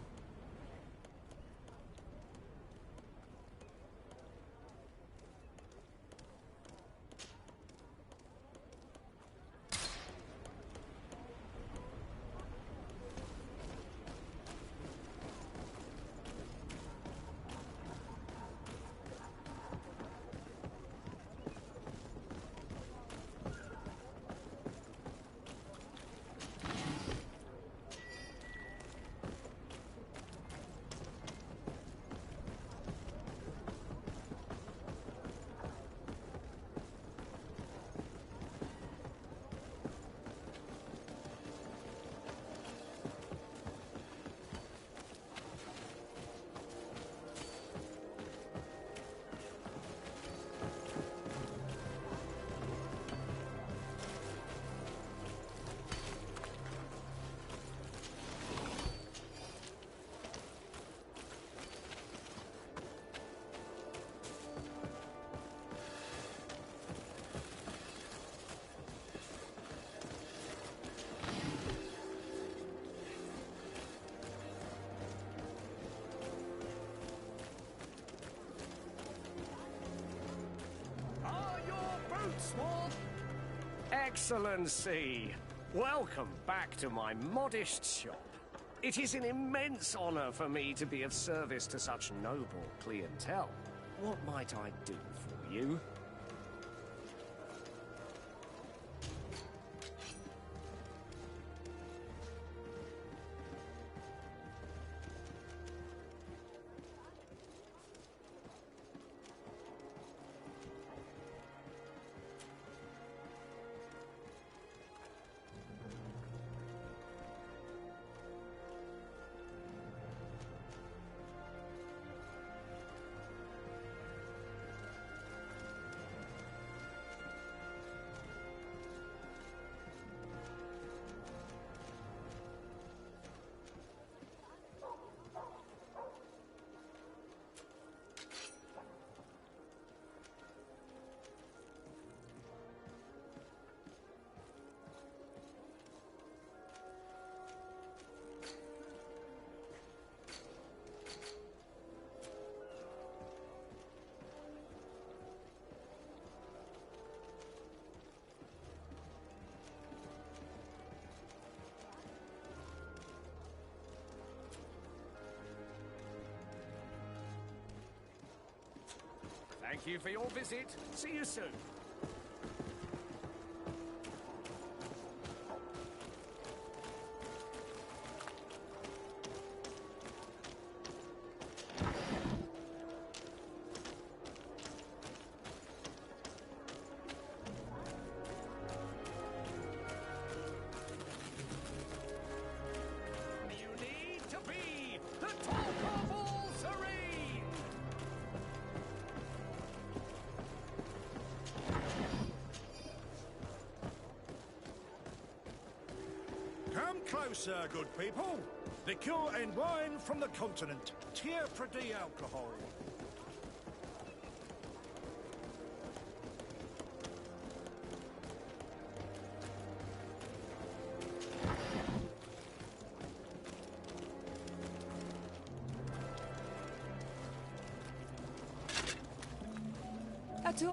N: Small. Excellency, welcome back to my modest shop. It is an immense honor for me to be of service to such noble clientele. What might I do for you? Thank you for your visit. See you soon. You need to be the talk of all Serene!
D: Come closer, good people. Liqueur and wine from the continent. Tier pretty alcohol.
L: Ato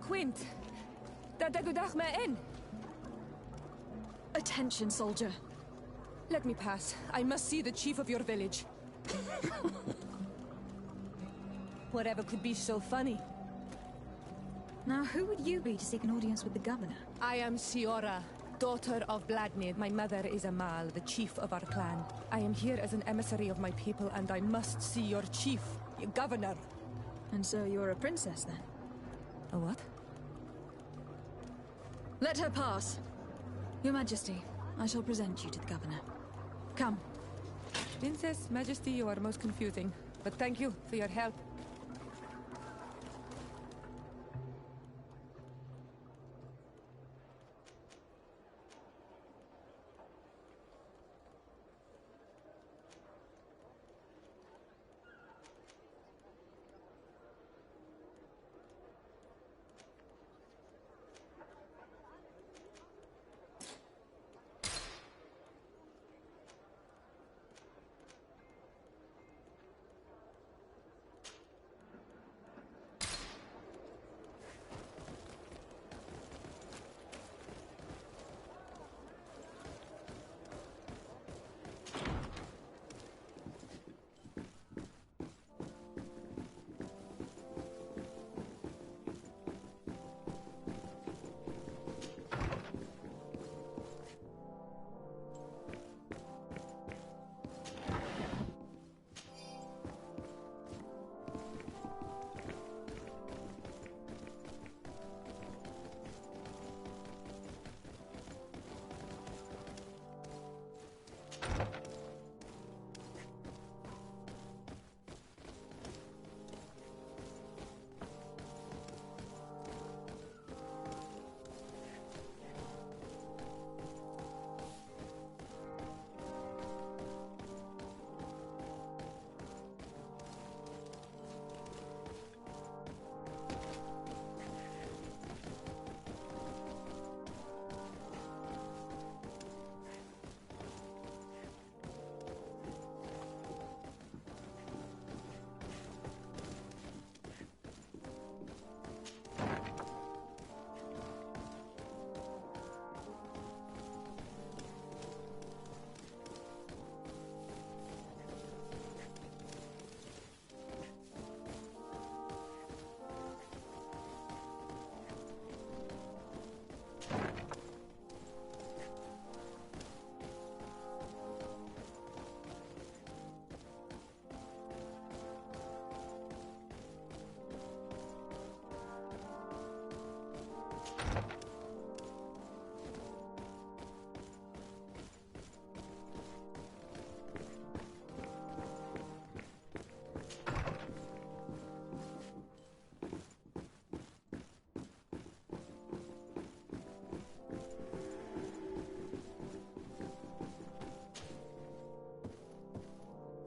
L: Quint. Dadagudach in.
B: Attention, soldier.
L: Let me pass. I must see the chief of your village. Whatever could be so funny.
B: Now, who would you be to seek an audience with the governor?
L: I am Siora, daughter of Vladimir. My mother is Amal, the chief of our clan. I am here as an emissary of my people, and I must see your chief, your governor.
B: And so you're a princess, then?
G: A what? Let her pass. Your Majesty, I shall present you to the governor. Come.
L: Princess, Majesty, you are most confusing. But thank you for your help.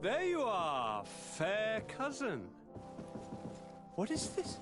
Q: There you are, fair cousin. What is this?